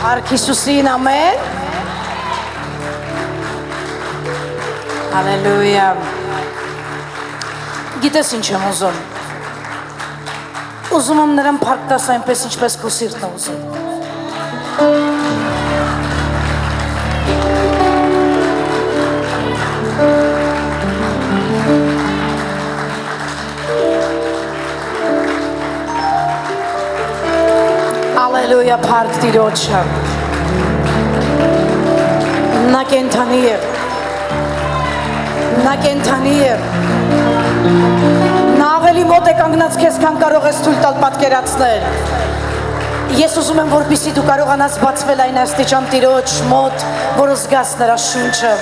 Փառք Հիսուսին, ամեն։ Հալելույա։ Գիտես ինչ եմ ուզում։ Ուզում եմ նրան փառք տաս այնպես, ինչպես քո սիրտն է ուզում։ Հալելույա, փառք Տիրոջը։ Նա կենդանի է։ Նա կենդանի է։ Նա ավելի մոտ է կանգնած քեզ, քան կարող ես թույլ տալ պատկերացնել։ Ես ուզում եմ, որպեսզի դու կարողանաս բացվել այն աստիճան Տիրոջ մոտ, որ զգաս նրա շունչը։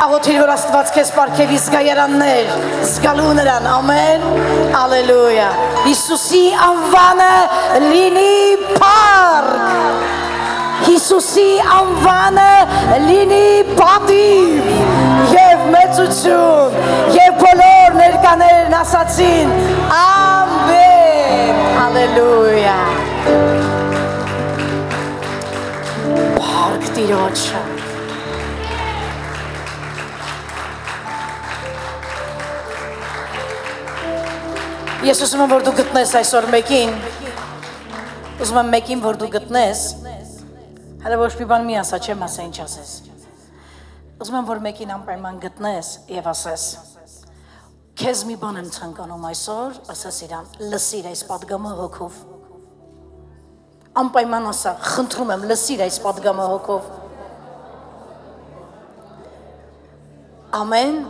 Աղոթիր, որ Աստված քեզ պարգևի զգայարաններ, զգալու նրան, ամեն, ալելույա։ Հիսուսի անվանը լինի փառք։ Հիսուսի անվանը լինի պատիվ եւ մեծություն եւ բոլոր ներկաներն ասացին ամեն, ալելույա։ Փառք Տիրոջը։ Ես ուզում եմ, որ դու գտնես այսօր մեկին, ուզում եմ մեկին, որ դու գտնես, հələ ոչ մի բան մի ասա, չեմ ասա ինչ ասես, ուզում եմ, որ մեկին անպայման գտնես և ասես, քեզ մի բան եմ ցանկանում այսօր, ասես իրան, լսիր այս պատգամը հոգով, անպայման ասա, խնդրում եմ, լսիր այս պատգամը հոգով, ամեն,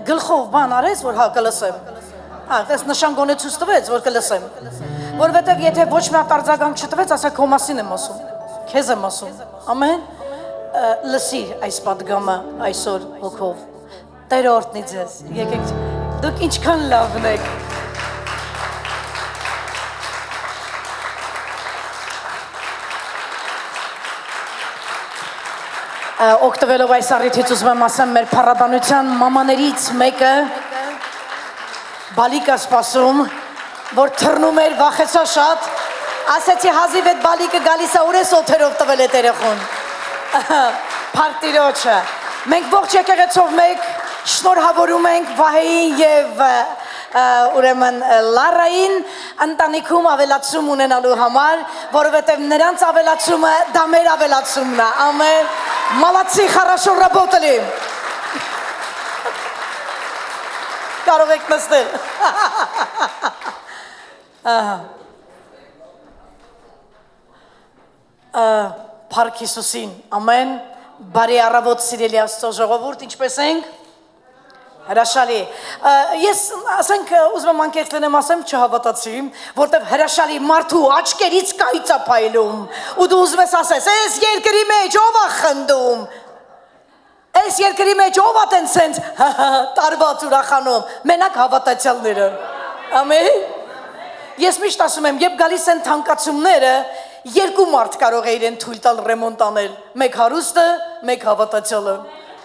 գլխով բան արես, որ հա կլսեմ, Այս նշան գոնե ցույց տվեց, որ կլսեմ։ Որովհետև եթե ոչ մի արձագանք չտվեց, ասա քո մասին եմ ասում։ Քեզ եմ ասում։ Ամեն լսիր այս պատգամը այսօր հոգով։ Տերը օրհնի ձեզ։ Եկեք դուք ինչքան լավն եք։ Օգտվելով այս առիթից ուզում եմ ասեմ մեր փառաբանության մամաներից մեկը բալիկը սպասում, որ թռնում էր, վախեցա շատ, ասեցի հազիվ այդ բալիկը գալիս է, ուր ես օթերով տվել է երեխուն։ Փառք Տիրոջը։ Մենք ողջ եկեղեցով մեկ շնորհավորում ենք Վահեին եւ ուրեմն Լարային ընտանիքում ավելացում ունենալու համար, որովհետեւ նրանց ավելացումը դա մեր ավելացումն է։ Ամեն։ Молодцы, хорошо работали։ Կարող եք նստել։ Փառք Հիսուսին, ամեն, բարի առավոտ սիրելի Աստծո ժողովուրդ, ինչպես ենք։ Հրաշալի։ Ես ասենք ուզում եմ անկեղծ լինեմ ասեմ չհավատացի, որտեվ հրաշալի մարդու աչքերից կայծ է փայլում։ Ու դու ուզում ես ասես, այս երկրի մեջ ով է խնդում։ Այս երկրի մեջ ով է տենց սենց տարված ուրախանում, մենակ հավատացյալները, ամեն, ես միշտ ասում եմ, երբ գալիս են թանկացումները, երկու մարդ կարող է իրեն թույլ տալ ռեմոնտ անել, մեկ հարուստը, մեկ հավատացյալը,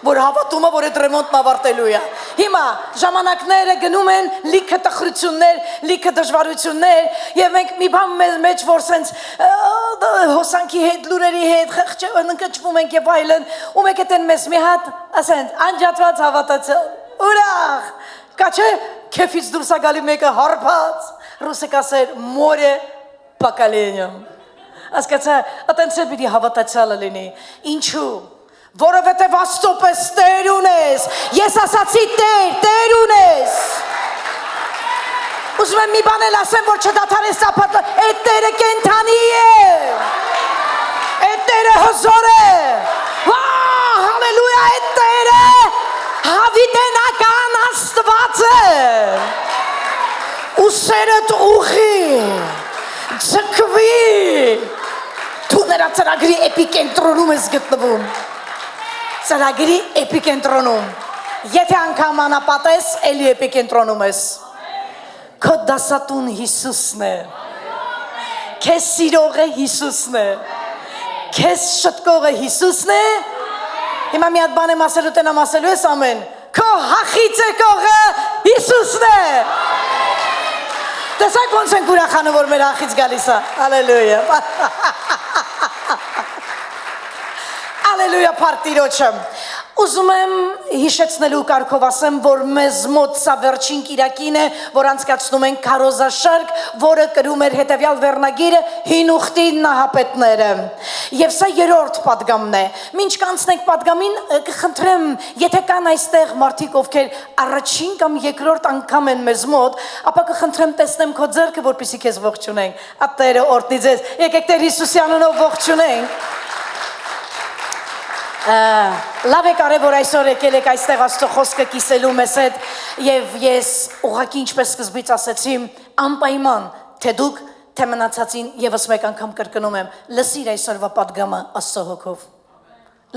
որ հավատում է, որ այդ ռեմոնտն ավարտելու է, հիմա ժամանակները գնում են լիքը տխրություններ, լիքը դժվարություններ, և մենք մի բան մեզ մեջ, որ սենց հոսանքի հետ, լուրերի հետ, ընկճվում ենք և այլն, ու մեկ էտ են մեզ մի հատ, ասենց, անջատված հավատացյալ, ուրախ, կա չէ, քեֆից դուրս է գալի մեկը հարբած, ռուսը կասեր, մորե պակալենյամ, ասկացա, ատենց է պիտի հավատացյալը լինի, ինչու, որովհետև Աստծո պես Տեր ունես, ես ասացի Տեր ունես, ուզում եմ մի բան էլ ասեմ, որ չդադարես սապատը, այդ Տերը կենդանի է, այդ Տերը հզոր է, հալելույա, այդ Տերը հավիտենական Աստված է, ուսերդ ուղի, ձգվի, դու նրա ծրագրի էպիկենտրոնում ես գտնվում, ծրագրի էպիկենտրոնում, եթե անգամ անապատես, էլի էպիկենտրոնում ես, քո դասատուն Հիսուսն է, քեզ սիրողը Հիսուսն է, քեզ շտկողը Հիսուսն է, հիմա մի հատ բան եմ ասելու, տենամ ասելու ես ամեն, քո հախից եկողը Հիսուսն է, տեսակ ոնց ենք ուրախանում, որ մեր ախից գալիս է։ Հալելույա։ Հալելույա, Փարտիրոջը։ Ուզում եմ հիշեցնելու կարգով ասեմ, որ մեզ մոտ սա վերջին կիրակին է, որ անցկացնում ենք քարոզաշարք, որը կրում էր հետևյալ վերնագիրը հին ուխտի նահապետները։ Եվ սա երրորդ պատգամն է։ Մինչ կանցնենք պատգամին, կխնդրեմ, եթե կան այստեղ մարդիկ, ովքեր առաջին կամ երկրորդ անգամ են մեզ մոտ, ապա կխնդրեմ տեսնեմ քո ձեռքը, որպեսզի քեզ ողջունենք։ Ատերը օրհնի ձեզ։ Եկեք Տեր Հիսուսի անունով ողջունենք։ Լավ է կարևոր այսօր եկել եք այստեղ Աստծո խոսքը կիսելու մեզ հետ եւ ես ուղղակի ինչպես սկզբից ասեցի անպայման թե դուք թե մնացածին եւս մեկ անգամ կրկնում եմ լսիր այսօրվա պատգամը Աստծո հոգով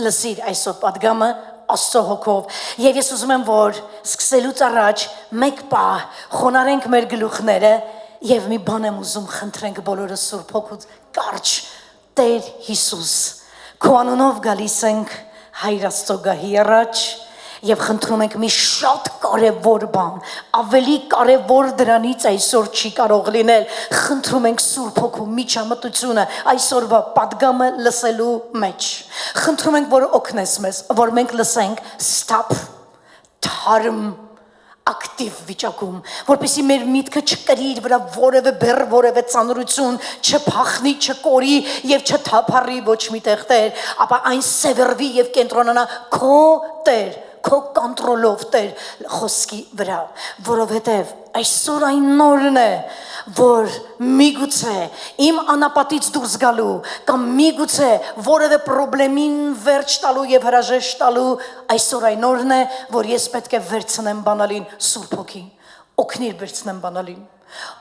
լսիր այսօր պատգամը Աստծո հոգով եւ ես ուզում եմ որ սկսելուց առաջ մեկ պահ խոնարհենք մեր գլուխները եւ մի բան եմ ուզում խնդրենք բոլորը Սուրբ Հոգուց կարճ Տեր Հիսուս Քո անունով գալիս ենք Հայր Աստծո գահի առաջ եւ խնդրում ենք մի շատ կարեւոր բան, ավելի կարեւոր դրանից այսօր չի կարող լինել։ Խնդրում ենք Սուրբ Հոգու միջամտությունը այսօրվա պատգամը լսելու մեջ։ Խնդրում ենք, որ օգնես մեզ, որ մենք լսենք stop, թարմ ակտիվ վիճակում, որպեսզի մեր միտքը չկրի իր վրա որևէ բեռ, որևէ ծանրություն, չփախնի, չկորի եւ չթափառի ոչ միտեղ Տեր, ապա այն սևեռվի եւ կենտրոնանա քո Տեր, քո կոնտրոլով Տեր խոսքի վրա, որովհետեւ այսօր այն նորն է, որ միգուցե իմ անապատից դուրս գալու կամ միգուցե որևէ խնդրին վերջ տալու եւ հրաժեշտ տալու այսօր այն նորն է, որ ես պետք է վերցնեմ բանալին Սուրբ Հոգին, օգնիր վերցնեմ բանալին,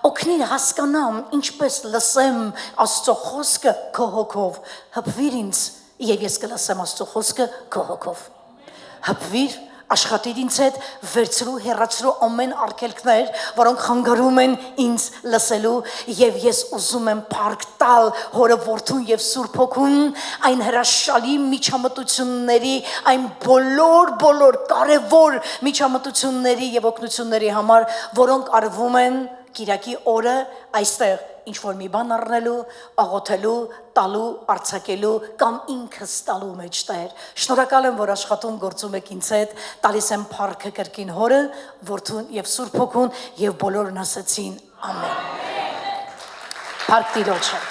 օգնիր հասկանամ ինչպես լսեմ Աստծո խոսքը քո հոգով, հպվիր ինձ եւ ես կլսեմ Աստծո խոսքը քո հոգով, հպվիր աշխատիր ինձ հետ վերցրու հեռացրու ամեն արգելքներ, որոնք խանգարում են ինձ լսելու եւ ես ուզում եմ փառք տալ Հորը Որդուն եւ Սուրբ Հոգուն այն հրաշալի միջամտությունների, այն բոլոր կարևոր միջամտությունների եւ օգնությունների համար, որոնք արվում են Կիրակի օրը այստեղ ինչ որ մի բան առնելու, աղոթելու, տալու, արձակելու կամ ինքս տալու մեջ Տեր։ Շնորհակալ եմ, որ աշխատում գործում եք ինձ հետ, տալիս եմ փառքը կրկին Հորը, Որդուն եւ Սուրբ Հոգուն եւ բոլորն ասեցին ամեն։ Փառք Տիրոջը։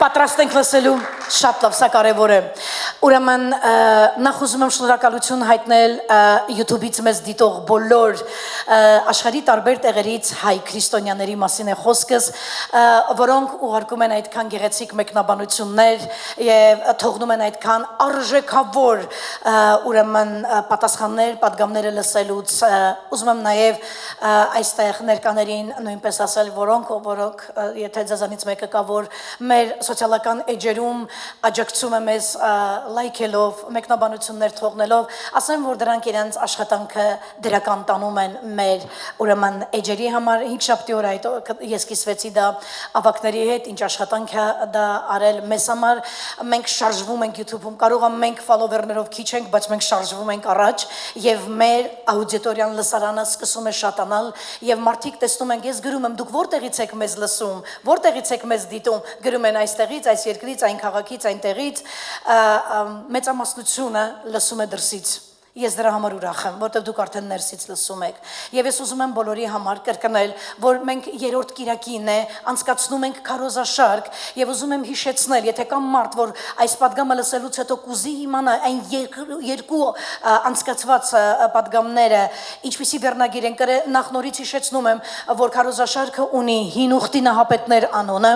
Պատրաստ ենք լսելու, շատ լավ, սա կարևոր է։ Ուրեմն նախ ուզում եմ շնորհակալություն հայտնել YouTube-ից մեզ դիտող բոլոր աշխարհի տարբեր տեղերից հայ քրիստոնյաների մասին է խոսքս, որոնք ուղարկում են այդքան գեղեցիկ մեկնաբանություններ եւ թողնում են այդքան արժեքավոր ուրեմն պատասխաններ, պատգամները լսելուց։ Ուզում եմ նաեւ այստեղ ներկաներին նույնպես ասել, որոնք եթե ձեզանից մեկը կա, որ մեր սոցիալական էջերում աջակցում է մեզ լայքելով, մեկնաբանություններ թողնելով, ասեմ, որ դրանք իրենց աշխատանքը դրական տանում են մեր ուրեմն էջերի համար, 5 շաբթի օր այդ ես կիսվեցի դա ավակների հետ, ինչ աշխատանք է դա արել մեզ համար, մենք շարժվում ենք YouTube-ում, կարող եմ մենք ֆոլովերներով քիչ ենք, բայց մենք շարժվում ենք առաջ եւ մեր աուդիտորիան լսարանը սկսում է շատանալ եւ մարդիկ տեսնում են, ես գրում եմ, դուք որտեղից եք մեզ լսում, որտեղից եք մեզ դիտում, գրում են այստեղից, այս երկրից, այն քաղաքից, այնտեղից, մեծամասնությունը լսում է դրսից։ Ես դրա համար ուրախ եմ, որտեղ դուք արդեն ներսից լսում եք։ Եվ ես ուզում եմ բոլորի համար կրկնել, որ մենք երրորդ կիրակին է, անցկացնում ենք քարոզաշարք եւ ուզում եմ հիշեցնել, եթե կա մարդ, որ այս պատգամը լսելուց հետո կուզի իմանա այն երկու անցկացված պատգամները, ինչպիսի վերնագիր են կրել, նախ նորից հիշեցնում եմ, որ քարոզաշարքը ունի հին ուխտի նահապետներ անունը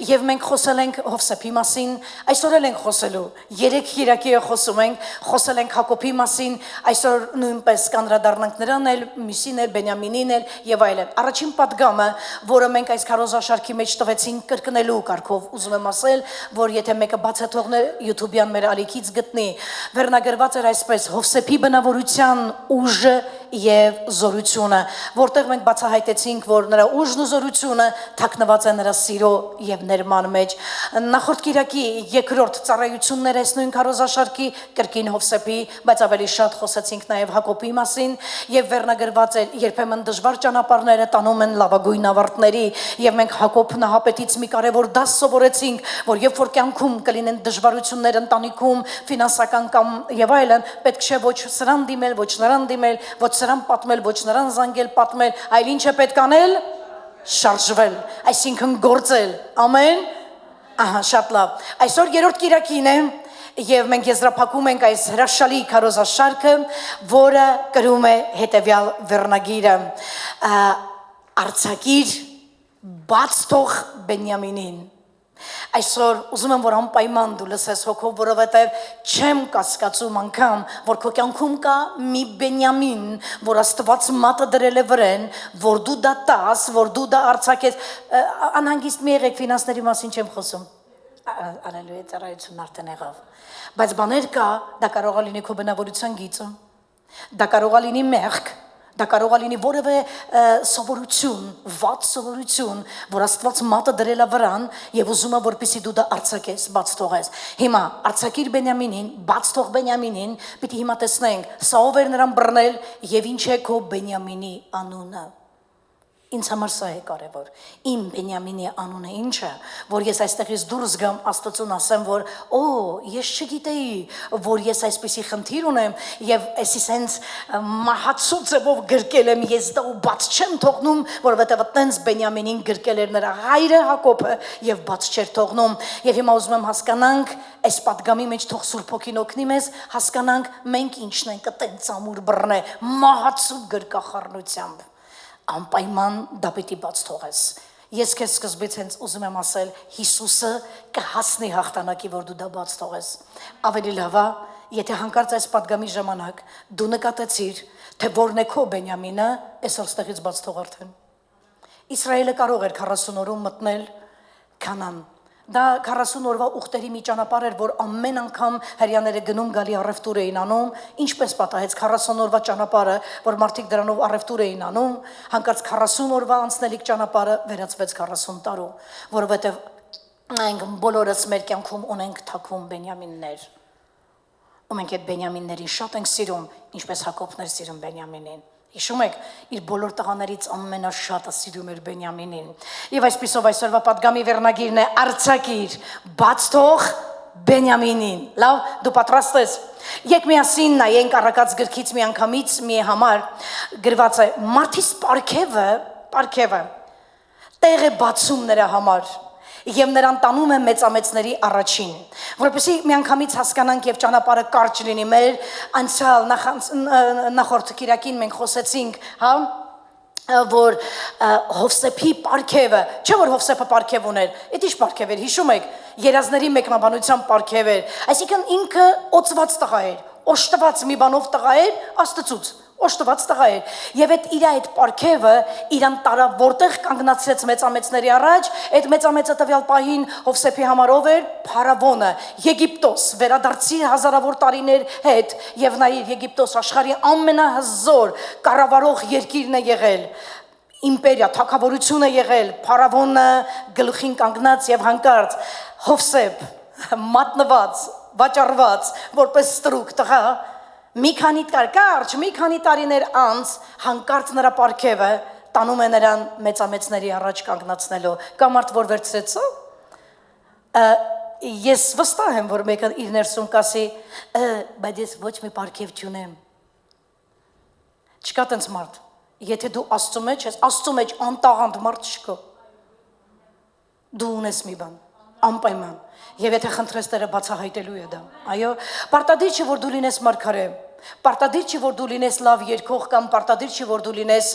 եւ մենք խոսել ենք Հովսեփի մասին, այսօր էլ ենք խոսելու, 3 կիրակի է խոսել ենք Հակոբի մասին, այսօր նույնպես կանրադառնանք նրան էլ, Մյուսին էլ, Բենյամինին էլ եւ այլն։ Առաջին պատգամը, որը մենք այս քարոզաշարքի մեջ տվեցինք կրկնելու կարգով, ուզում եմ ասել, որ եթե մեկը բաց է թողնել YouTube-յան մեր ալիքից գտնի, վերնագրված էր այսպես Հովսեփի բնավորության ուժը եւ զորությունը, որտեղ մենք բացահայտեցինք, որ նրա ուժն ու զորությունը թաքնված է նրա սիրո եւ ներման մեջ։ Նախորդ կիրակի երկրորդ ծառայություններ այս նույն քարոզաշարքի կրկին Հովսեփի, բայց ավելի շատ շատ խոսեցինք նաև Հակոբի մասին եւ վերնագրված է երբեմն դժվար ճանապարհները տանում են լավագույն ավարտների եւ մենք Հակոբ նահապետից մի կարևոր դաս սովորեցինք, որ երբ որ կյանքում կլինեն դժվարություններ ընտանիքում, ֆինանսական կամ եւ այլն, պետք չէ ոչ սրան դիմել, ոչ նրան դիմել, ոչ սրան պատմել, ոչ նրան զանգել, պատմել, այլ ինչ է պետք անել, շարժվել, այսինքն գործել, ամեն, ահա, շատ լավ, այսօր երրորդ կիրակին է, եւ մենք եզրափակում ենք այս հրաշալի քարոզաշարքը, որը կրում է հետեւյալ վերնագիրը, արձակիր բաց թող Բենյամինին։ Այսօր ուզում եմ, որ անպայման դու լսես հոգով, որովհետև չեմ կասկածում անգամ, որ քո կյանքում կա մի Բենյամին, որ Աստված մատը դրել է վրեն, որ դու դա տաս, որ դու դա արձակես, անհանգիստ մի եղեք, ֆինանսների մասին չեմ խոսում, ալելույա, ծառայությունն արդեն եղավ, բայց բաներ կա, դա կարող է լինի քո բնավորության գիծը, դա կարող է լինի մեղք, դա կարող է լինի որևէ սովորություն, վատ սովորություն, որ Աստված մատը դրել է վրան եւ ուզում է որպեսզի դու դա արձակես, բաց թողես։ Հիմա արձակիր Բենյամինին, բաց թող Բենյամինին, պիտի հիմա տեսնենք, սա ով էր նրան բռնել եւ ինչ է քո Բենյամինի անունը։ Ինձ համար սա է կարևոր, իմ Բենյամինի անունը ինչ է, որ ես այստեղից դուրս գամ Աստծուն ասեմ, որ ես չգիտեի, որ ես այսպիսի խնդիր ունեմ եւ այսի սենց մահացու ձևով գրկել եմ, ես դա ու բաց չեմ թողնում, որովհետեւ այտենց Բենյամինին գրկել էր նրա հայրը Հակոբը եւ բաց չէր թողնում եւ հիմա ուզում եմ հասկանանք այս պատգամի մեջ թող Սուրբ Հոգին օգնի մեզ, հասկանանք մենք ինչն ենք այտենց ամուր բռնե մահացու գրկախառնությամբ անպայման դա պիտի բաց թողես։ Ես քեզ սկզբից հենց ուզում եմ ասել, Հիսուսը կհասնի հաղթանակի, որ դու դա բաց թողես։ Ավելի լավ է, եթե հանկարծ այս պատգամի ժամանակ դու նկատեցիր, թե որն է քո Բենյամինը, այսօր ստեղից բաց թող արդեն։ Իսրայելը կարող էր 40 օրում մտնել Քանան։ Դա 40 օրվա ուխտերի մի ճանապարհ էր, որ ամեն անգամ հрьяաները գնում գալի առևտուր էին անում, ինչպես պատահեց 40 օրվա ճանապարհը, որ մարդիկ դրանով առևտուր էին անում, հանկարծ 40 օրվա անցնելիք ճանապարհը վերածվեց 40 տարու, որովհետև մենք բոլորս մեր կյանքում ունենք թաքուն Բենյամիններ։ Ու մենք այդ Բենյամիններին շատ ենք սիրում, ինչպես Հակոբն էր սիրում Բենյամինին։ Հիշում եք, իր բոլոր տղաներից ամենաշատը սիրում էր Բենյամինին։ Եվ այսպիսով այսօրվա պատգամի վերնագիրն է արձակիր, բաց թող Բենյամինին։ Լավ, դու պատրաստ ես։ Եկ միասին նայենք առակած գրքից մի անգամից մի համար գրված է մարդիս պարգևը տեղ է բացում նրա համար եւ նրան տանում է մեծամեծների առաջին, որովհետեւ միանգամից հասկանանք եւ ճանապարհը կարճ լինի մեր անցյալ նախորդ կիրակին մենք խոսեցինք, հա, որ Հովսեփի պարգևը, չէ որ Հովսեփը պարգև ուներ, այդ ինչ պարգև էր, հիշում եք, երազների մեկնաբանության պարգև էր, այսինքն ինքը օծված տղա էր, օժտված մի բանով տղա էր Աստծուց, օժտված տղա էր, եւ այդ պարգևը իրան տարավ որտեղ կանգնացրեց մեծամեծների առաջ, այդ մեծամեծը տվյալ պահին Հովսեփի համար ով էր Փարավոնը, Եգիպտոս, վերադարձի հազարավոր տարիներ հետ եւ նաեւ Եգիպտոս աշխարհի ամենահզոր կառավարող երկիրն է եղել, իմպերիա, թագավորություն է եղել, Փարավոնը գլխին կանգնած եւ հանկարծ Հովսեփ մատնված, վաճառված, որպես ստրուկ տղա մի քանի տարիներ անց հանկարծ նրա պարգևը տանում է նրան մեծամեծների առաջ կանգնացնելու կամ արդ որ վերցրեցո ես վստահ եմ որ մեկը իր ներսում կասի բայց ես ոչ մի պարգև չունեմ չկա տենց մարդ եթե դու Աստծո մեջ ես Աստծո մեջ անտաղանդ մարդ չկա դու ունես մի բան անպայման Եվ եթե խնդրես Տերը բացահայտելու է դա, այո, պարտադիր չի որ դու լինես մարգարե, պարտադիր չի որ դու լինես լավ երգող կամ պարտադիր չի որ դու լինես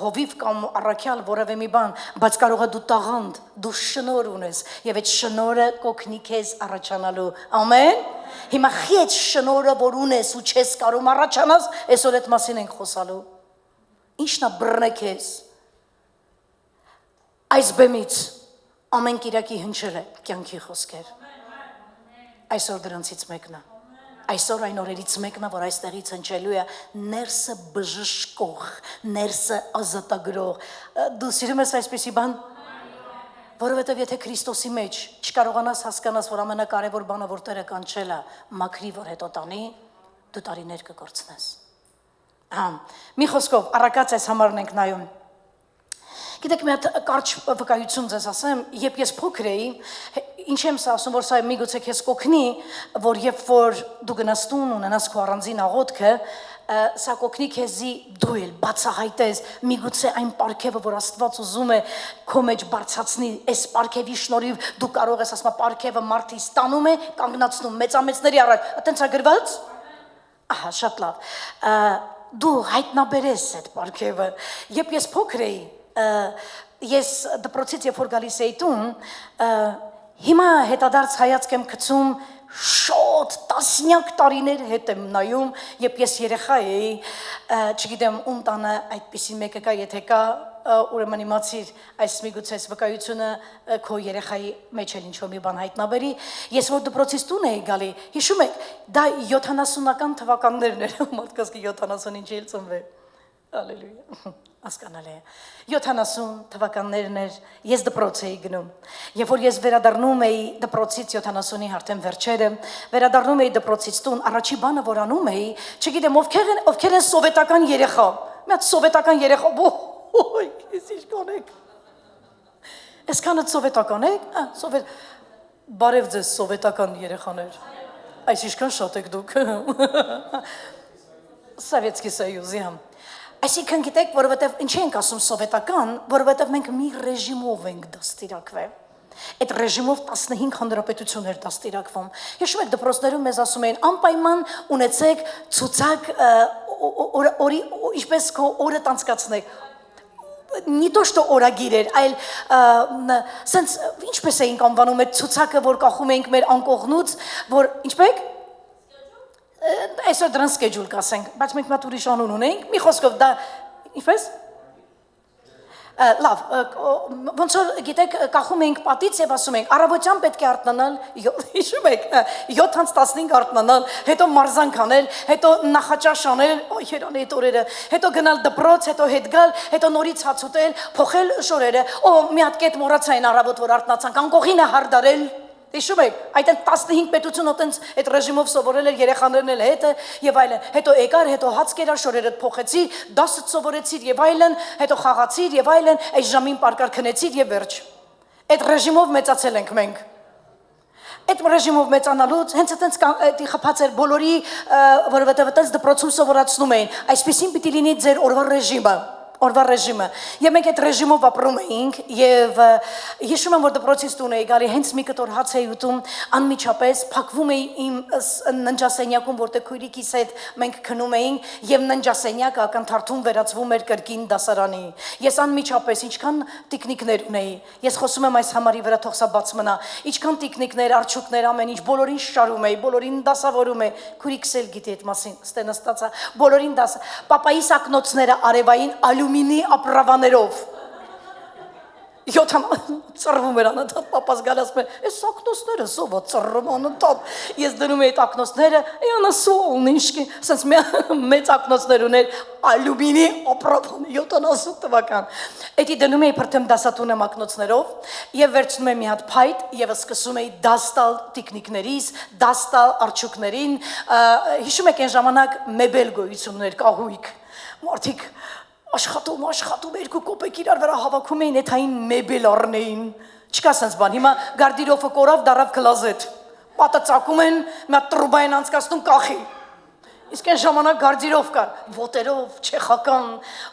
հովիվ կամ առաքյալ որևէ մի բան, բայց կարող է դու տաղանդ, դու շնոր ունես եւ այդ շնորը կօգնի քեզ առաջանալու։ Ամեն։ Հիմա խիծ շնորը որ ունես ու չես կարող առաջանաս, այսօր այդ մասին ենք խոսալու։ Ինչն է բռնե քեզ։ Այս բեմից Ամեն կիրակի հնչել է կյանքի խոսքեր։ Այսօր դրանցից մեկն է։ Այսօր այն օրերից մեկն է, որ այստեղից հնչելու է ներսը բժշկող, ներսը ազատագրող։ Դու սիրում ես այսպիսի բան։ Որովհետև եթե Քրիստոսի մեջ չկարողանաս հասկանաս, որ ամենակարևոր բանը որ Տերը կանչել է, մաքրի որ հետո տանի, դու տարիներ կկորցնես։ Մի խոսքով առակած այս համարն ենք նայում։ Գիտեք, մի հատ կարճ վկայություն ձեզ ասեմ, երբ ես փոքր էի, ինչ եմ սա ասում, որ սա միգուցե քեզ կօգնի, որ երբ որ դու գնաս տուն ունենաս քո առանձին աղոթքը, սա կօգնի քեզի դու էլ բացահայտես միգուցե այն պարգևը, որ Աստված ուզում է քո մեջ բարձրացնի, այս պարգևի շնորհիվ դու կարող ես, ասում, պարգևը մարդի ստանում է, կանգնացնում մեծամեծների առաջ, այտենց է գրված։ Ահա, շատ լավ։ Դու հայտնաբերես այդ պարգևը։ Երբ ես փոքր էի, ես դպրոցից երբ որ գալիս էի տուն, հիմա հետադարձ հայացք եմ գցում շոտ տասնյակ տարիներ հետ եմ նայում, երբ ես երեխա էի, չգիտեմ ում տանը այդպիսի մեկը կա, եթե կա, ուրեմն իմացիր այս միգուցե վկայությունը քո երեխայի մեջ էլ ինչ-որ մի բան հայտնաբերի, ես որ դպրոցից տուն էի գալի, հիշում եք, դա 70-ական թվականներն էր, մարդկանց 70-ինչ էլ ծնվել, Ալելույա, հասկանալի է, 70 թվականներն էր, ես դպրոց էի գնում, երբ որ ես վերադառնում էի դպրոցից 70-ի արդեն վերջերը, վերադառնում էի դպրոցից տուն, առաջի բանը որ անում էի, չգիտեմ ովքեր են սովետական երեխա, մի հատ սովետական երեխա, ոյ, ես ինչ կանեք, այսքանը սովետական եք, բարև ձեզ սովետական երեխաներ, այս ինչքան շատ եք դուք, Սովետսկի Սոյուզի համ, այսինքն գիտեք, որովհետև ինչի ենք ասում սովետական, որովհետև մենք մի ռեժիմով ենք դաստիարակվել, այդ ռեժիմով 15 հանրապետություն էր դաստիարակվում, հիշում եք դպրոցներում մեզ ասում էին, անպայման ունեցեք ցուցակ, ինչպես քո օրը անցկացնեք, не то что օրագիր էր, այլ սենց ինչպես էինք անվանում այդ ցուցակը, որ կախում էինք մեր անկողնուց, որ ինչպես այսօր դրան schedule կասենք, բայց մենք մատ ուրիշ անուն ունենք, մի խոսքով դա ինչպես լավ, ոնց որ գիտեք, կախում էինք պատից եւ ասում էինք, առավոտյան պետք է արթնանալ, հիշում եք, 7:15 արթնանալ, հետո մարզանք անել, հետո նախաճաշ անել, օй երանի այդ օրերը, հետո գնալ դպրոց, հետո հետ գալ, հետո նորից հաց ուտել, փոխել շորերը, մի հատ կետ մոռացային առավոտ որ արթնացանք, անկողինը հարդարել Հիշում եք, այդ 15 պետություն օտենց այդ ռեժիմով սովորել էր երեխաներն էլ հետը եւ այլն, հետո եկար, հետո հաց կերար, շորերդ փոխեցի, դասը սովորեցիր եւ այլն, հետո խաղացիր եւ այլն, այս ժամին պարկար քնեցիր եւ վերջ։ Այդ ռեժիմով մեծացել ենք մենք։ Այդ ռեժիմով մեծանալուց հենց այդպես դի խփած էր բոլորի, որովհետեւ այդպես դպրոցում սովորացնում էին, այսպեսին պիտի լինի ձեր օրվա ռեժիմը։ Օրվա ռեժիմը, եւ մենք այդ ռեժիմով ապրում էինք եւ հիշում եմ որ դպրոցից տուն էի գալի հենց մի կտոր հաց էի ուտում անմիջապես փակվում էի իմ ննջասենյակում որտեղ քույրիկիս հետ մենք քնում էինք եւ ննջասենյակը ակնթարթում վերածվում էր կրկին դասարանի ես անմիջապես ինչքան տիկնիկներ ունեի ես խոսում եմ այս համարի վրա թող սա բաց մնա ինչքան տիկնիկներ արջուկներ ամեն ինչ բոլորին շարում էի բոլորին դասավորում էի քույրիկս էլ գիտի այդ մասին ստե նստածա բոլորին դաս պապայիս ակնոցները արևային Ալյումինի ապրանքներով 7 ծռվում էր անընդհատ պապաս գալ ասում է այս ակնոցները սովա ծռում անընդհատ ես դնում էի այդ ակնոցները յանա սոլնիշկի ասես մեծ ակնոցներ ուներ ալյումինի ապրանք 70 թվական էդի դնում էի փրթեմ դասատունը ակնոցներով եւ վերցնում եմ մի հատ փայտ եւ սկսում էի դաստալ տիկնիկներից դաստալ արջուկներին հիշում եք այն ժամանակ մեբել գոյություններ կահույք մարդիկ Աշխատում, երկու կոպեկ իրար վրա հավաքում էին, էթային մեբել առնեին, չկա սենց բան, հիմա գարդիրովը կորավ, դարավ կլազետ, պատը ծակում են, մի հատ տրուբա են անցկացնում կախի, իսկ այն ժամանակ գարդիրով կար, ոտերով, չեխական,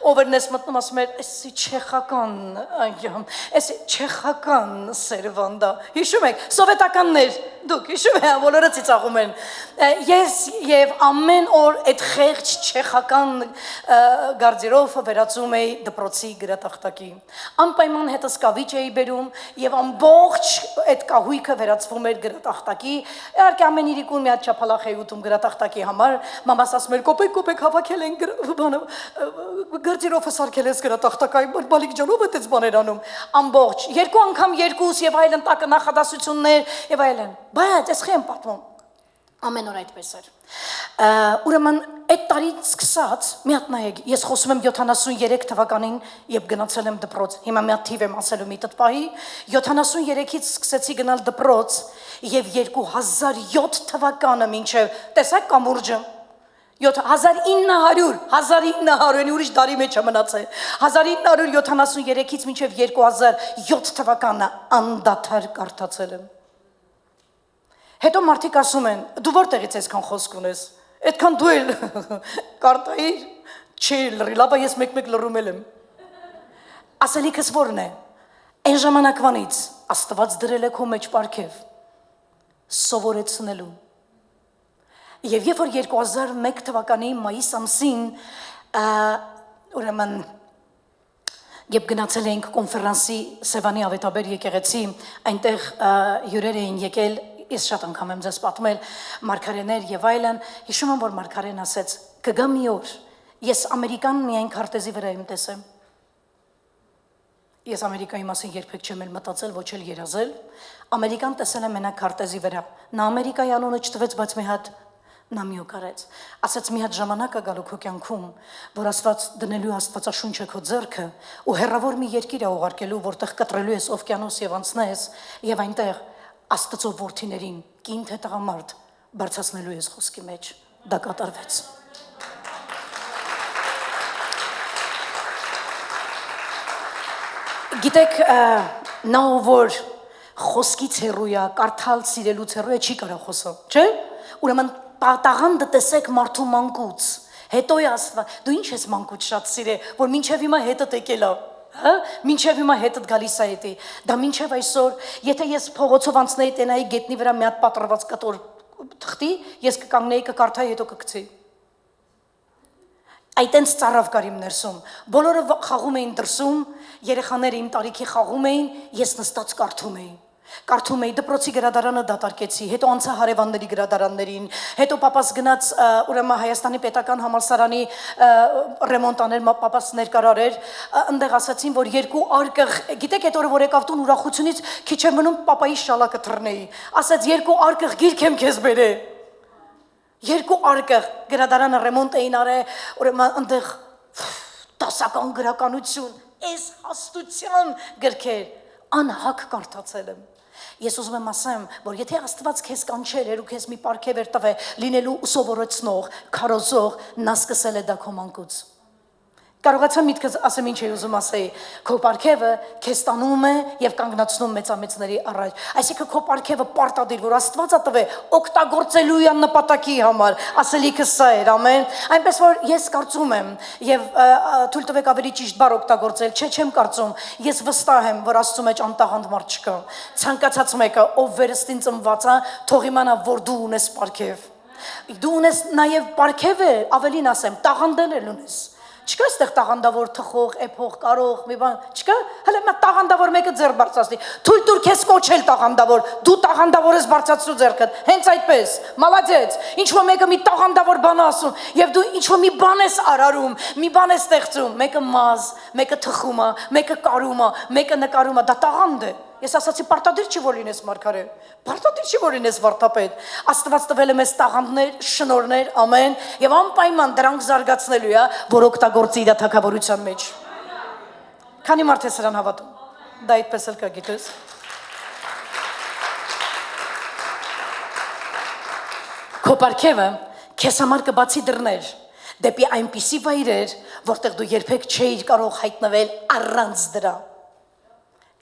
ով էր նես մտնում ասում էր, էսի չեխական, էսի չեխական սերվանդա, հիշում եք, սովետականներ, դուք հիշում եք, բոլորը ծիծաղում են, ես և ամեն օր այդ խեղճ չեխական գարդիրով վերածում էի դպրոցի գրատախտակի, անպայման հետս կավիչ էի բերում և ամբողջ այդ կահույքը վերածվում էր գրատախտակի, իհարկե ամեն իրիկուն մի հատ չապալախ էի ուտում գրատախտակի համար, մամաս ասում էր կոպեկ հավաքել են գարդիրովը սարքել ես գրատախտակային, բալիկ ջանով էտեց բաներ անում, ամբողջ, երկու անգամ երկուս և այլն տակը նախադասություններ և այլն, բայց ես խեմ պատմում, ամեն օր այդպես էր, ուրեմն այդ տարից սկսած, մի հատ նայեք, ես խոսում եմ 73 թվականին, երբ գնացել եմ դպրոց, հիմա մի հատ թիվ եմ ասելու մի տտպահի, 73-ից սկսեցի գնալ դպրոց և 2007 թվականը մինչև, տեսակ կամուրջը, 1900 ուրիշ դարի մեջ է մնացել 1973-ից մինչև 2007 թվականը անդադար կարդացել եմ հետո մարդիկ ասում են դու որտեղից այսքան խոսք ունես այդքան դու էլ կարդայիր չի լրի լավա ես մեկ-մեկ լռում եմ ասելիքս որն է այն ժամանակվանից Աստված դրել է քո մեջ պարգև սովորեցնելու Եվ երբ որ 2001 թվականի մայիս ամսին ուրեմն երբ գնացել էինք կոնֆերանսի Սևանի Ավետաբեր եկեղեցի այնտեղ հյուրեր էին եկել ես շատ անգամ եմ ձեզ պատմել մարգարեներ եւ այլն հիշում եմ որ մարգարեն ասեց կգա մի օր ես Ամերիկան միայն քարտեզի վրա եմ տեսեմ Ես Ամերիկայի մասին երբեք չեմ էլ մտածել ոչ էլ երազել Ամերիկան տեսել եմ մենակ քարտեզի վրա նա Ամերիկայի անունը չտվեց բայց մի հատ Նա մի օգարեց, ասաց մի հատ ժամանակ է գալու քո կյանքում, որ Աստված դնելու Աստվածաշունչը քո ձեռքը ու հեռավոր մի երկիր է ուղարկելու, որտեղ կտրելու ես օվկիանոս եւ անցնես եւ այնտեղ Աստծո որդիներին կին թե տղամարդ բարձրացնելու ես խոսքի մեջ, դա կատարվեց։ Գիտեք, նա որ խոսքից հեռու է, կարդալ սիրելուց հեռու է չի կարող խոսալ, չէ՞։ Ուրեմն Տաղանդը տեսեք մարդու մանկուց, հետո է Աստված, դու ինչ ես մանկուց շատ սիրե, որ մինչև հիմա հետդ եկել է, մինչև հիմա հետդ գալիս է հետի, դա մինչև այսօր, եթե ես փողոցով անցնեի տենայի գետնի վրա մի հատ պատրված կտոր թղթի, ես կկանգնեի կկարդայի հետո կգցեի։ Այտենց ծարավ կար իմ ներսում, բոլորը խաղում էին դրսում, երեխաները իմ տարիքի խաղում էին, ես նստած կարդում էի։ Կարդում էի դպրոցի գրադարանը դատարկեցի, հետո անցա հարևանների գրադարաններին, հետո պապաս գնաց ուրեմն Հայաստանի պետական համալսարանի ռեմոնտ անել, պապաս ներկարար էր, այնտեղ ասացին, որ երկու արկղ, գիտեք այդ օրը որ եկավ տուն ուրախությունից քիչ էր մնում պապայի շալակը թռնեի, ասաց երկու արկղ գիրք եմ քեզ բերել, երկու արկղ գրադարանը ռեմոնտ էին արել, ուրեմն այնտեղ դասական գրականություն, այս հաստության գրքեր, անհակ կարդացել եմ Ես ուզում եմ ասեմ, որ եթե Աստված քեզ կանչել էր ու քեզ մի պարգև էր տվել լինելու սովորեցնող, քարոզող, նա սկսել է դա քո մանկուց։ Կարողացա միտքս ասեմ ինչ էի ուզում ասեի, քո պարգևը քեզ տանում է եւ կանգնացնում մեծամեծների առաջ։ Այսինքն քո պարգևը պարտադիր, որ Աստվածը տվել, օգտագործելու է նպատակի համար, ասելիքս սա էր, ամեն։ Այնպես որ ես կարծում եմ եւ թույլ տվեք ավելի ճիշտ բառ օգտագործել, չեմ կարծում, ես վստահ եմ, որ Աստծո մեջ անտաղանդ մարդ չկա։ Ցանկացած մեկը, ով վերստին ծնված է, թող իմանա, որ դու ունես պարգև։ Դու ունես նաեւ պարգև է, ավելին ասեմ, տաղանդել ունես։ Չկա այստեղ տաղանդավոր թխող, էփող, կարող, մի բան, չկա, հələ մա տաղանդավոր մեկը ձեռ բարձրացնի։ Թույլ տուր քեզ կոչել տաղանդավոր, դու տաղանդավոր ես բարձրացրու ձեռքդ, հենց այդպես, մալադեց, ինչ-որ մեկը մի տաղանդավոր բան ասում, եւ դու ինչ-որ մի բան ես արարում, մի բան ես ստեղծում, մեկը մազ, մեկը թխում է, մեկը կարում է, մեկը նկարում է, դա տաղանդ է։ Ես ասացի պարտադիր չի որ լինես մարգարե, պարտադիր չի որ լինես վարդապետ, Աստված տվել է մեզ տաղանդներ, շնորհներ, ամեն, եւ անպայման դրանք զարգացնելու է, որ օգտագործի իր թագավորության մեջ։ Քանի մարդ է սրան հավատում։ Դա այդպես էլ կա, գիտես։ Քո պարգևը քեզ համար կբացի դռներ դեպի այնպիսի վայրեր, որտեղ դու երբեք չէիր կարող հայտնվել առանց դրա։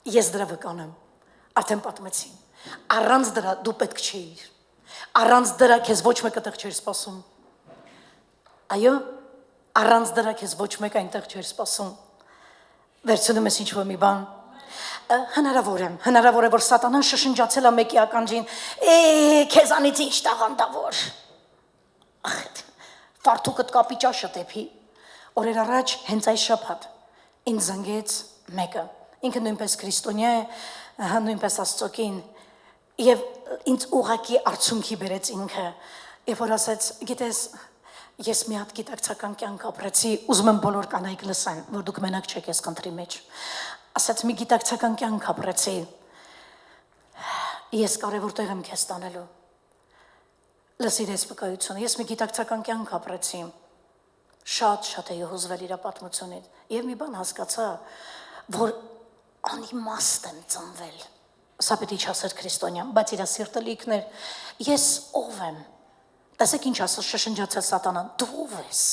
Ես դրա վկան եմ, արդեն պատմեցի, առանց դրա դու պետք չէիր, առանց դրա քեզ ոչ մեկը տեղ չէր սպասում, այո, առանց դրա քեզ ոչ մեկ այնտեղ չէր սպասում, վերցնում ես ինչ-որ մի բան, հնարավոր է, որ սատանան շշնջացել է մեկի ականջին, քեզանից ինչ տաղանդավոր, ֆարթուկդ կապի ճաշը տեփի, օրեր առաջ հենց այս շաբաթ ինձ զանգեց մեկը, ինքը նույնպես քրիստոնյա է, նույնպես Աստծոքին, եւ ինձ ուղակի արցունքի բերեց ինքը, եւ որ ասեց, գիտես, ես մի հատ գիտակցական կյանք ապրեցի, ուզում եմ բոլոր կանայք լսեն, որ դուք մենակ չեք ես քննի մեջ, ասեց մի գիտակցական կյանք ապրեցի, ես կարևոր տեղ եմ քեզ տանելու, լսիր ես վկայությունը, ես մի գիտակցական կյանք ապրեցի, շատ էի հուզվել իր պատմությունից, եւ մի բան հասկացա, որ անիմաստ եմ ծնվել, սա պետք է չասեր քրիստոնյա, բայց իր սիրտը լիքներ, ես ով եմ, Տեսեք ինչ ասա շշնջացել սատանան, դու ով ես։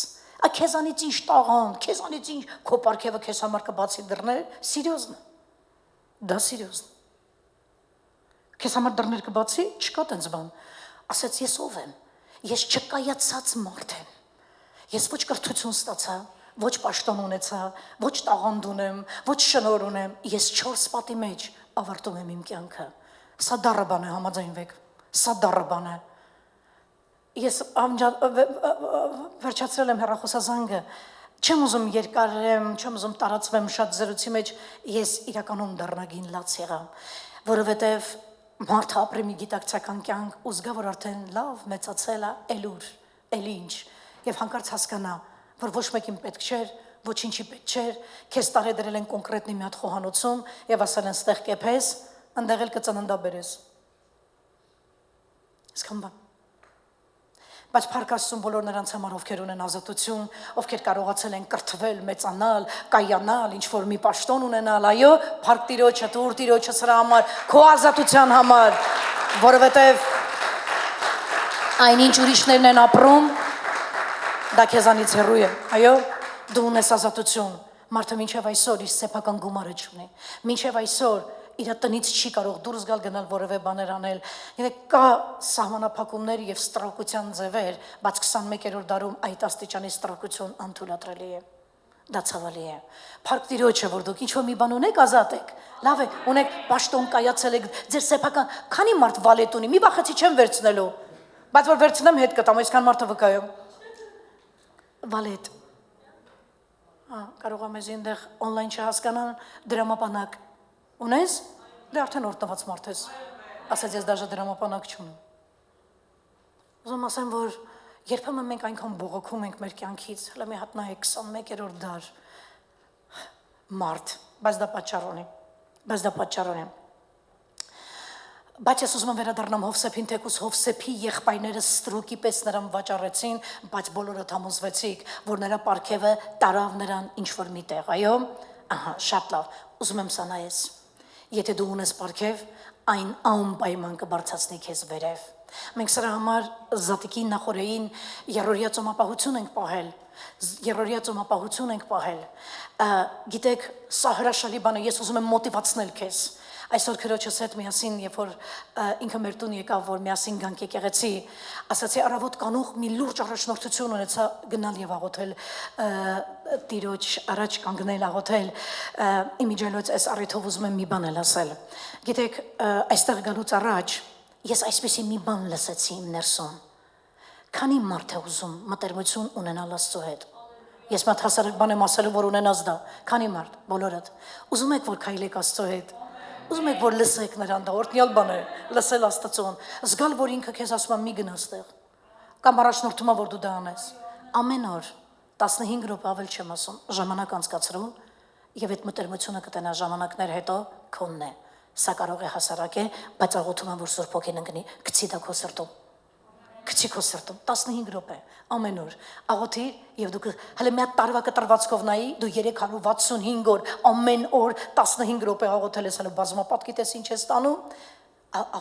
Քեզանից ինչ տաղան, քեզանից ինչ քո պարգևը քեզ համար կբացի դռներ, սիրիոզն է։ Դա սիրիոզն։ Քեզ համար դռներ կբացի, չկա տենց բան։ Ասեց ես ով եմ։ Ես չկայացած մարդ եմ։ Ես ոչ կրթություն ստացա, ոչ պաշտոն ունեցա, ոչ տաղանդ ունեմ, ոչ շնորհ ունեմ։ Ես 4 պատի մեջ ավարտում եմ իմ կյանքը։ Սա դառը բան է, համաձայնվեք։ Սա դառը բան է։ Ես վերջացրել եմ հեռախոսազանգը, չեմ ուզում երկարեմ, չեմ ուզում տարածվեմ շատ զրույցի մեջ, ես իրականում դառնագին լաց եղա, որովհետև մարդը ապրի մի գիտակցական կյանք ու զգա, որ արդեն լավ մեծացել է, էլուր, էլինչ, եւ հանկարծ հասկանա, որ ոչ մեկին պետք չէր, ոչինչի պետք չէր, քեզ տարեդրել են կոնկրետնի մի հատ խոհանոցում եւ ասել են ստեղ կեփես, ընդեղ էլ կծննդաբերես։ Իսկան բան։ Բայց փառք Աստծուն բոլոր նրանց համար, ովքեր ունեն ազատություն, ովքեր կարողացել են կրթվել, մեծանալ, կայանալ, ինչ որ մի պաշտոն ունենալ, այո, փառք Տիրոջը, Տուր Տիրոջը սրա համար, քո ազատության համար, որովհետև այնինչ ուրիշներն են ապրում, դա քեզանից հեռու է, այո, դու ունես ազատություն, մարդը մինչև այսօր իր սեփական գումարը չունի, մինչև այսօր իր տնից չի կարող դուրս գալ գնալ որևէ բաներ անել։ Եվ կա սահմանափակումներ եւ ստրակության ձևեր, բայց 21-րդ դարում այդ աստիճանի ստրակություն անթույլատրելի է։ Դա ցավալի է։ Փառք Տիրոջը, որ դուք ինչ-որ մի բան ունեք, ազատ եք։ Լավ է, ունեք պաշտոն կայացել եք, ձեր սեփական քանի մարդ վալետ ունի, մի բախեցի չեմ վերցնելու, բայց որ վերցնեմ հետ կտամ, այսքան մարդը վկայում։ Վալետ։ Կարող եմ ես այնտեղ on-line չհասկանան դրամապանակ ունես, դե արդեն օրտնված մարդ ես, ասեց ես դաժե դրամապանակ չունեմ։ Ուզում ասեմ, որ երբեմն մենք այնքան բողոքում ենք մեր կյանքից, հələ մի հատ նայեք 21-րդ դար մարդ, բայց դա պատճառ ունի։ Բայց ես ուզում եմ վերադառնամ Հովսեփին, թեկուզ Հովսեփի եղբայրները ստրուկի պես նրան վաճառեցին, բայց բոլորը համոզվեցիք, որ նրա պարգևը տարավ նրան ինչ-որ մի տեղ, այո, ահա, շատ լավ, ուզում եմ սա նայես, եթե դու ունես պարգև, այն անպայման կբարձրացնի քեզ վերև։ Մենք սրա համար Զատիկի նախօրեին երրորդյա ծոմապահություն ենք պահել, գիտեք, սա հրաշալի բան է, ես ուզում եմ մոտիվացնել քեզ։ Այսօր քրոջս հետ միասին, երբ որ ինքը մեր տուն եկավ, որ միասին գանք եկեղեցի, ասացի առավոտ կանուխ մի լուրջ առաջնորդություն ունեցա գնալ եւ աղոթել Տիրոջ առաջ կանգնել աղոթել, իմիջիայլոց այս առիթով ուզում եմ մի բան էլ ասել։ Գիտեք, այստեղ գալուց առաջ ես այսպեսի մի բան լսեցի իմ ներսում։ Քանի մարդ է ուզում մտերմություն ունենալ Աստծո հետ։ Ես մատ հասարակ բան եմ ասելու, որ ունենաս դա։ Քանի մարդ, բոլորդ։ Ուզում եք, որ քայլեք Աստծո հետ։ Ուզում եք, որ լսեք նրան, դա օրհնյալ բան է, լսել Աստծուն, զգալ, որ ինքը քեզ ասում է մի գնա ստեղ, կամ առաջնորդում է, որ դու դա անես։ Ամեն օր 15 րոպե ավել չեմ ասում, ժամանակ անցկացրու եւ այդ մտերմությունը կտենա ժամանակներ հետո քոնն է։ Սա կարող է հասարակ է, բայց աղոթում եմ, որ Սուրբ Հոգին ընկնի, գցի դա քո սրտում։ Գցի քո սրտում 15 րոպե ամեն օր աղոթի եւ դու հələ մի հատ տարվա կտրվածքով նայի դու 365 օր ամեն օր 15 րոպե աղոթել ես հələ բազմապատ գիտես ինչ ես ստանում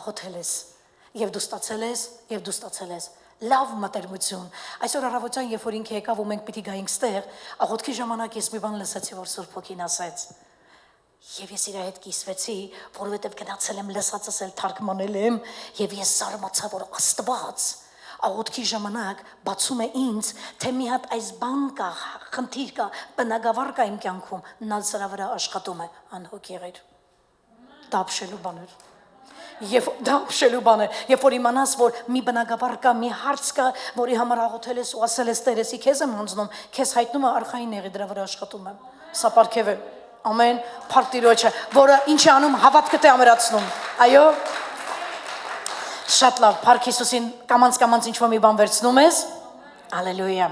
աղոթել ես եւ դու ստացել ես լավ մտերմություն այսօր առավոտյան երբ որ ինքը եկավ ու մենք պիտի գայինք ստեղ աղոթքի ժամանակ ես մի բան լսեցի որ Սուրբ Հոգին ասեց Եվ ես իր հետ կիսվեցի, որովհետև գնացել եմ լսածս էլ թարգմանել եմ եւ ես զարմացա որ Աստված աղոթքի ժամանակ բացում է ինձ թե մի հատ այս բան կա, խնդիր կա, բնագավառ կա իմ կյանքում, նա սրա վրա աշխատում է, անհոգ եղիր։ Դա ապշելու բաներ։ Երբ որ իմանաս, որ մի բնագավառ կա, մի հարց կա, որի համար աղոթել ես ու ասել ես Տերեսի, քեզ եմ հանձնում, քեզ հայտնում է արխային եղի, դրա վրա աշխատում եմ։ Սա պարգև է։ Ամեն փառք Տիրոջը, որը ինչ է անում, հավատքդ է ամրացնում։ Այո։ Շատ լավ, փառք Հիսուսին, կամանց ինչ-որ մի բան վերցնում ես։ Հալելույա։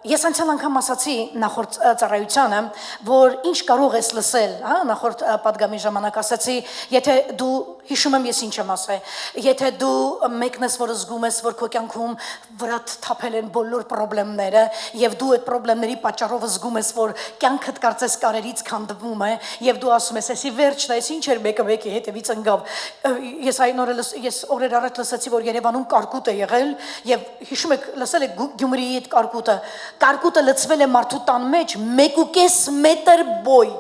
Ես անցյալ անգամ ասացի նախորդ ծառայությանը, որ ինչ կարող ես լսել, հա, նախորդ պատգամի ժամանակ ասացի, եթե դու հիշում եմ ես ինչ եմ ասել, եթե դու մեկն ես, որ զգում ես, որ քո կյանքում վրա թափել են բոլոր խնդիրները, եւ դու այդ խնդիրների պատճառով զգում ես, որ կյանքդ կարծես կարերից քանդվում է, եւ դու ասում ես, «Էսի վերջն է, էս ինչ էր մեկը մեկի հետևից ընկավ»։ Ես այն օրը ես օրեր առաջ լսեցի, որ Երևանում կարկուտ է եղել, եւ հիշում եք, լսել եք Գյումրիի այդ կարկուտը լցվել է մարդու տան մեջ 1.5 մետր բոյ,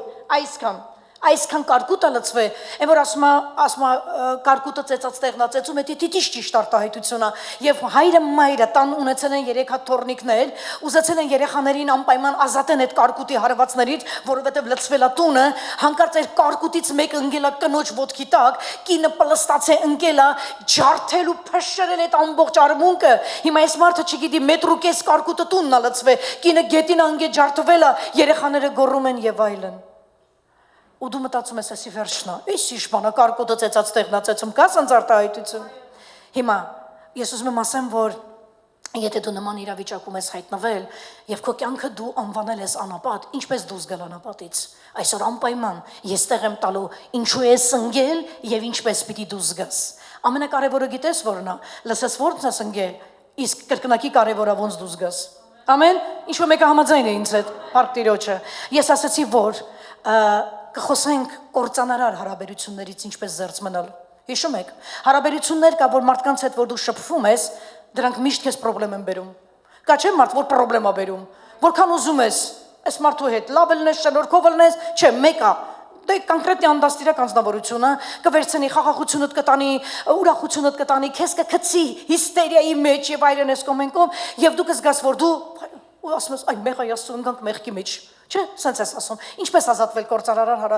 այսքան կարկուտը լցվել, այն որ ասում կարկուտը ծեծած տեղնացեցում է, դիտի ճիշտ արտահայտությունա, եւ հայրը մայրը տան ունեցել են 3 հատ թորնիկներ, ուզեցել են երեխաներին անպայման ազատեն այդ կարկուտի հարվածներից, որովհետեւ լցվել է տունը, հանկարծ այդ կարկուտից մեկ ընկել է կնոջ ոտքի տակ, կինը պլստած է ընկել է, ջարդել ու փշրել այդ ամբողջ արմունկը, հիմա այս մարդը չգիտի 1.5 կարկուտը տունն է լցվել, կինը գետին անգե ջարդվել է, երեխաները գոռում են եւ այլն։ Ու դու մտածում ես, էսի վերջն է, էս ինչ բան է, կարկուտը ծեծած տեղնացեցում, կա սենց արտահայտություն։ Հիմա ես ուզում եմ ասեմ, որ եթե դու նման իրավիճակում ես հայտնվել եւ քո կյանքը դու անվանել ես անապատ, ինչպես դուրս գալ անապատից։ Այսօր անպայման ես տեղ եմ տալու ինչու ես ընկել եւ ինչպես պիտի դուրս գաս։ Ամենակարևորը գիտես որն է, լսես ո՞րն ես ընկել, իսկ կրկնակի կարևորը ոնց դուրս գաս։ Ամեն, ինչ-որ մեկը համաձայն է ինձ հետ, Փառք Տիրոջը։ Ես ասացի, որ կխոսենք կործանարար հարաբերություններից ինչպես զերծ մնալ։ Հիշում եք, հարաբերություններ կա, որ մարդկանց հետ որ դու շփվում ես, դրանք միշտ քեզ խնդրեմ են բերում։ Կա չէ մարդ, որ խնդրեմ է բերում։ Որքան ուզում ես, այս մարդու հետ լավ լնես, շնորհքով լնես, չէ, մեկը դե կոնկրետ անդաստիրակ անձնավորությունը կվերցնի խաղաղությունդ կտանի, ուրախությունդ կտանի, քեզ կգցի հիստերիայի մեջ եւ այլն էս կոմենկով եւ դու կզգաս, որ դու ասում ես, այ մեղա яստու ընկանք մեղքի մեջ։ Չէ, սենց ես ասում, ինչպես ազատվել կործանարար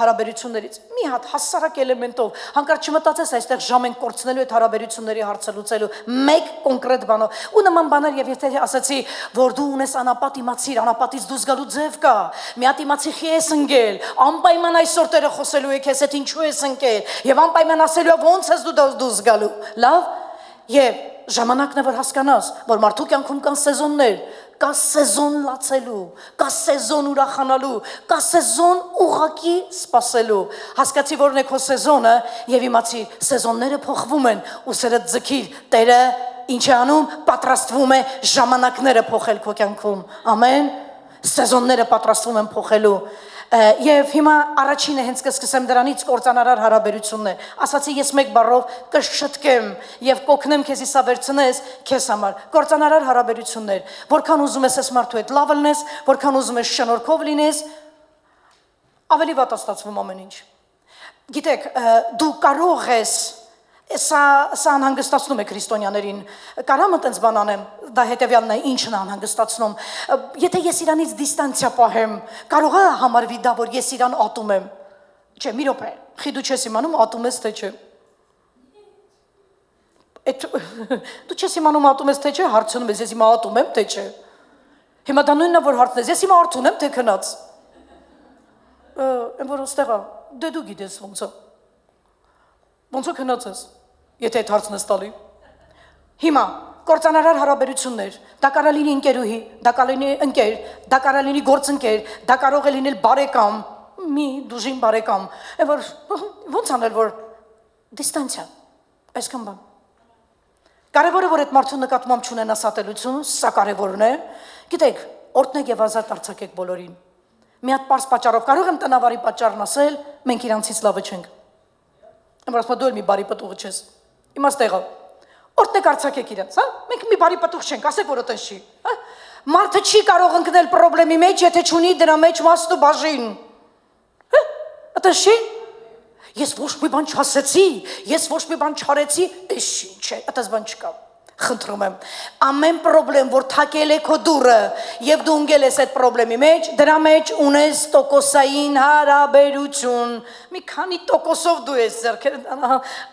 հարաբերություններից։ Մի հատ հասարակ էլեմենտով, հանկարծ չմտածես այստեղ ժամ են կորցնելու այդ հարաբերությունների հարցը լուծելու, մեկ կոնկրետ բանով։ Ու նման բաներ եւ եթե ասացի, որ դու ունես անապատ, իմացիր, անապատից դուրս գալու ձև կա։ Մի հատ իմացի խի ես ընկել, անպայման այսօր Տերը խոսելու է քեզ հետ ինչու ես ընկել եւ անպայման ասելու է ոնց ես դու դուրս գալու։ Լավ։ Եվ ժամանակն է որ հասկանաս, որ մարդու կյանքում կան սեզոններ, կա սեզոն լացելու, կա սեզոն ուրախանալու, կա սեզոն ուղակի սպասելու։ Հասկացի որն է քո սեզոնը եւ իմացի սեզոնները փոխվում են ու սերը ձգիր Տերը ինչ է անում, պատրաստվում է ժամանակները փոխել քո կյանքում։ Ամեն։ Սեզոնները պատրաստվում են փոխելու։ Եվ հիմա առաջինը հենց կսկսեմ դրանից կործանարար հարաբերություններ։ Ասացի ես մեկ բառով կշտկեմ եւ կօգնեմ քեզ իսա վերցնես քեզ համար։ Կործանարար հարաբերություններ։ Որքան ուզում ես այս մարդու հետ լավ լինես, որքան ուզում ես շնորհքով լինես, ավելի վատ է ստացվում ամեն ինչ։ Գիտեք, դու կարող ես Սա անհանգստացնում է քրիստոնյաներին։ Կարամ այդպես բան անեմ, դա հետեւյալն է, ինչն է անհանգստացնում։ Եթե ես իրանից դիստանցիա պահեմ, կարող է համարվի դա, որ ես իրան ատում եմ։ Չէ, մի րոպե, խի դու չես իմանում ատում ես թե չէ։ Դու չես իմանում ատում ես թե չէ, հարցնում ես, ես հիմա ատում եմ թե չէ։ Հիմա դա նույնն է, որ հարցնես, ես հիմա արթուն եմ թե քնած։ Եմ որ ոստեղա, դե դու գիտես ոնց է։ Ոնց է քնած ես։ Եթե այդ հարցն ես տալի։ Հիմա կործանարար հարաբերություններ, դա կարող է լինի ընկերուհի, դա կարող է լինի ընկեր, դա կարող է լինի գործընկեր, դա կարող է լինել բարեկամ, մի դուժին բարեկամ, որ ոնց անել որ դիստանցիա, այսքան բան։ Կարևորը որ այդ մարդու նկատմամբ չունենաս ատելություն, սա կարևորն է։ Գիտեք, օրհնեք եւ ազատ արձակեք բոլորին։ Մի հատ պարզ պատճառով կարող եմ տնավարի պատճառն ասել, մենք իրանցից լավը չենք։ Ամրացმა դու էլ մի բարի պտուղ չես։ Իմաստ եղավ։ Օրհնեք արձակեք իրենց, հա։ Մենք մի բարի պտուղ չենք, ասեք որ այդպես չի, հա։ Մարդը չի կարող ընկնել խնդրի մեջ, եթե չունի դրա մեջ մասն ու բաժին։ Հա։ Այդպես չի։ Ես ոչ մի բան չասեցի, ես ոչ մի բան չարեցի, էս ինչ է, այդպես բան չկա։ Խնդրում եմ, ամեն խնդրեմ, որ թակել է քո դուրը եւ դու ընկել ես այդ խնդրի մեջ, դրա մեջ ունես տոկոսային հարաբերություն։ Մի քանի տոկոսով դու ես ձեռքեր,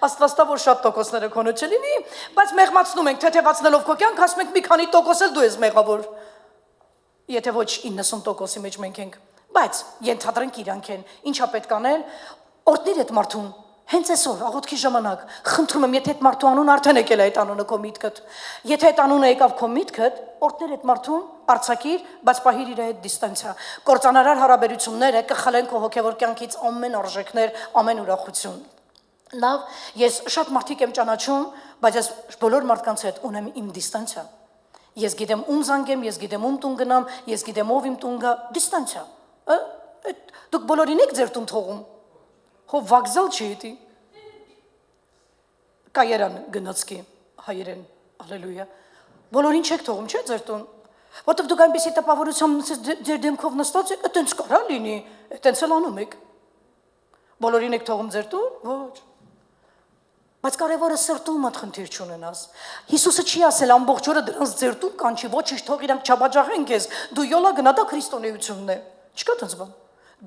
աստվածտա որ շատ տոկոսները քոնը չլինի, բայց մեղմացնում ենք, թեթևացնելով քո կյանք, ասում ենք մի քանի տոկոս էլ դու ես մեղավոր։ Եթե ոչ 90%-ի մեջ մենք ենք, բայց ենթադրենք իրանք են, ինչա պետք անել, օրհնիր այդ մարդուն։ Հենց այսօր աղոթքի ժամանակ խնդրում եմ, եթե այդ մարդու անուն արդեն եկել է այդ անունը քո միտքդ, եթե այդ անունը եկավ քո միտքդ, օրդներ այդ մարդուն արձակիր, բայց պահիր իր հետ դիստանցիա։ Կործանարար հարաբերությունները կխլեն քո հոգևոր կյանքից ամեն արժեքներ, ամեն ուրախություն։ Լավ, ես շատ մարդիկ եմ ճանաչում, բայց ես բոլոր մարդկանց հետ ունեմ իմ դիստանցիա։ Ես գիտեմ ում զանգեմ, ես գիտեմ ում տուն գնամ, ես գիտեմ ով իմ տուն գա, դիստանցիա։ Դուք բոլորին եք ձեր տուն թողում։ Հո վокзал չի էտի։ Կայարան գնացքի հայերեն, ալելույա։ Բոլորին չեք թողում, չէ՞ ձեր տուն։ Որտեվ դուք այնպեսի տպավորությամբ ձեր դեմքով նստած եք, այտենց կարա լինի, այտենց էլ անում եք։ Բոլորին եք թողում ձեր տուն։ Ոչ։ Բայց կարևորը սրտում մոտ խնդիր չունենաս։ Հիսուսը չի ասել ամբողջ օրը դրանց ձեր տուն կանչի, ոչինչ թող իրանք չաբաջախեն քեզ։ Դու յոլա գնա դա քրիստոնեությունն է։ Չկա դες բան։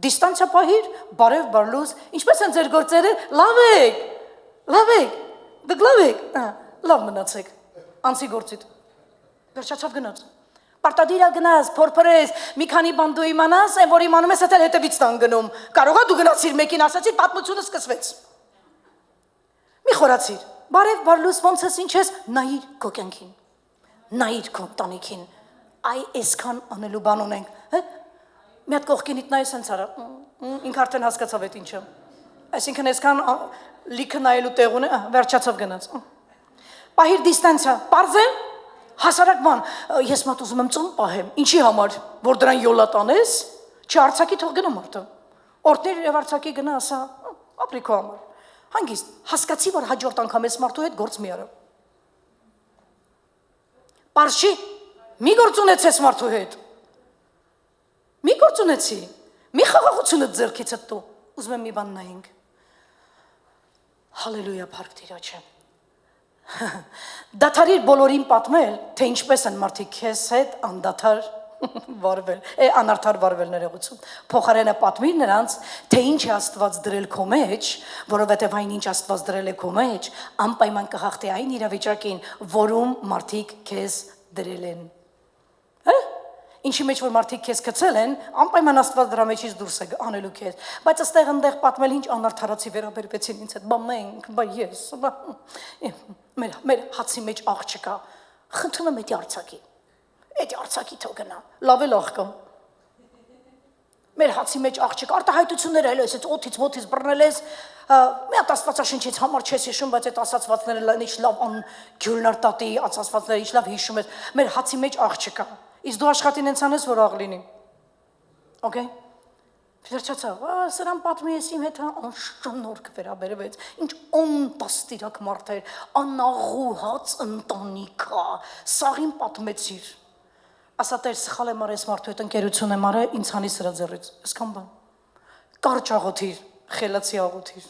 Դիստանցիա պահիր, բարև բարլուզ, ինչպես են ձեր գործերը։ Լավ եք։ Լավ եք։ Դուք լավ եք։ Լավ մնացեք։ Անցի գործիդ։ Վերջացավ գնաց։ Պարտադիր գնաս, փորփրես, մի քանի բան դու իմանաս, այն որ իմանում ես, դա հետևից տան գնում։ Կարողա դու գնացիր մեկին ասացիր, պատմությունը սկսվեց։ Մի խորացիր, բարև բարլուս ոնց ես, ինչ ես, նայիր քո կյանքին, նայիր քո ընտանիքին, այ այսքան անելու բան ունենք, մի հատ կողքինիդ նայես հենց արա, ինք արդեն հասկացավ այդ ինչը, այսինքն այսքան լիքը նայելու տեղ ունե, վերջացավ գնաց, պահիր դիստանցիա, պարզեմ, հասարակ բան, ես մատ ուզում եմ ծում պահեմ, ինչի համար, որ դրան յոլա տանես, չարցակի թող գնա մարդը, օրդներ և արցակի գնա ասա, ապրի քո համար, հանգիստ, հասկացի, որ հաջորդ անգամ ես մարդու հետ գործ մի արա, պարզ չի, մի գործ ունեցես մարդու հետ, մի գործ ունեցի, մի խաղաղությունը ձեռքից հետ դու, ուզում եմ մի բան նայինք, հալելույա փառք Տիրոջը, դադարիր բոլորին պատմել, թե ինչպես են մարդիկ քեզ հետ անդադար վարվել, անարդար վարվել ներողություն, փոխարենը պատմիր նրանց, թե ինչ է Աստված դրել քո մեջ, որովհետև այն ինչ Աստված դրել է քո մեջ, անպայման կհաղթի այն իրավիճակին, որում մարդիկ քեզ դրել են, ինչի մեջ որ մարդիկ քեզ գցել են, անպայման Աստված դրա մեջից դուրս է անելու քեզ, բայց այստեղ այնտեղ պատմել ինչ անարդարացի վերաբերվեցին ինձ հետ, բա մենք, բա ես, մեր հացի մեջ աղ չկա, խնդրում եմ այդ արցակի թող գնա, լավ էլ աղ կա, մեր հացի մեջ աղ չկա, արտահայտություններ էլ ես, օդից մոթից բռնել ես, մի հատ Աստվածաշնչից համար չես հիշում, բայց այդ ասացվածները ինչ լավ գյուլնարտատի ասացվածները ինչ լավ հիշում ես, մեր հացի մեջ աղ չկա, իսկ դու աշխատին հենց անես, որ աղ լինի, օքեյ, վերջացավ, սրան պատմի ես իմ հետ անշնորհք վերաբերվեց, ինչ անպաստիրակ մարդ էր, անաղուհաց ընտանիքա, սաղին պատմեցիր, ասա տեր սխալ եմ արես մարդու հետ ընկերություն եմ արել, ինձ հանի սրա ձեռից, այսքան բան, կարճ աղոթիր, խելացի աղոթիր,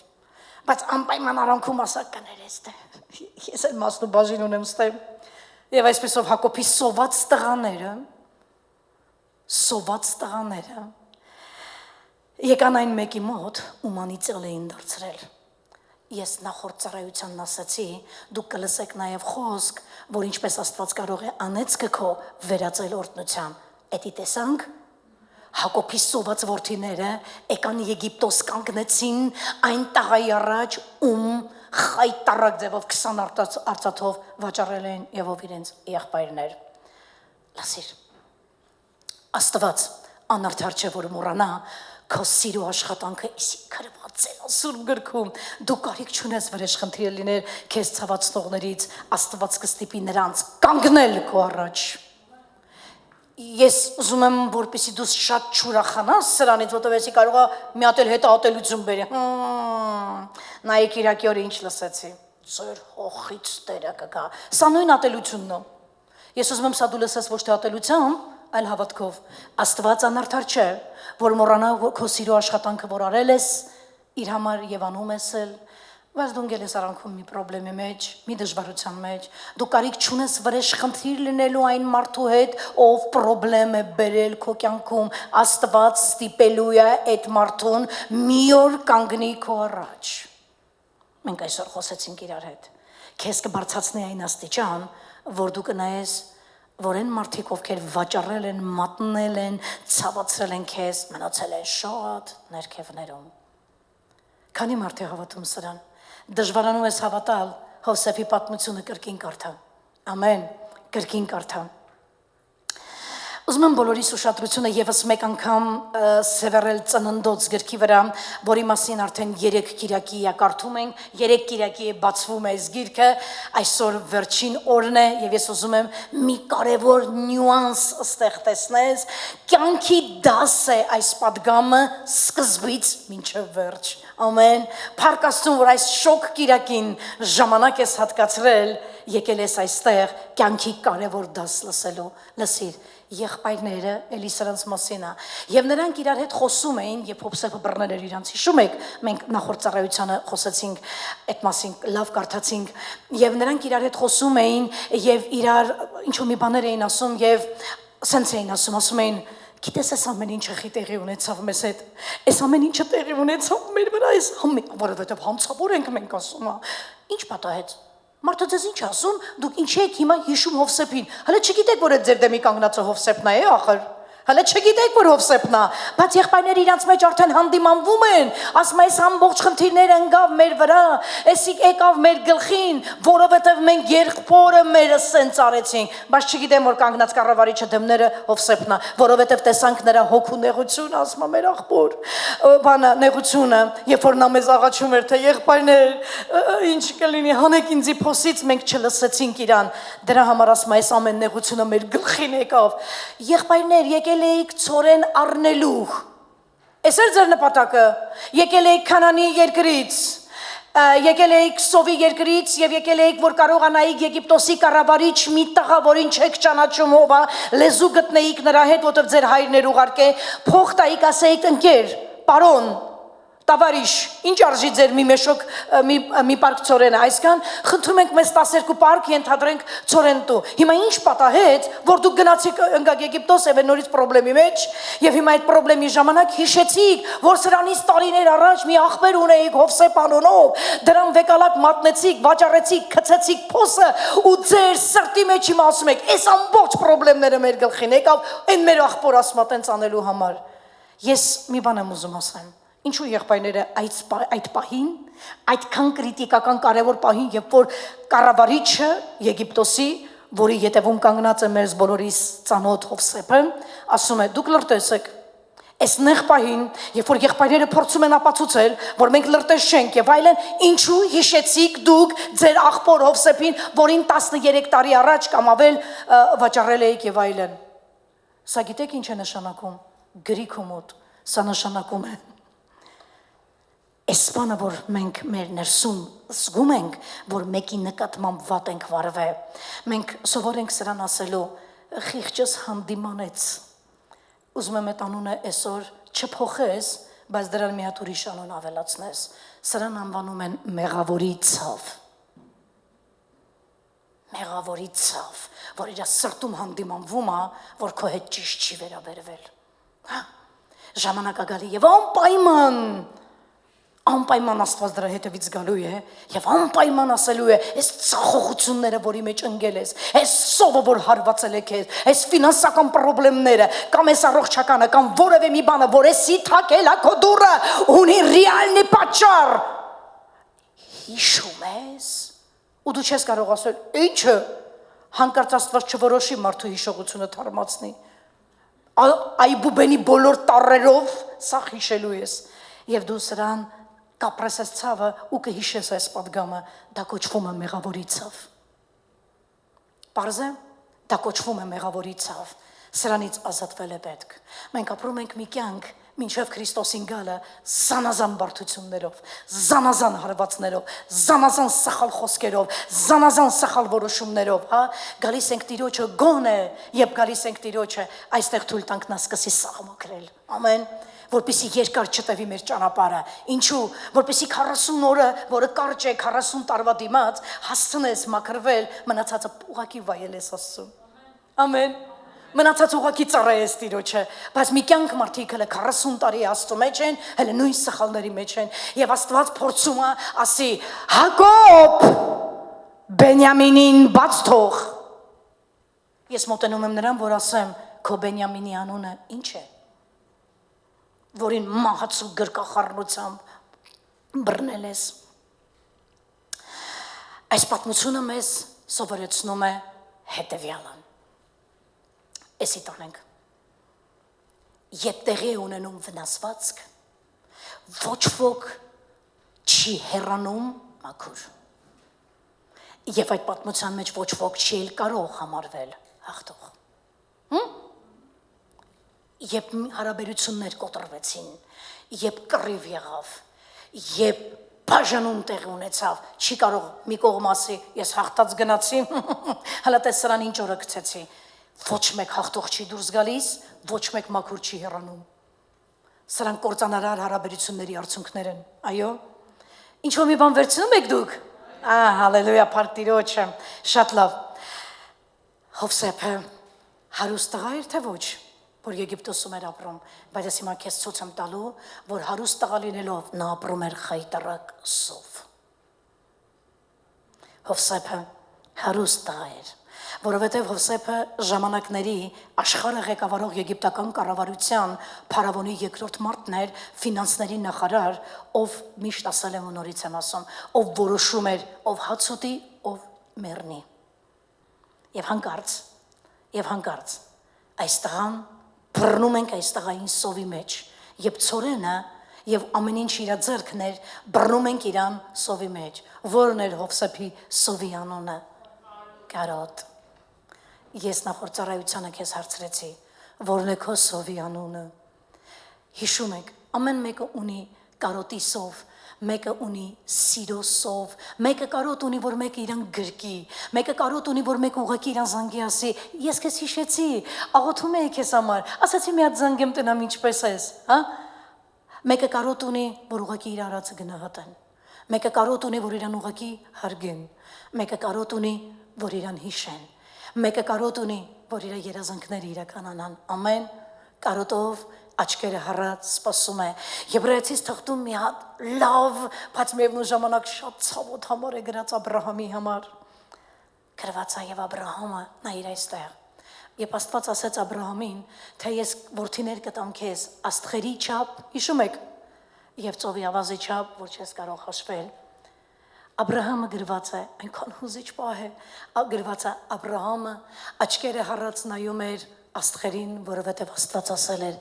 բայց անպայման արանքում ասա կներես թե, ես էլ մասն ու բաժին ունեմ ստեմ, և այսպեսով Հակոբի սոված տղաները, եկան այն մեկի մոտ, ում անիծել էին դարձրել, ես նախորդ ծառայությանն ասացի, դուք կլսեք նաև խոսք, որ ինչպես Աստված կարող է անեծքը քո վերածել օրհնության, էդի տեսանք, Հակոբի սոված որդիները եկան Եգիպտոս կանգնեցին այն տղայի առաջ, ում խայտարակ ձևով 20 արծաթով վաճառել են և ով իրենց եղբայրներ, լսիր, Աստված անարդար չէ, որ մոռանա քո սիրո աշխատանքը իսի քրված են Սուրբ գրքում, դու կարիք չունես վրեժխնդիր լինել քեզ ցավացնողներից, Աստված կստիպի նրանց կանգնել քո առաջ։ Ես ուզում եմ, որպեսզի դու շատ չուրախանաս սրանից, որտեղ ես կարող եմ մի հատ էլ հետաատելություն բերի։ Նայեք Իրաքի օրը ինչ լսեցի։ Ձեր հոխից տերը կգա։ Սա նույն ատելությունն է։ Ես ուզում եմ սա դու լսես ոչ թե ատելությամբ, այլ հավատքով, Աստված անարդար չէ, որ մոռանա քո սիրո աշխատանքը, որ արել ես, իր համար եւ անում ես էլ, բայց դու ընկել ես արանքում մի պրոբլեմի մեջ, մի դժվարության մեջ, դու կարիք չունես վրեժխնդիր լինելու այն մարդու հետ, ով պրոբլեմ է բերել քո կյանքում, Աստված ստիպելու է այդ մարդուն մի օր կանգնի քո առաջ։ Մենք այսօր խոսեցինք իրար հետ, քեզ կբարձրացնի այն աստիճան, որ դու կնայես որ են մարդիկ, ովքեր վաճառել են, մատնել են, ցավացրել են քեզ, մնացել են շատ ներքևներում։ Քանի մարդ է հավատում սրան։ Դժվարանում ես հավատալ Հովսեփի պատմությունը կրկին կարդա։ Ամեն, կրկին կարդա։ Ուզում եմ բոլորիս ուշադրությունը եւս մեկ անգամ սևեռել ծննդոց գրքի վրա, որի մասին արդեն 3 կիրակի է կարդում ենք, 3 կիրակի է բացվում է այս գիրքը, այսօր վերջին օրն է եւ ես ուզում եմ մի կարեւոր նյուանս ստեղ տեսնես, կյանքի դաս է այս պատգամը սկզբից մինչև վերջ։ Ամեն, փառք Աստծուն, որ այս շոկ կիրակին ժամանակ ես հատկացրել, եկել ես այստեղ կյանքի կարևոր դաս լսելու, լսիր։ Եղբայրները էլի սրանց մասին է եւ նրանք իրար հետ խոսում էին եւ Հովսեփը բռնել էր իրանց հիշում եք մենք նախորդ ծառայությանը խոսեցինք այդ մասին լավ կարդացինք եւ նրանք իրար հետ խոսում էին եւ իրար ինչ որ մի բաներ էին ասում եւ սենց էին ասում էին գիտես այս ամեն ինչը խի տեղի ունեցավ մեզ հետ այս ամեն ինչը տեղի ունեցավ մեր վրա այս որովհետեւ հանցավոր ենք մենք ասում ինչ պատահեց Մարդը ձեզ ինչ ասում, դուք ինչի եք հիմա հիշում Հովսեփին, հələ չգիտեք, որ այդ ձեր դեմի կանգնածը Հովսեփն է, ախր, հələ չգիտեք, որ Հովսեփն է, բայց եղբայրները իրանց մեջ արդեն հանդիմանվում են, ասում այս ամբողջ խնդիրները ընկավ մեր վրա, էսիկ եկավ մեր գլխին, որովհետև մենք եղբորը մերը սենց արեցինք, բայց չգիտեմ, որ կանգնած կառավարիչը դեմները Հովսեփն է, որովհետև տեսանք նրա հոգու նեղությունը, ասում է մեր աղբոր, բանը նեղությունը, երբ որ նա մեզ աղաչում էր, թե եղբայրներ, ինչ կլինի, հանեք ինձի փոսից մենք չլսեցինք իրան, դրա համար ասում է այս ամեն նեղությունը մեր գլխին եկավ, եղբայրներ եկել էիք ծորեն առնելու, այս էր ձեր նպատակը, եկել էիք Քանանի երկրից, եկել էիք Սովի երկրից եւ եկել էիք, որ կարողանայիք Եգիպտոսի կառավարիչ մի տղա, որին չեք ճանաչում ով է, լեզու գտնեիք նրա հետ, որտեղ ձեր հայրն էր ուղարկե, փող տայիք, ասեիք ընկեր, պարոն, Տավարիշ, ինչ արժի ձեր մի մեշոկ մի պարկ ծորենը, այսքան խնդրում ենք մեզ 12 պարկ ենթադրենք ծորեն տու։ Հիմա ինչ պատահեց, որ դուք գնացիք ընկաք Եգիպտոս եւ նորից խնդրեմի մեջ եւ հիմա այդ խնդրեմի ժամանակ հիշեցիք, որ սրանից տարիներ առաջ մի աղբեր ունեիք Հովսեփ անունով, դրան վեկալակ մատնեցիք, վաճառեցիք, գցեցիք փոսը ու ձեր սրտի մեջ հիմա ասում եք, այս ամբողջ խնդիրները մեր գլխին եկավ, այն մեր աղբոր ասма տենց անելու համար։ Ես մի բան եմ ուզում ասեմ Ինչու եղբայրները այդ պահին, այդքան կրիտիկական կարևոր պահին, երբ որ կառավարիչը Եգիպտոսի, որի ետևում կանգնած է մեր բոլորիս ծանոթ Հովսեփը, ասում է՝ դուք լրտեսեք, այս նեղ պահին, երբ որ եղբայրները փորձում են ապացուցել, որ մենք լրտես չենք եւ այլն, ինչու հիշեցիք դուք ձեր աղբոր Հովսեփին, որին 13 տարի առաջ կամ ավել վաճառել եք եւ այլն։ Սա գիտեք ինչ է նշանակում։ Գրիքու մոտ սա նշանակում է Այս բանը, որ մենք մեր ներսում զգում ենք, որ մեկի նկատմամբ վատ ենք վարվել, մենք սովորենք սրան ասելու, խիղճս հանդիմանեց, ուզում եմ այդ անունը այսօր չփոխես, բայց դրան մի հատ ուրիշ անուն ավելացնես, սրան անվանում են մեղավորի ցավ, որ իր սրտում հանդիմանվում է, որ քո հետ ճիշտ չի վերաբերվել, ժամանակ է գալի եւ անպայման Աստված դրա հետևից գալու է եւ անպայման ասելու է այս ցախողությունները որի մեջ ընկել ես այս սովը որ հարվածել է քեզ այս ֆինանսական խնդիրները կամ այս առողջականը կամ որևէ մի բանը որ էսի թակել է քո դուռը ունի ռեալնի պատճառ հիշում ես ու դու չես կարող ասել ինչը հանկարծ Աստված չորոշի մարդու հիշողությունը թարմացնի այ բուբենի բոլոր տառերով սա հիշելու ես եւ դու սրան կապրես այս ցավը ու կհիշես այս պատգամը, դա կոչվում է մեղավորի ցավ։ Պարզ է, դա կոչվում է մեղավորի ցավ, սրանից ազատվել է պետք։ Մենք ապրում ենք մի կյանք, մինչև Քրիստոսին գալը, զանազան բարդություններով, զանազան հարվածներով, զանազան սխալ խոսքերով, զանազան սխալ որոշումներով, գալիս ենք Տիրոջը գոնե, երբ գալիս ենք Տիրոջը, այստեղ թույլ տանք նա սկսի սաղմակրել։ Ամեն որպեսի երկար չտևի մեր ճանապարհը, ինչու, որպեսի 40 օրը, որը կարճ է 40 տարվա դիմաց, հասցնես մաքրվել, մնացածը ուղակի վայել ես Աստծուն։ Ամեն։ Մնացած ուղակի ծառայես Տիրոջը, բայց մի կյանք մարդիկ հələ 40 տարի Աստծո մեջ են, հələ նույն սխալների մեջ են, եւ Աստված փորձում է ասի. Հակոբ Բենյամինին բաց թող։ Ես մոտենում եմ նրան, որ ասեմ, քո Բենյամինի անունը ինչ է? Որին մահացու գրկախառնությամբ բռնել ես։ Այս պատմությունը մեզ սովորեցնում է հետևյալը։ Էսի տանենք։ Երբ տեղի է ունենում վնասվածք, ոչ ոք չի հեռանում մաքուր։ Եվ այդ պատմության մեջ ոչ ոք չի էլ կարող համարվել հաղթող։ Երբ հարաբերություններ կոտրվեցին, երբ կռիվ եղավ, երբ բաժանում տեղ ունեցավ, չի կարող մի կողմ ասի, ես հաղթած գնացի, հələ տես սրան ինչ օրը գցեցի, ոչ մեկ հաղթող չի դուրս գալիս, ոչ մեկ մաքուր չի հեռանում։ Սրանք կործանարար հարաբերությունների արդյունքներ են, այո։ Ինչ-որ մի բան վերցնում եք դուք։ Հալելույա, փառք Տիրոջը, շատ լավ։ Հովսեփը հարուստ տղա էր թե ոչ, որ Եգիպտոսում էր ապրում, բայց ես հիմա քեզ ցույց եմ տալու, որ հարուստ տղա լինելով նա ապրում էր խայտարակ սով։ Հովսեփը հարուստ տղա էր, որովհետև Հովսեփը ժամանակների աշխարհը ղեկավարող եգիպտական կառավարության փարավոնի երկրորդ մարդն էր, ֆինանսների նախարար, ով միշտ ասել եմ ու նորից եմ ասում, ով որոշում էր, ով հաց ուտի, ով մեռնի։ Եվ հանկարծ այս տղան բռնում ենք այս տղային սովի մեջ, եւ ցորենը եւ ամեն ինչ իր ձեռքն էր, բռնում ենք իրան սովի մեջ, որն էր Հովսեփի սովի անունը։ Կարոտ։ Ես նախորդ ծառայությանը քեզ հարցրեցի, որն է քո սովի անունը։ Հիշում եք, ամեն մեկը ունի կարոտի սով, մեկը ունի սիրո սով, մեկը կարոտ ունի, որ մեկը իրան գրկի, մեկը կարոտ ունի, որ մեկը ուղղակի իրան զանգի ասի, ես քեզ հիշեցի, աղոթում էի քեզ համար, ասացի մի հատ զանգեմ տնամ ինչպես ես, հա։ Մեկը կարոտ ունի, որ ուղղակի իր արածը գնահատեն, մեկը կարոտ ունի, որ իրան ուղղակի հարգեն, մեկը կարոտ ունի, որ իրան հիշեն, մեկը կարոտ ունի, որ իր երազանքները իրականանան, ամեն կարոտով աչքերը հառած սպասում է։ Եբրայեցիս թղթում մի հատ լավ, բայց միևնույն ժամանակ շատ ցավոտ համար է գրած Աբրահամի համար։ Գրված է եւ Աբրահամը նայիր այստեղ։ Երբ Աստված ասեց Աբրահամին, թե ես որդիներ կտամ քեզ աստղերի չափ, հիշում եք, եւ ծովի ավազի չափ, որ չես կարող հաշվել։ Աբրահամը գրված է, այնքան հուզիչ պահ է, գրված է Աբրահամը աչքերը հառած նայում էր աստղերին, որովհետև Աստված ասել էր,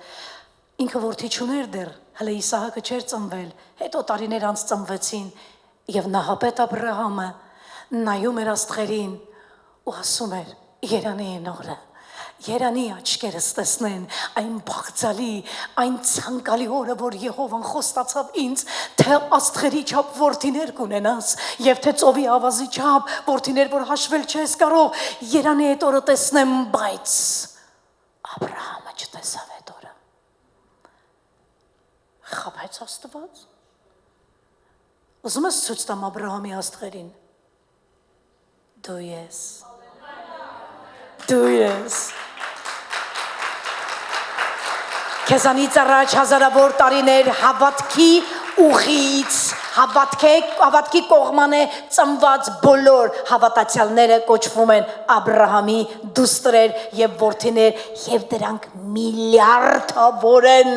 ինքը որդի չուներ դեռ, հələ Իսահակը չէր ծնվել, հետո տարիներ անց ծնվեցին, եւ նահապետ Աբրահամը նայում էր աստղերին ու ասում էր, երանի են օրը, երանի աչքերս տեսնեն այն բաղձալի, այն ցանկալի օրը, որ Եհովան խոստացավ ինձ, թե աստղերի չափ որդիներ կունենաս, եւ թե ծովի ավազի չափ որդիներ, որ հաշվել չես կարող, երանի այդ օրը տեսնեմ, բայց Աբրահամը չտեսավ այդ օրը։ Խաբեց Աստված։ Ուզում ես ցույց տամ Աբրահամի աստղերին։ Դու ես։ Դու ես։ Քեզանից առաջ հազարավոր տարիներ հավատքի ուղից, հավատքի կողմանը ծնված բոլոր հավատացյալները կոչվում են Աբրահամի դուստրեր եւ որդիներ եւ դրանք միլիարդավոր են,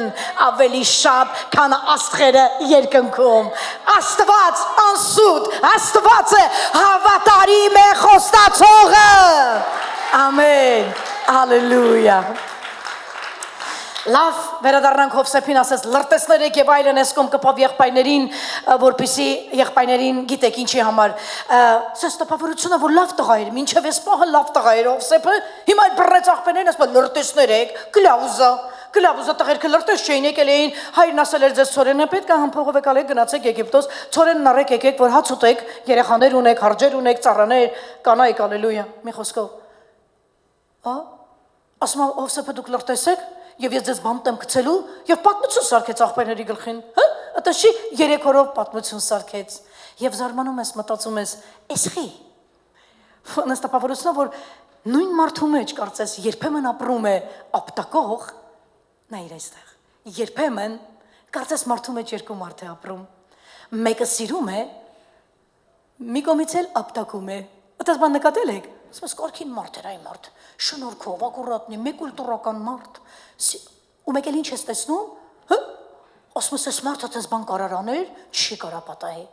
ավելի շատ, քան աստղերը երկնքում։ Աստված անսուտ, Աստված է հավատարիմ է խոստացողը։ Ամեն։ Հալելույա։ Լավ, վերադառնանք Հովսեփին, ասես լրտեսներեք եւ այլն էսկոմ կպավ եղբայրներին, որպեսի եղբայրներին գիտեք ինչի համար։ Սես տպավորությունը, որ լավ տղա էր, մինչև այս պահը լավ տղա էր Հովսեփը, հիմա այդ բռնեց աղբերներին, ասում լրտեսներեք, Կլավուզը տղերքը լրտես չէին, եկել էին, հայրն ասել էր ձեզ ցորենը պետք է համփողով եկալ եք գնացեք Եգիպտոս, ցորենն առեք եկեք, որ հաց ուտեք, երեխաներ ունեք, հարջեր ունեք, ծառաներ, կանայք, հալելույա, մի խոսքով։ Ասում Հովսեփը դուք լրտես եք, եւ ես ձեզ բան տեմ գցելու եւ պատմություն սարքեց աղբերների գլխին, հա? Այդտեղի 3 օրով պատմություն սարքեց եւ զարմանում ես, մտածում ես, էսխի։ Նստապավորությունը, որ նույն մարդու մեջ կարծես երբեմն ապրում է ապտակող, նայր այստեղ։ Երբեմն կարծես մարդու մեջ երկու մարդ է ապրում։ Մեկը սիրում է, մի կողմից էլ ապտակում է։ Այդպես բան նկատել եք։ Ասում ես կարգին մարդ էր այն մարդ, շնորհքով, ակուրատնի, մեկ կուլտուրական մարդ։ Ու մեկ էլ ինչ ես տեսնում, հա? Ասում ես մարդը տես բան կարար անել, չի կարա պատահի։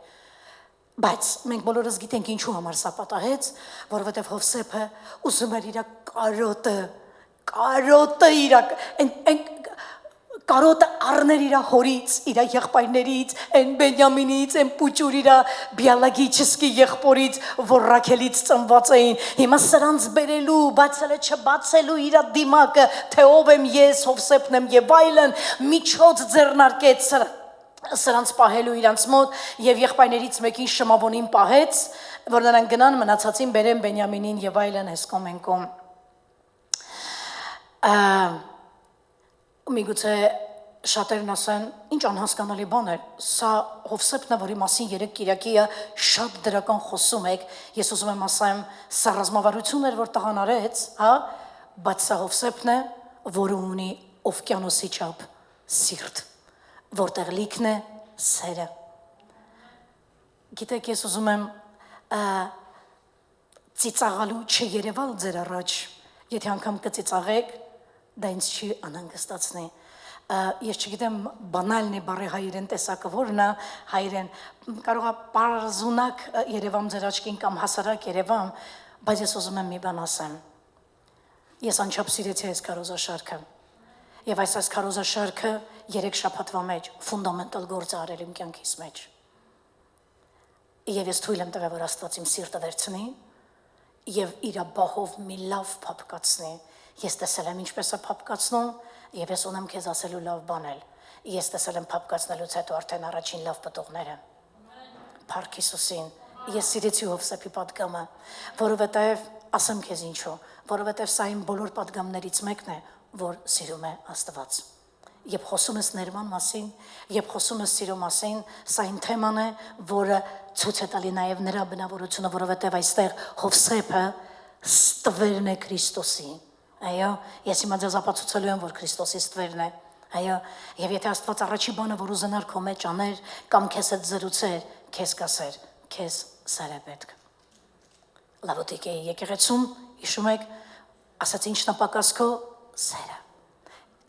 Բայց մենք բոլորս գիտենք ինչու համար սա պատահեց, որովհետև Հովսեփը ուզում էր իր կարոտը առներ իր հորից, իր եղբայրներից, այն Բենյամինից, այն պուճուր իր բիալագիչսկի եղբորից, որ Ռաքելից ծնված էին։ Հիմա սրանց բերելու, բացելը չբացելու իր դիմակը, թե ով եմ ես, Հովսեփն եմ եւ այլն, միջոց ձեռնարկեց սրանց պահելու իրանց մոտ եւ եղբայրներից մեկին Շմավոնին պահեց, որ նրանք գնան մնացածին բերեն Բենյամինին եւ այլն հեսկոմ ենկոմ։ Միգուցե շատերն ասեն, ինչ անհասկանալի բան է, սա Հովսեփն է, որի մասին երեք Կիրակիը շատ դրական խոսում եք, ես ուզում եմ ասեմ, սա ռազմավարություն էր, որ տղան արեց, հա, բայց սա Հովսեփն է, որը ունի օվկիանոսի չափ սիրտ, որտեղ լիքն է սերը։ Գիտեք, ես ուզում եմ ծիծաղալու չերևալ ձեր առաջ, եթե անգամ կծիծաղեք, դա ինձ չի անհանգստացնի։ Ես չգիտեմ բանալն է բարի հայերեն տեսակը որն է, հայերեն կարող է պարզունակ երևամ ձեր աչքին կամ հասարակ երևամ, բայց ես ուզում եմ մի բան ասեմ։ Ես անչափ սիրեցի այս քարոզաշարքը։ Եվ այս քարոզաշարքը 3 շաբաթվա մեջ ֆունդամենտալ գործ արել իմ կյանքիս մեջ։ Եվ ես թույլ եմ տվել, որ Աստված իմ սիրտը վերցնի եւ իր բահով մի լավ փափկացնի։ Ես տեսել եմ ինչպես է փափկացնում եւ ես ունեմ քեզ ասելու լավ բանել։ Ես տեսել եմ փափկացնելուց հետո արդեն առաջին լավ պտուղները։ Փառք Հիսուսին։ Ես սիրեցի Հովսեփի պատգամը, որովհետեւ ասեմ քեզ ինչու, որովհետեւ սա իմ բոլոր պատգամներից մեկն է, որ սիրում է Աստված։ Երբ խոսում ես ներման մասին, երբ խոսում ես սիրո մասին, սա այն թեման է, որը ցույց է տալի նաև նրա բնավորությունը, որովհետև այստեղ Հովսեփը ստվերն է Քրիստոսի։ Այո, ես հիմա ձեզ ապացուցելու եմ, որ Քրիստոսի ստվերն է։ Այո, եւ եթե Աստված առաջի բանը, որ ուզենար քո մեջ աներ, կամ քեզ հետ զրուցեր, քեզ կասեր, քեզ սեր է պետք։ Լավոտիկեի եկեղեցում, հիշում եք, ասաց ինչն է պակաս քո սերը։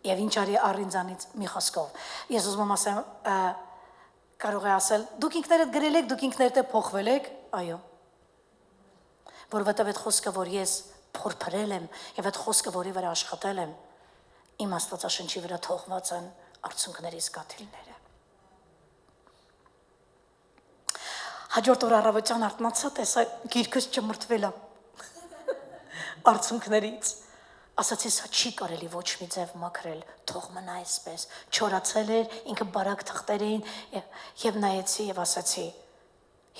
Եվ ինչ արի առինձանից մի խոսքով։ Ես ուզում եմ ասեմ, կարող է ասել, դուք ինքներդ գրել եք, դուք ինքներդ փոխվել եք, այո։ Որովհետև այդ խոսքը, որ ես փորփրել եմ, եւ այդ խոսքը, որի վրա աշխատել եմ, իմ Աստվածաշնչի վրա թողված են արցունքներիս կաթիլները։ Հաջորդ օր առավոտյան արթնացա, տեսա գիրքս ճմրթվել է արցունքներից։ Ասացի, սա չի կարելի ոչ մի ձև մաքրել, թող մնա այսպես, չորացել էր, ինքը բարակ թղթեր էին, եւ նայեցի եւ ասացի,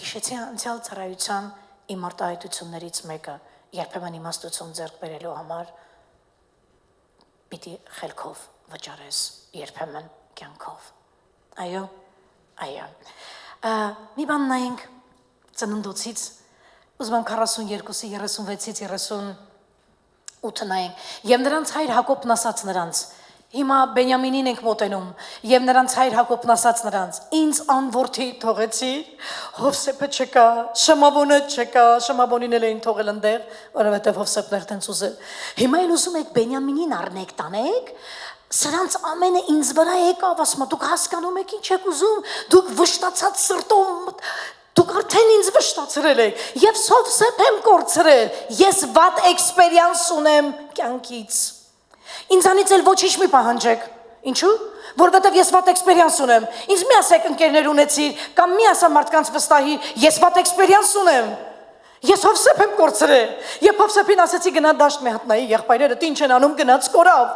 հիշեցի անցյալ ծառայության իմ արտահայտություններից մեկը, երբեմն իմաստություն ձեռք բերելու համար պիտի խելքով վճարես, երբեմն կյանքով։ Այո, այո։ Մի բան նայենք ծննդոցից, ուզում եմ 42-ի, 36-ից 38 նայենք, եւ նրանց հայր Հակոբն ասաց նրանց, հիմա Բենյամինին ենք մոտենում, եւ նրանց հայր Հակոբն ասաց նրանց, ինձ անորդի թողեցիր, Հովսեփը չկա, Շմավոնը չկա, Շմավոնին էլ էին թողել ընդեղ, որովհետեւ Հովսեփն էր տենց ուզել։ Հիմա էլ ուզում եք Բենյամինին առնեք տանեք, սրանց ամենը ինձ վրա եկավ, ասում դուք հասկանում եք ինչ եք ուզում, դուք վշտացած սրտով դուք արդեն ինձ վշտացրել եք, եւ Հովսեփ եմ կորցրել, ես վատ էքսպերիանս ունեմ կյանքից։ Ինձանից էլ ոչինչ մի պահանջեք։ Ինչու՞։ Որովհետև ես վատ էքսպերիանս ունեմ։ Ինձ մի ասեք ընկերներ ունեցիր, կամ մի ասա մարդկանց վստահի, ես վատ էքսպերիանս ունեմ։ Ես Հովսեփ եմ կորցրել։ Երբ Հովսեփին ասեցի գնա դաշտ մի հատ նայի, եղբայրերը ինչ են անում, գնաց կորավ։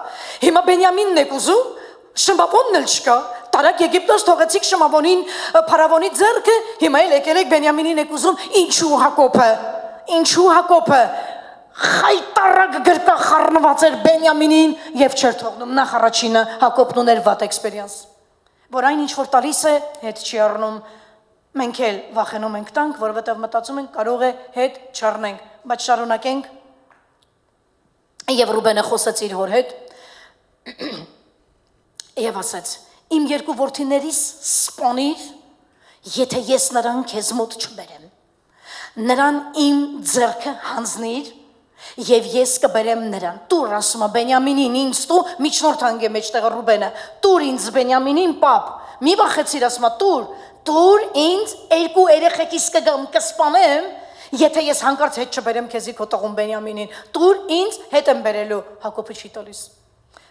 Հիմա Բենյամինն եք ուզում, Շմավոնն էլ չկա։ Տարակ Եգիպտոս թողեցիք Շմավոնին, Փարավոնի ձեռքը, հիմա էլ եկել եք Բենյամինին եք ուզում, ինչու Հակոբը։ Ինչու Հակոբը խայտարակ գրկախառնված էր Բենյամինին եւ չէր թողնում նախ առաջինը Հակոբն ուներ վատ էքսպերիանս, որ այն ինչ որ տալիս է հետ չի առնում։ Մենք էլ վախենում ենք տանք, որովհետեւ մտածում ենք կարող է հետ չառնենք, բայց շարունակենք։ Եվ Ռուբենը խոսեց իր հոր հետ եւ ասաց. Իմ երկու որդիներիս սպանիր, եթե ես նրան քեզ մոտ չբերեմ։ Նրան իմ ձեռքը հանձնիր եւ ես կբերեմ նրան։ Տուր ասում է Բենյամինին ինձ տու, միջնորդ անգե մեջտեղը Ռուբենը։ Տուր ինձ Բենյամինին պապ, մի վախեցիր, ասում տուր ինձ երկու երեխեքիս կգամ կսպանեմ, եթե ես հանկարծ հետ չբերեմ քեզի քո տղուն Բենյամինին, տուր ինձ հետ եմ բերելու, Հակոբը չի տալիս։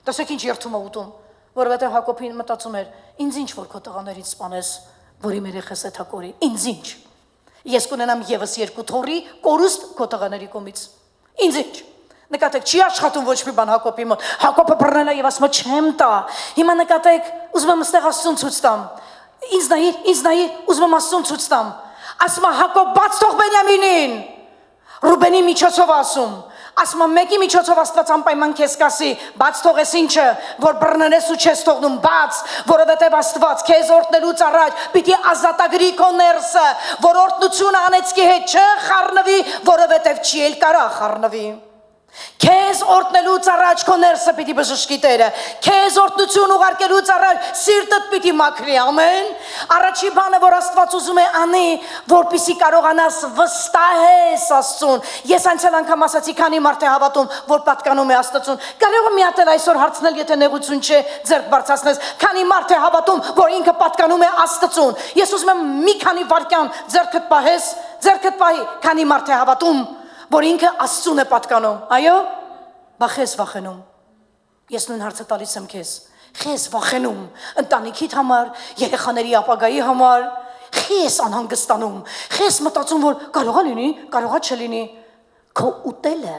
Տեսեք ինչ երթում է ուտում, որովհետև Հակոբին մտածում էր, ինձ ինչ որ քո տղաներից սպանես, որ իմ երեխես է թակորի, ինձ ինչ։ Ես կունենամ եւս երկու թորի կորուստ քո տղաների կողմից։ Ինձ ինչ։ Նկատեք, չի աշխատում ոչ մի բան Հակոբի մոտ։ Հակոբը բռնել է եւ ասում է չեմ տա։ Հիմա նկատեք, ուզում եմ ստեղ Աստծուն ցույց տամ։ Ինձ նայիր, ուզում եմ Աստծուն ցույց տամ։ Ասում է Հակոբ բաց թող Բենյամինին։ Ռուբենի միջոցով ասում։ Ասում եմ մեկի միջոցով Աստված անպայման քեզ կասի, բաց թողես ինչը, որ բռնես ու չես թողնում, բաց, որովհետև Աստված քեզ օրհնելուց առաջ պիտի ազատագրի քո ներսը, որ օրհնությունը անեծքի հետ չխառնվի, որովհետև չի էլ կարա խառնվի։ Քեզ օրհնելուց առաջ քո ներսը պիտի բժշկի Տերը, քեզ օրհնություն ուղարկելուց առաջ սիրտդ պիտի մաքրի, ամեն։ Առաջի բանը, որ Աստված ուզում է անի, որպեսզի կարողանաս վստահես Աստծուն։ Ես անցյալ անգամ ասացի, քանի մարդ է հավատում, որ պատկանում է Աստծուն։ Կարող եմ մի հատ այսօր հարցնել, եթե նեղություն չէ, ձեռք բարձրացնես, քանի մարդ է հավատում, որ ինքը պատկանում է Աստծուն։ Ես ուզում եմ մի քանի վայրկյան ձեռքդ պահես, ձեռքդ պահի, քանի մարդ է հավատում, որ ինքը Աստծուն է պատկանում, այո, բա խես վախենում, ես նույն հարցը տալիս եմ քեզ, խես վախենում, ընտանիքիդ համար, երեխաների ապագայի համար, խես անհանգստանում, խես մտածում, որ կարողա լինի, կարողա չլինի, քո ուտելը,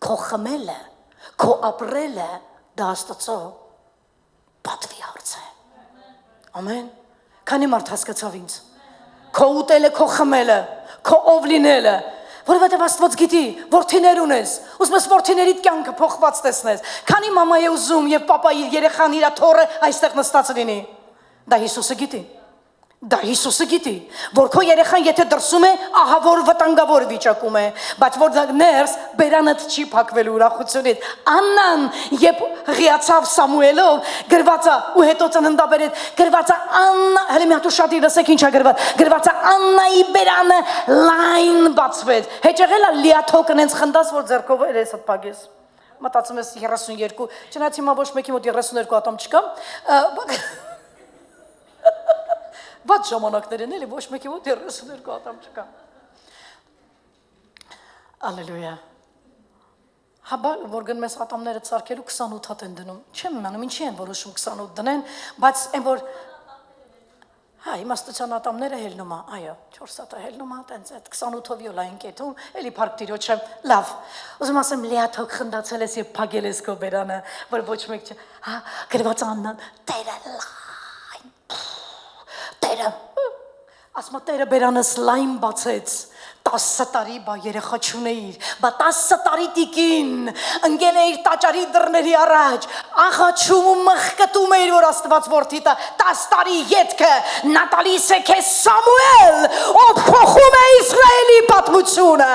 քո խմելը, քո ապրելը, դա Աստծո պատվի հարց է, ամեն, քանի մարդ հասկացավ ինձ, քո ուտելը, քո խմելը, քո ով լինելը, որովհետև Աստված գիտի, որդիներ ունես, ուզում ես որդիներիդ կյանքը փոխված տեսնես, քանի մամա է ուզում եւ պապա իր երեխան իր թորը այստեղ նստած լինի, դա Հիսուսը գիտի, դա Հիսուսը գիտի, որ քո երեխան եթե դրսում է, ահա որ վտանգավոր վիճակում է, բայց որ դա ներս բերանդ չի փակվելու ուրախությունից, Աննան երբ հղիացավ Սամուելով, գրված է ու հետո ծննդաբերեց, գրված է Աննա, հələ մի հատ շատ լսեք ինչ է գրված է Աննայի բերանը լայն բացվեց, հեճեղել է լիաթոքն հենց խնդաս, որ ձեռքով երես հատ փակես, մտածում ես 32, չնայած հիմա ոչ մեկի մոտ 32 ատոմ չկա, Ված ժամանակներ են էլի, ոչ մեկի մոտ 32 ատամ չկա։ Ալելույա։ Հաբա, որ գնում ես ատամները ծարկելու 28 հատ են դնում։ Չեմ իմանում, ինչի են որոշում 28 դնեն, բայց այն որ հա, իմաստության ատամները հելնում է, այո, 4 հատը հելնում է, տենց այդ 28-ով յոլա են կետում, էլի փառք Տիրոջը, լավ։ Ուզում ասեմ լիաթոք խնդացել ես եւ փագել ես քո բերանը, որ ոչ մեկ չէ։ Հա, գրված Աննան, Տերը լայն։ Տերը, ասմա Տերը բերանս լայն բացեց, 10 տարի բա երեխա չունեիր, բա 10 տարի տիկին, ընկել էիր տաճարի դռների առաջ, աղաչում ու մխկտում էիր, որ Աստված որդի տա, 10 տարի ետքը, նա տալիս է քեզ Սամուել, ով փոխում է Իսրայելի պատմությունը,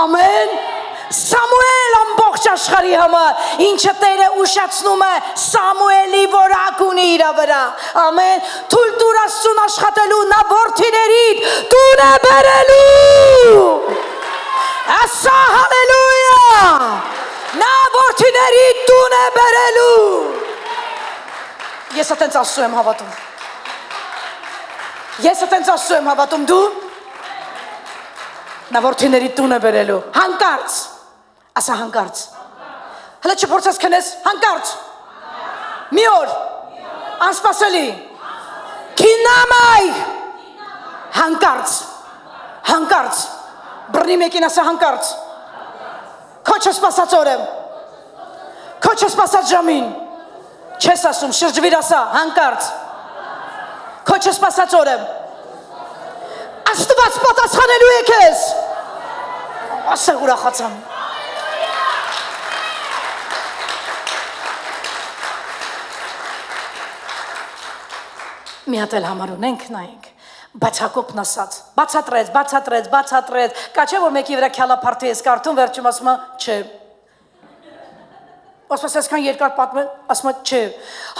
ամեն, Սամուել ամբողջ աշխարհի համար, ինչը Տերը ուշացնում է Սամուելի որակ ունի իր վրա, ամեն, թույլ տուր Աստծուն աշխատելու, նա որդիներիդ տուն է բերելու, ասա հալելույա, նա որդիներիդ տուն է բերելու, ես այդպես Աստծու եմ հավատում, ես այդպես Աստծու եմ հավատում, դու, նա որդիներիդ տուն է բերելու, հանկարծ, ասա հանկարծ, հլը չփորձես քնես, հանկարծ, մի օր, անսպասելի, քինամայ, հանկարծ, բռնի մեկին ասա հանկարծ, քո չսպասած օրը, քո չսպասած ժամին, չես ասում, շրջվիր ասա, հանկարծ, քո չսպասած օրը, Աստված պատասխանելու է քեզ, ասա ուրախացամ, մի հատ էլ համար ունենք նայենք, բայց Հակոբն ասաց, բացատրեց, կա չէ որ մեկի վրա քյալափարթի ես կարդում, վերջում ասում է, չէ, ասում ես քան երկար պատմել, ասում է, չէ,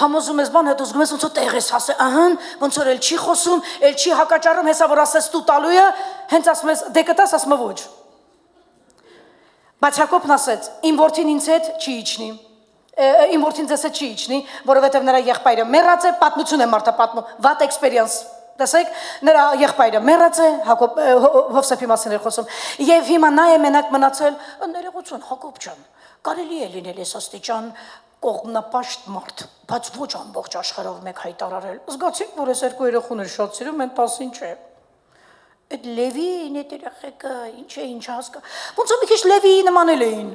համոզում ես բան, հետո զգում ես ոնց որ տեղ ես հասել, ահան, ոնց որ էլ չի խոսում, էլ չի հակաճառում, հեսա որ ասես տու տալու է, հենց ասում ես, դե կտաս, ասում է ոչ, բայց Հակոբն ասեց, իմ որդին ինձ հետ չի իջնի, Իմ որդին ձեզ չի իջնի, որովհետև նրա եղբայրը մեռած է, պատմություն է մարդը պատմում, վատ էքսպերիենս, տեսեք, նրա եղբայրը մեռած է, Հովսեփի մասին էր խոսում, եւ հիմա նա է մենակ մնացել, ներողություն, Հակոբ ջան, կարելի է լինել ես աստիճան կողմնապաշտ մարդ, բայց ոչ ամբողջ աշխարհով մեկ հայտարարել։ Զգացիք, որ այս երկու երեխուները շատ սիրում են, 10-ին չէ։ Այդ Լևին, այդ երեխեքը, ինչ հասկա։ Ոնց որ մի քիչ Լևիի նմանել էին։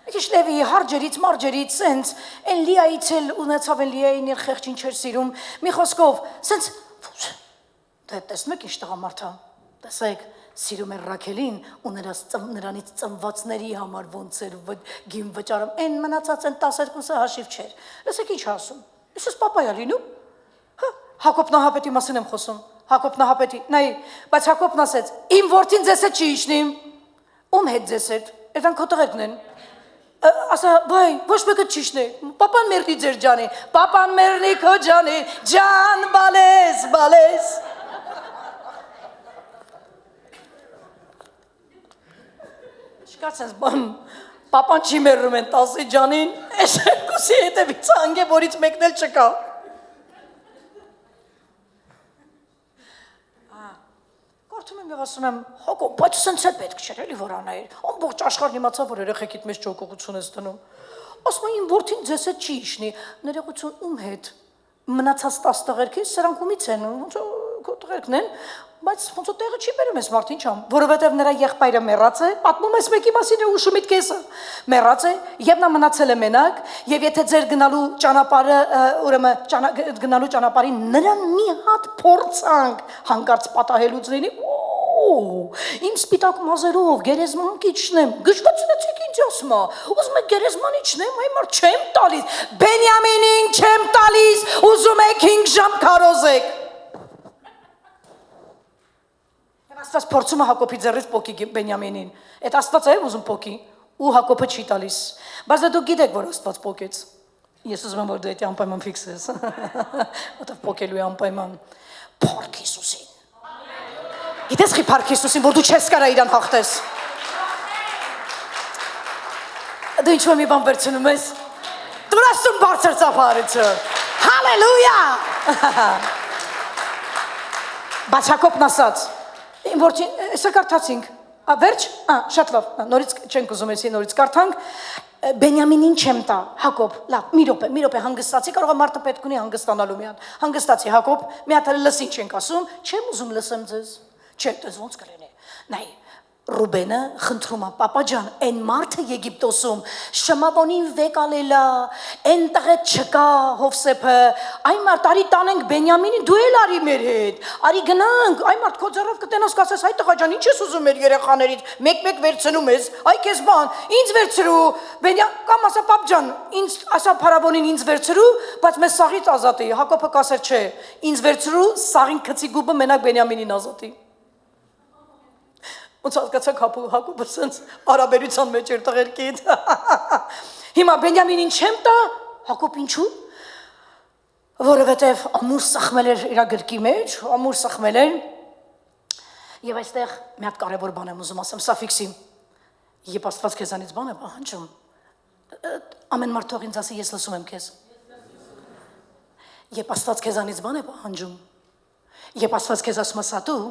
Մի քիչ Լևիի հարջերից, մարջերից, սենց, այն Լիայից էլ ունեցավ են Լիային իր խեղճ ինչեր սիրում։ Մի խոսքով, սենց դե տեսնում եք ինչ տղամարդ է։ Տեսեք, սիրում էր Ռաքելին ու նրանից ծնվածների համար ոնց էր գին վճարում։ Այն մնացած են 12-ը հաշիվ չէր։ Լսեք ինչ ասում։ Իսուս պապայա լինում։ Հա, Հակոբ Նահապետի մասին եմ խոսում։ Հակոբ Նահապետի, նայ, բայց Հակոբն ասեց. «Իմ որդին ձեզ հետ չի իջնի»։ Ում հետ ձեզ հետ։ Այդան քո տղերքն են։ Ասա, բայ, ոչ մեկը չի իջնի։ Պապան մեռնի ձեր ջանի։ Պապան մեռնի քո ջանի։ Ջան, բալես, բալես։ Չկացես բան, պապան չի մերրում են 10 ջանին, այս երկուսի հետևից անգե, որից մեկն էլ չկա։ Կարդում եմ և ասում եմ, Հակոբ, բայց սենց է պետք չէր, էլի որ անայր, ամբողջ աշխարհն իմացավ, որ երեխեքիդ մեջ ճոկողություն ես դնում։ Ասում եմ, իմ որդին ձեզ հետ չի իջնի, ներողություն ում հետ, մնացած 10 տղերքից, սրանք ումից են, ոնց քո տղերքն են, բայց ոնց տեղը չի բերում ես մարդ, ինչ ամ, որովհետև նրա եղբայրը մեռած է, պատմում ես մեկի մասին է ուշում իդ կեսը, մեռած է, եւ նա մնացել է մենակ, եւ եթե ձեր գնալու ճանապարհը, ուրեմն գնալու ճանապարհին նրան մի հատ փորձանք հանկարծ պատահելուց լինի, իմ սպիտակ մազերով գերեզման կիչնեմ, գժվացրեցիք ինձ ասմա, ուզում եք գերեզմանի չնեմ, այ մարդ չեմ տալիս, Բենյամինին չեմ տալիս, ուզում եք 5 ժամ քարոզեք։ Աստված փորձում է Հակոբի ձեռից պոկի Բենյամինին, այդ Աստված է ուզում պոկի, ու Հակոբը չի տալիս, բայց դուք գիտեք, որ Աստված պոկեց, ես ուզում եմ, որ դու այդ անպայման ֆիքսես, որտեղ պոկելու է անպայման, փառք Հիսուսին, գիտես խի փառք Հիսուսին, որ դու չես կարա իրան հաղթես, դու ինչ-որ մի բան վերցնում ես, դու Աստծուն բարձր ծափարիչը, հալելույա, բայց Հակոբն ասաց, Իմ որդին, սա կարդացինք, վերջ, շատ լավ, նորից չենք ուզում էսի, նորից կարդանք, Բենյամինին չեմ տա, Հակոբ, լավ, մի րոպե հանգստացի, կարող է մարդը պետք ունի հանգստանալու մի հատ, հանգստացի Հակոբ, մի հատ լսին չենք ասում, չեմ ուզում լսեմ ձեզ, չէ, դες ոնց կլինի, նայ, Ռուբենը խնդրում է, պապա ջան, այն մարդը Եգիպտոսում Շմավոնին վեկալելա, այն տղետ չկա Հովսեփը, այ մարդ արի տանենք Բենյամինին, դու էլ արի մեր հետ, արի գնանք, այ մարդ քո ձեռով կտենաս կասես, այ տղա ջան, ինչ ես ուզում մեր երեխաներից, մեկ վերցնում ես, այ քեզ բան, ինձ վերցրու, կամ ասա պապ ջան, ինձ ասա փարավոնին ինձ վերցրու, բայց մեզ սաղից ազատի, Հակոբը կասեր չէ, ինձ վերցրու, սաղին քցի գուբը մենակ Բենյամինին ազատի։ Ոնց հասկացաք Հակոբը սենց արաբերության մեջ էր տղերքիդ։ Հիմա Բենյամինին չեմ տա, Հակոբ ինչու։ Որովհետև ամուր սխմել էր իր գրկի մեջ, ամուր սխմել էր։ Եվ այստեղ մի հատ կարևոր բան եմ ուզում ասեմ, սա ֆիքսի։ Երբ Աստված քեզանից բան է պահանջում, ամեն մարդ թող ինձ ասի, ես լսում եմ քեզ։ Երբ Աստված քեզանից բան է պահանջում, երբ Աստված քեզ ասում է սա դու,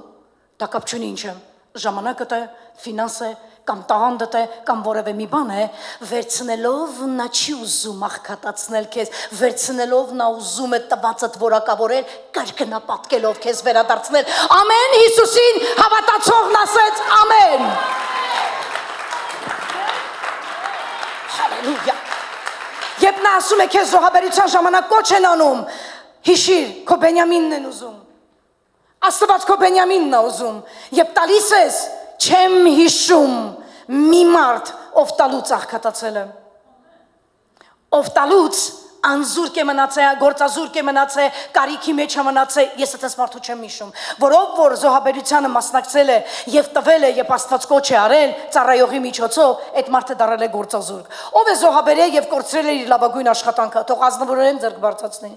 դա կապ չունի ինչ է։ Ժամանակդ է, ֆինանս է, կամ տաղանդդ է, կամ որևէ մի բան է, վերցնելով նա չի ուզում աղքատացնել քեզ, վերցնելով նա ուզում է տվածդ որակավորել, կրկնապատկելով քեզ վերադարձնել, ամեն Հիսուսին հավատացողն ասեց, ամեն, հալելույա, երբ նա ասում է քեզ զոհաբերության ժամանակ կոչ են անում, հիշիր, քո Բենյամինն են ուզում, Աստված քո Բենյամինն է ուզում, երբ տալիս ես, չեմ հիշում մի մարդ, ով տալուց աղքատացել է, ով տալուց անզուրկ է մնացել, գործազուրկ է մնացել, կարիքի մեջ է մնացել, ես այդպես մարդու չեմ հիշում, որով որ զոհաբերությանը մասնակցել է եւ տվել է, երբ Աստված կոչ է արել, ծառայողի միջոցով, այդ մարդը դարել է գործազուրկ, ով է զոհաբերել եւ կորցրել է իր լավագույն աշխատանքը, թող ազնվորեն ձեռք բարձրացնի։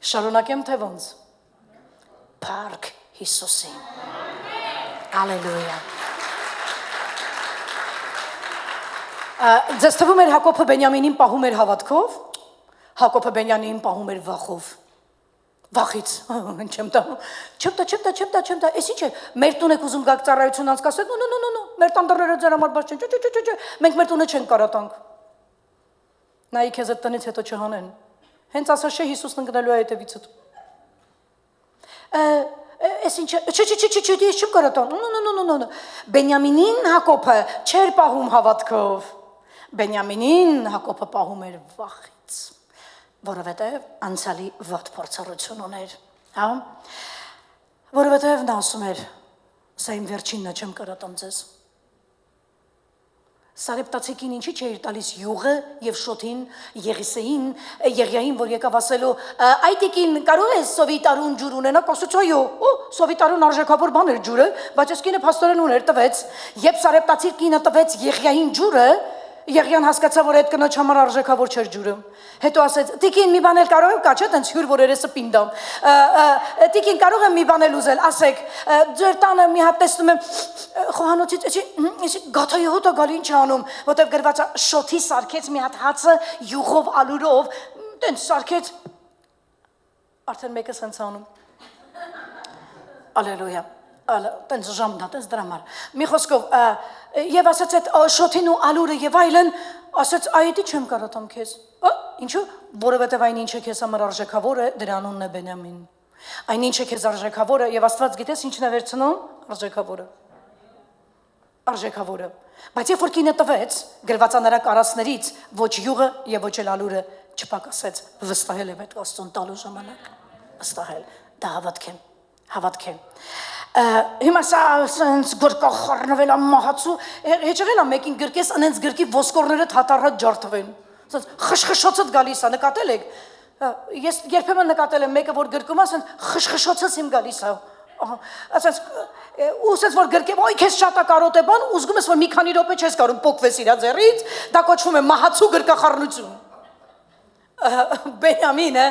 Շարունակեմ թե ոնց։ Փառք Հիսուսին։ Հալելույա։ Ձեզ թվում էր Հակոբը Բենյամինին պահում էր հավատքով, Հակոբը Բենյամինին պահում էր վախով։ Վախից, չեմ տա, էս ինչ է, մեր տուն եք ուզում գաք ծառայություն անցկացնեք, նո, մեր տան դռները ձեր համար բաց չեն, մենք մեր տունը չենք կարա տանք։ Նայի քեզ այդ տնից հետո չհանեն։ Հենց ասա չէ Հիսուսն ընկնելու է հետևիցդ։ Էս ինչ է, չէ, ես չեմ կարա տան, նո։ Բենյամինին Հակոբը չէր պահում հավատքով, Բենյամինին Հակոբը պահում էր վախից, որովհետև անցյալի վատ փորձառություն ուներ, հա, որովհետև նա ասում էր, սա իմ վերջինն է, չեմ կարա տամ ձեզ։ Սարեպտացիքին ինչի չէր տալիս յուղը և շոթին, Եղիսեին, Եղիային, որ եկավ ասելու, այդիկին կարող ես սովիտարուն ջուր ունենակ, ասուց այո, սովիտարուն արժեքավոր բան էր ջուրը, բայց ես կինը փաստորեն ուներ տվեց, երբ Սարեպտացիքինը տվեց Եղիային ջուրը, Եղիան հասկացավ, որ այդ կնոջ համար արժեքավոր չէր ջուրը։ Հետո ասեց, տիկին մի բան էլ կարող եմ կա, չէ, տենց հյուր, որ երեսը պինդամ։ Տիկին կարող եմ մի բան էլ ուզել, ասեք, ձեր տանը մի հատ տեսնում եմ խոհանոցից, գաթայի հոտ է գալի ինչ է անում, որտև գրված է շոթի սարքեց մի հատ հացը յուղով, ալուրով, տենց սարքեց, արդեն մեկը սենց անում։ Ալելույա, տենց ժամն է, տենց դրամար։ Մի խոսքով, և ասեց այդ շոթին ու ալուրը և այլն, ասեց այդի չեմ կարոտամ քեզ, ինչու, որովհետև այն ինչ է քեզ համար արժեքավոր է, դրա անունն է Բենյամին, այն ինչ է քեզ արժեքավոր է, և Աստված գիտես ինչն է վերցնում, արժեքավորը, բայց երբ որ կինը տվեց, գրված է նրա կարասներից, ոչ յուղը և ոչ էլ ալուրը չպակասեց, վստահել է պետք Աստծուն տալու ժամանակ, վստահել, դա հավատք է, հիմա սա սենց գրկա խառնվել ամահացու, հեչեղել է մեկին գրկես, ընենց գրկի ոսկորները թատարհատ ջարդվեն, խշխշոցըտ գալիս է, նկատել եք, ես երբեմն նկատել եմ մեկը, որ գրկում է, սենց խշխշոցըց իմ գալիս է, ու սենց որ գրկեմ, ոյ քեզ շատ է կարոտ է բան, ու զգում ես, որ մի քանի րոպե չես կարում պոկվես իրա ձեռից, դա կոչվում է մահացու գրկախառնություն, Բենյամինը,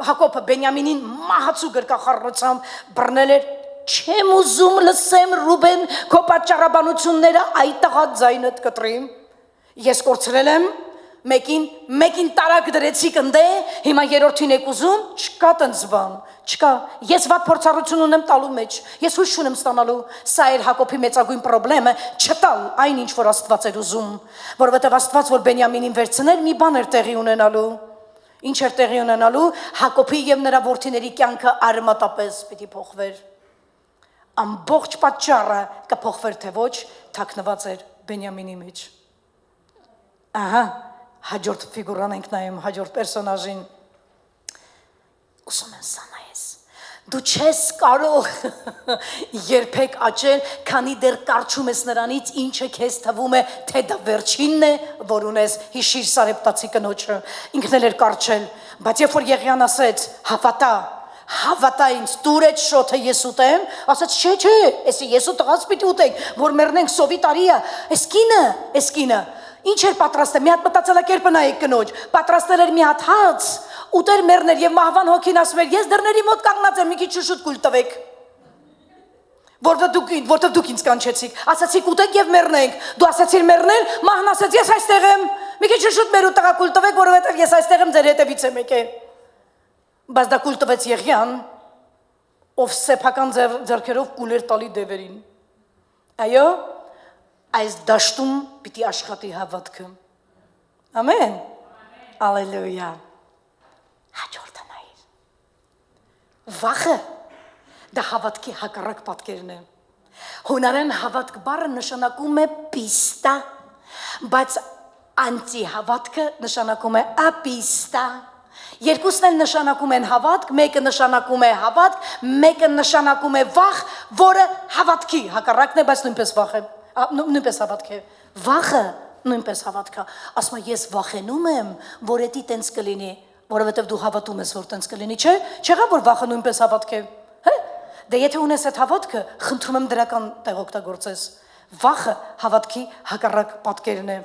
Հակոբը Բենյամինին մահացու գրկախառնությամբ բռնել էր, չեմ ուզում լսեմ Ռուբեն քո պատճառաբանությունները այդ տղա ձայնդ կտրիմ, ես կորցրել եմ, մեկին տարակ դրեցիք ընդե, հիմա երորդին եք ուզում, չկա տենց բան, չկա, ես վատ փորձառություն ունեմ տալու մեջ, ես հույս չունեմ ստանալու, սա էր Հակոբի մեծագույն պրոբլեմը, չտալ այն ինչ որ Աստված էր ուզում, որովհետև Աստված որ Բենյամինին վերցնել մի բան էր տեղի ունենալու, ինչ էր տեղի ունենալու, Հակոբի և նրա որդիների կյանքը արմատապես պիտի փոխվեր, ամբողջ պատճառը կփոխվեր թե ոչ, թաքնված էր Բենյամինի մեջ, ահա, հաջորդ ֆիգուրան ենք նայում, հաջորդ պերսոնաժին, ուսում են սա նայես, դու չես կարող երբեք աճել, քանի դեռ կարճում ես նրանից, ինչը քեզ թվում է, թե դա վերջինն է, որ ունես, հիշիր Սարեպտացի կնոջը, ինքն էլ էր կարճել, բայց երբ որ Եղիան ասեց, հավատա ինձ, տուր այդ շոթը ես ուտեմ, ասեց չէ, էսի ես ու տղաս պիտի ուտենք, որ մեռնենք սովի տարի է, էս կինը, ինչ էր պատրաստել, մի հատ մտածելակերպը նայեք կնոջ, պատրաստել էր մի հատ հաց, ուտեր մեռներ և մահվան հոգին ասում էր, ես դռների մոտ կանգնած եմ, մի քիչ շուտ կույլ տվեք, որտև դուք ինձ կանչեցիք, ասացիք ուտենք և մեռնենք, դու ասացիր մեռնել, մահն ասեց, ես այստեղ եմ, մի քիչ շուտ մեր ու տղա կույլ տվեք, որովհետև ես այստեղ եմ, ձեր հետևից եմ եկել, բայց դա կույլ տվեց Եղիան, ով սեփական ձեռքերով կուլ էր տալի դևերին, այո, այս դաշտում պիտի աշխատի հավատքը, ամեն, ալելույա, հաջորդը նայր, վախը, դա հավատքի հակառակ պատկերն է, հունարեն հավատք բառը նշանակում է պիստա, բայց անտի հավատքը նշանակում է ապիստա, երկուսն են նշանակում են հավատք, մեկը նշանակում է հավատք, մեկը նշանակում է վախ, որը հավատքի հակառակն է, բայց նույնպես վախ է, նույնպես հավատք է, վախը նույնպես հավատք է, ասում է ես վախենում եմ, որ էդի տենց կլինի, որովհետև դու հավատում ես, որ տենց կլինի, չէ, չեղա, որ վախը նույնպես հավատք է, դե եթե ունես այդ հավատքը, խնդրում եմ դրական տեղ օգտագործես, վախը հավատքի հակառակ պատկերն է,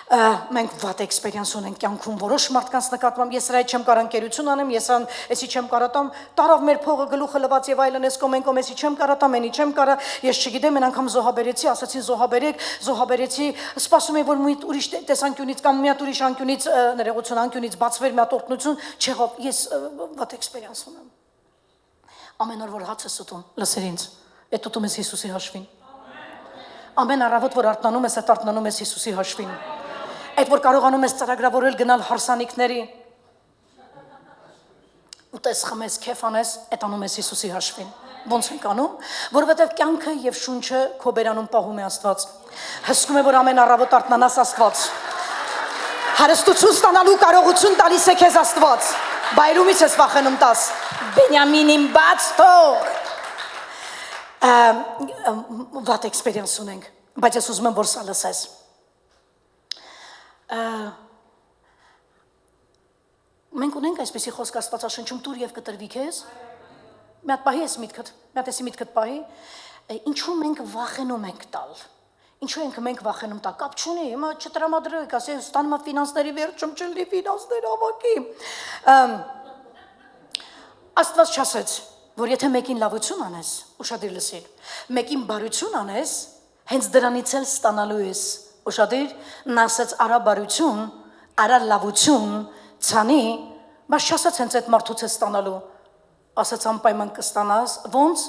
Մենք վատ էքսպերիենս ունենք կյանքում որոշ մարդկանց նկատմամբ ես այդ չեմ կարող ընկերություն անեմ ես էսի չեմ կարատամ տարավ մեր փողը գլուխը լված եւ այլն ես կոմեն էսի չեմ կարատամ էնի չեմ կարա ես չգիտեմ այն անգամ զոհաբերեցի ասացին զոհաբերեցի սպասում եմ որ մի ուրիշ տեսանկյունից կամ մի հատ ուրիշ անկյունից ներողություն անկյունից բացվեր մի հատ օրտնություն չեղավ ես վատ էքսպերիենս ունեմ ամեն օր որ հաց ես ուտում լսեր ինձ այդ ուտում ես Հիսուսի հաշվին ամեն առավոտ որ արթնանում ես այդ արթնանում ես Հիսուսի հաշվին Այդ որ կարողանում ես ծրագրավորել գնալ հարսանիքների ուտես խմես քեֆ անես այդ անում ես Հիսուսի հաշվին ոնց ենք անում որովհետև կյանքը եւ շունչը քո բերանում պահում է Աստված հսկում է որ ամեն առավոտ արթնանաս Աստված հարստություն ստանալու կարողություն տալիս է քեզ Աստված բայրումից ես վախենում տաս Բենյամինին բաց թող վատ էքսպերիենս ունենք բայց ես ուզում եմ որ սա լսես Մենք ունենք այսպեսի խոսք Աստվածաշնչում տուր եւ կտրվի քեզ մի հատ պահի ես միտքդ մի հատ էսի միտքդ պահի ինչու մենք վախենում ենք տալ ինչու ենք մենք վախենում տալ կապ չունի հիմա չտրամադրեք ասես ստանում եմ ֆինանսների վերջում չլի ֆինանսներ ավակի Աստված չասեց որ եթե մեկին լավություն անես ուշադիր լսիր մեկին բարություն անես հենց դրանից էլ ստանալու ես Ուշադիր, նա ասաց արա բարություն, արա լավություն, ցանի, բայց չասաց հենց այդ մարդուց է ստանալու, ասաց անպայման կստանաս, ոնց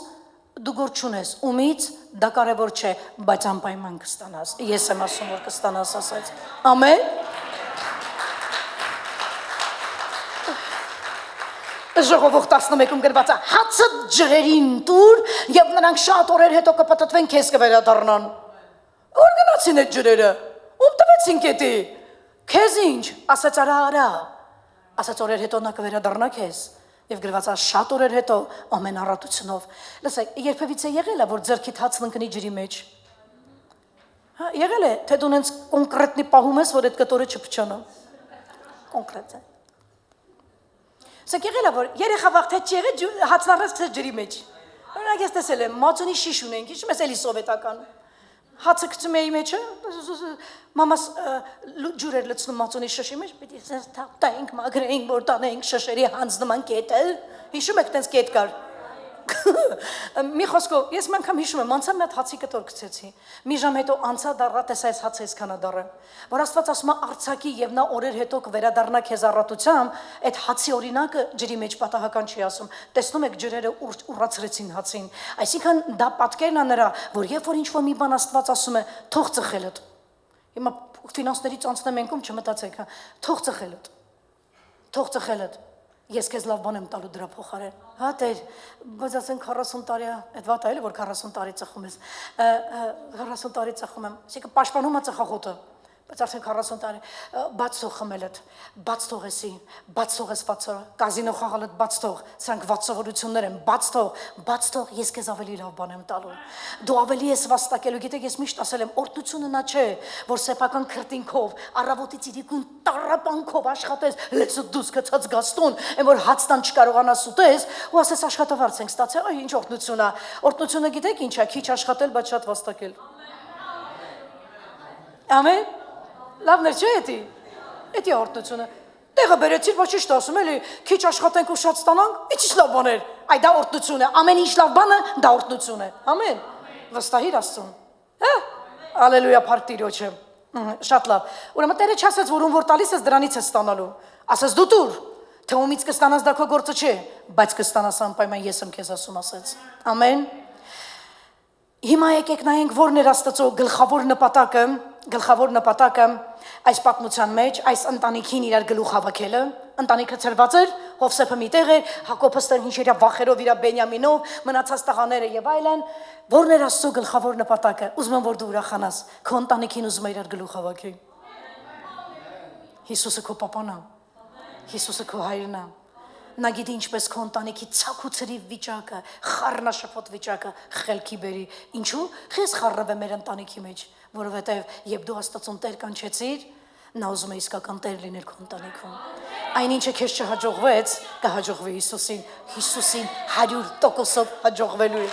դու գործ չունես, ումից դա կարևոր չէ, բայց անպայման կստանաս, ես եմ ասում որ կստանաս, ասաց, ամեն, ժողովուրդ 11-ում գրված է, հացը ջրերին տուր և նրանք շատ օրեր հետո կպտտվեն քեզ կվերադառնան Որ գնացին այդ ջրերը, ում տվեցին կետի, քեզ ինչ, ասաց արա, ասաց օրեր հետո նա կվերադառնա քեզ, և գրված շատ օրեր հետո ամեն առատությունով, լսեք, երբևիցե եղել է, որ ձեռքիդ հացն ընկնի ջրի մեջ, եղել է, թե դու նենց կոնկրետնի պահում ես, որ այդ կտորը չփչանա, կոնկրետ է, սեք եղել է, որ երեխա վաղթետ չեղել հացն առած քեզ ջրի մեջ, օրինակ ես տեսել եմ, մածունի շիշ ունենք, ինչ մեզ էլի սովետական, Հացը գցում էի մեջը, մամաս ջուր էր լցնում մածունի շշի մեջ, պետք է տայինք, մագրեինք, որ տանեինք շշերի հանձնման կետը, հիշում եք տենց կետ կար, մի խոսքով, ես մանգամ հիշում եմ, անցա մի հատ հացի կտոր գցեցի, մի ժամ հետո անցա դառա, տեսա այս հացը այսքան է դառը, որ Աստված ասում է արձակի եւ նա օրեր հետո կվերադառնա քեզ առատությամբ, այդ հացի օրինակը ջրի մեջ պատահական չի ասում, տեսնում եք ջրերը ուռացրեցին հացին, այսինքն դա պատկերն է նրա, որ երբ որ ինչ-որ մի բան Աստված ասում է, թող ծխելդ, հիմա ֆինանսներից անցնեմ ենքում չմտածեք, թող ծխելդ Ես քեզ լավ բան եմ տալու դրա փոխարեն։ Հա Տեր, բայց ասենք 40 տարի է, այդ վատ է, որ 40 տարի ծխում ես։ 40 տարի ծխում եմ։ Այսինքն պաշտպանում է ծխախոտը։ Բայց արդեն 40 տարի բաց թող խմելդ, բաց թող էսի, բաց թող ես վացը, կազինո խաղալդ բաց թող, սրանք վատ սովորություններ են, բաց թող, ես քեզ ավելի լավ բան եմ տալու։ Դու ավելի ես վաստակելու, գիտեք, ես միշտ ասել եմ, օրհնությունը նա չէ, որ սեփական քրտինքով, առավոտից իրիկուն տառապանքով աշխատես, լեզուդ դուրս գցած գաստուն, այն որ հացտան չկարողանաս ուտես, ու ասես աշխատավարձ ենք ստացել, այ ինչ օրհնություն է։ Օրհնությունը գիտեք ինչ է, քիչ աշխատել, բայց շատ վաստակել։ Ամեն Լավներ չէ էդի, էդի օրհնությունը, տեղը բերեցիր, ոչ ճիշտ ասում էլի, քիչ աշխատենք ու շատ ստանանք, ինչ լավ բան էր, այ դա օրհնություն է, ամեն ինչ լավ բանը դա օրհնություն է, ամեն, վստահիր Աստծուն, ալելույա փառք Տիրոջը, շատ լավ, ուրեմն Տերը չասեց, որ ում որ տալիս ես դրանից ես ստանալու, ասեց դու տուր, թե ումից կստանաս դա քո գործը չէ, բայց կստանաս անպայման ես եմ քեզ ասում ասեց, ամեն, Հիմա եկեք նայենք որն էր Աստծո գլխավոր նպատակը այս պատմության մեջ, այս ընտանիքին իրար գլուխ հավաքելը, ընտանիքը ծրված էր, Հովսեփը մի տեղ էր, Հակոբը ինչ իր վախերով իր Բենյամինով, մնացած տղաները եւ այլն, որն էր Աստծո գլխավոր նպատակը, ուզում եմ որ դու ուրախանաս, քո ընտանիքին ուզում է իրար գլուխ հավաքել։ Հիսուսը քո պապան է, Հիսուսը քո հայրն է, Նա գիտի ինչպես քո ընտանիքի ցակուցրի վիճակը, խառնաշփոթ վիճակը խելքի բերի։ Ինչու՞։ Խես խառնվե մեր ընտանիքի մեջ, որովհետև երբ դու Աստծուն Տեր կանչեցիր, նա ուզում է իսկական Տեր լինել քո ընտանիքում։ Այնինչը քեզ չհաջողվեց, կհաջողվի Հիսուսին, Հիսուսին 100% հաջողվելու է։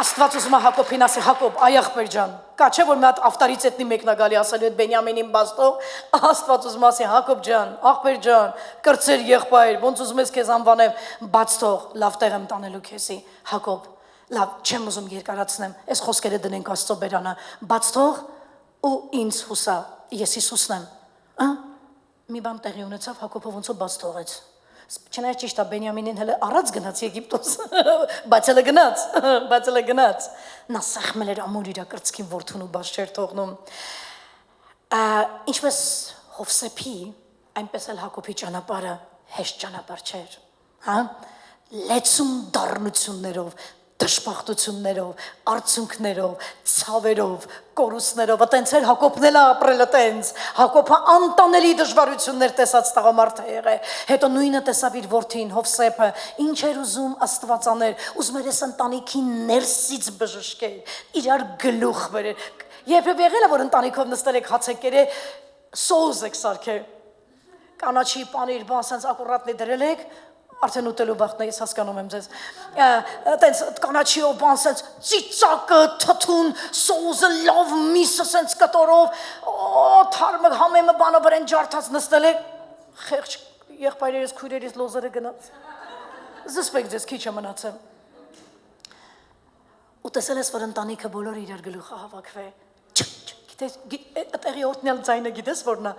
Աստված ուզում է Հակոբին ասի, Հակոբ, այ աղբեր ջան, կա չէ որ մի հատ ավտարիցետնի մեկն է գալի ասելու այդ Բենյամինին բաստող, Աստված ուզում ասի, Հակոբ ջան, աղբեր ջան, կրծեր եղբայր, ոնց ուզում ես քեզ անվանեմ, բաց թող, լավ տեղ եմ տանելու քեզի, Հակոբ, լավ, չեմ ուզում երկարացնեմ, այս խոսքերը դնենք Աստծո բերանը, բաց թող ու ինձ հուսա, ես Հիսուսն եմ, մի բան տեղի ունեցավ, Հակոբը ոնց որ բաց թողեց։ Չնայած ճիշտ է Բենյամինին հələ առած գնաց Եգիպտոս, բայց հələ գնաց, նա սեղմել էր ամուր իր կրծքին որդուն ու բաց չէր թողնում։ Ինչպես Հովսեփի, այնպես էլ Հակոբի ճանապարհը հեշտ ճանապարհ չէր, հա, լեցուն դառնություններով, դժբախտություններով, արցունքներով, ցավերով, կորուստներով, այտենց էր Հակոբն էլ ապրել այտենց, Հակոբը անտանելի դժվարություններ տեսած տղամարդ է եղել, հետո նույնը տեսավ իր որդին Հովսեփը, ինչ էր ուզում Աստված աներ, ուզում էր այս ընտանիքի ներսից բժշկել, իրար գլուխ բերել, երբեք եղել է որ ընտանիքով նստել եք հաց եք կերել, սոուս եք սարքել, կանաչի պանիր, բան ասենց ակուրատնի դրել եք, արդեն ուտելու բախտն է, ես հասկանում եմ ձեզ, այտենց կանաչիով բան սենց ծիծակը, թթուն, սոուսը, լավ միսը սենց կտորով, թարմը համեմը բանը վրեն ջարդած նստել եք, խեղճ եղբայրերս, քույրերիս լոզերը գնաց, զսպեք ձեզ քիչ է մնացեմ, ու տեսել ես, որ ընտանիքը բոլորը իրար գլուխը հավաքվե, գիտես, տեղի օրտնյալ ձայնը գիտես որնա,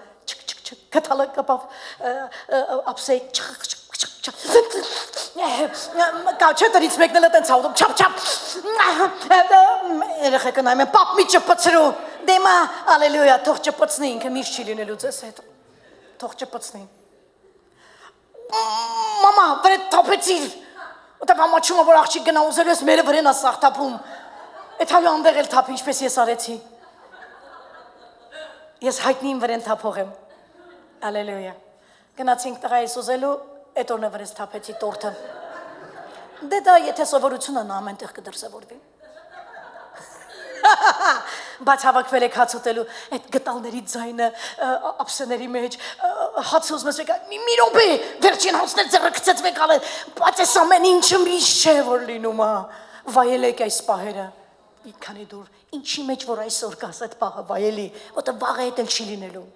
կթալը կապավ, ապսեի, Կաչե տրից մեկնել է տենց հաղդում, չապ, երեխեքը նայում են, պապ մի ճպծրու, դեմա, ալելույա, թող ճպծնի, ինքը միշտ չի լինելու ձեզ հետ, թող ճպծնի, մամա, վրետ թապեցիր, ոտև ամաչումը, որ աղջիկ գնա ուզելու ես, մերը վրեն ասաղ թապում, էդ հալու անդեղ էլ թապ, ինչպես ես արեցի, ես հայտնին վրեն թապող եմ, ալելույա, գնացինք տղայիս ուզելու, Այդ օրն է վրես թափեցի տորթը, դե դա եթե սովորությունը նա ամեն տեղ կդրսևորվի, բայց հավաքվել եք հաց ուտելու, այդ գտալների ձայնը, ապսեների մեջ, հացը ուզում ես եկա, մի ռոպե, վերջին հացն է ձեռը կծեցվեք ալել, բայց ես ամեն ինչը միշտ չէ որ լինում է, վայելեք այս պահերը, քանի դուր, ինչի մեջ որ այսօր կաս այդ պահը վայելի, որտեղ վաղը հետ էլ չի լինելու,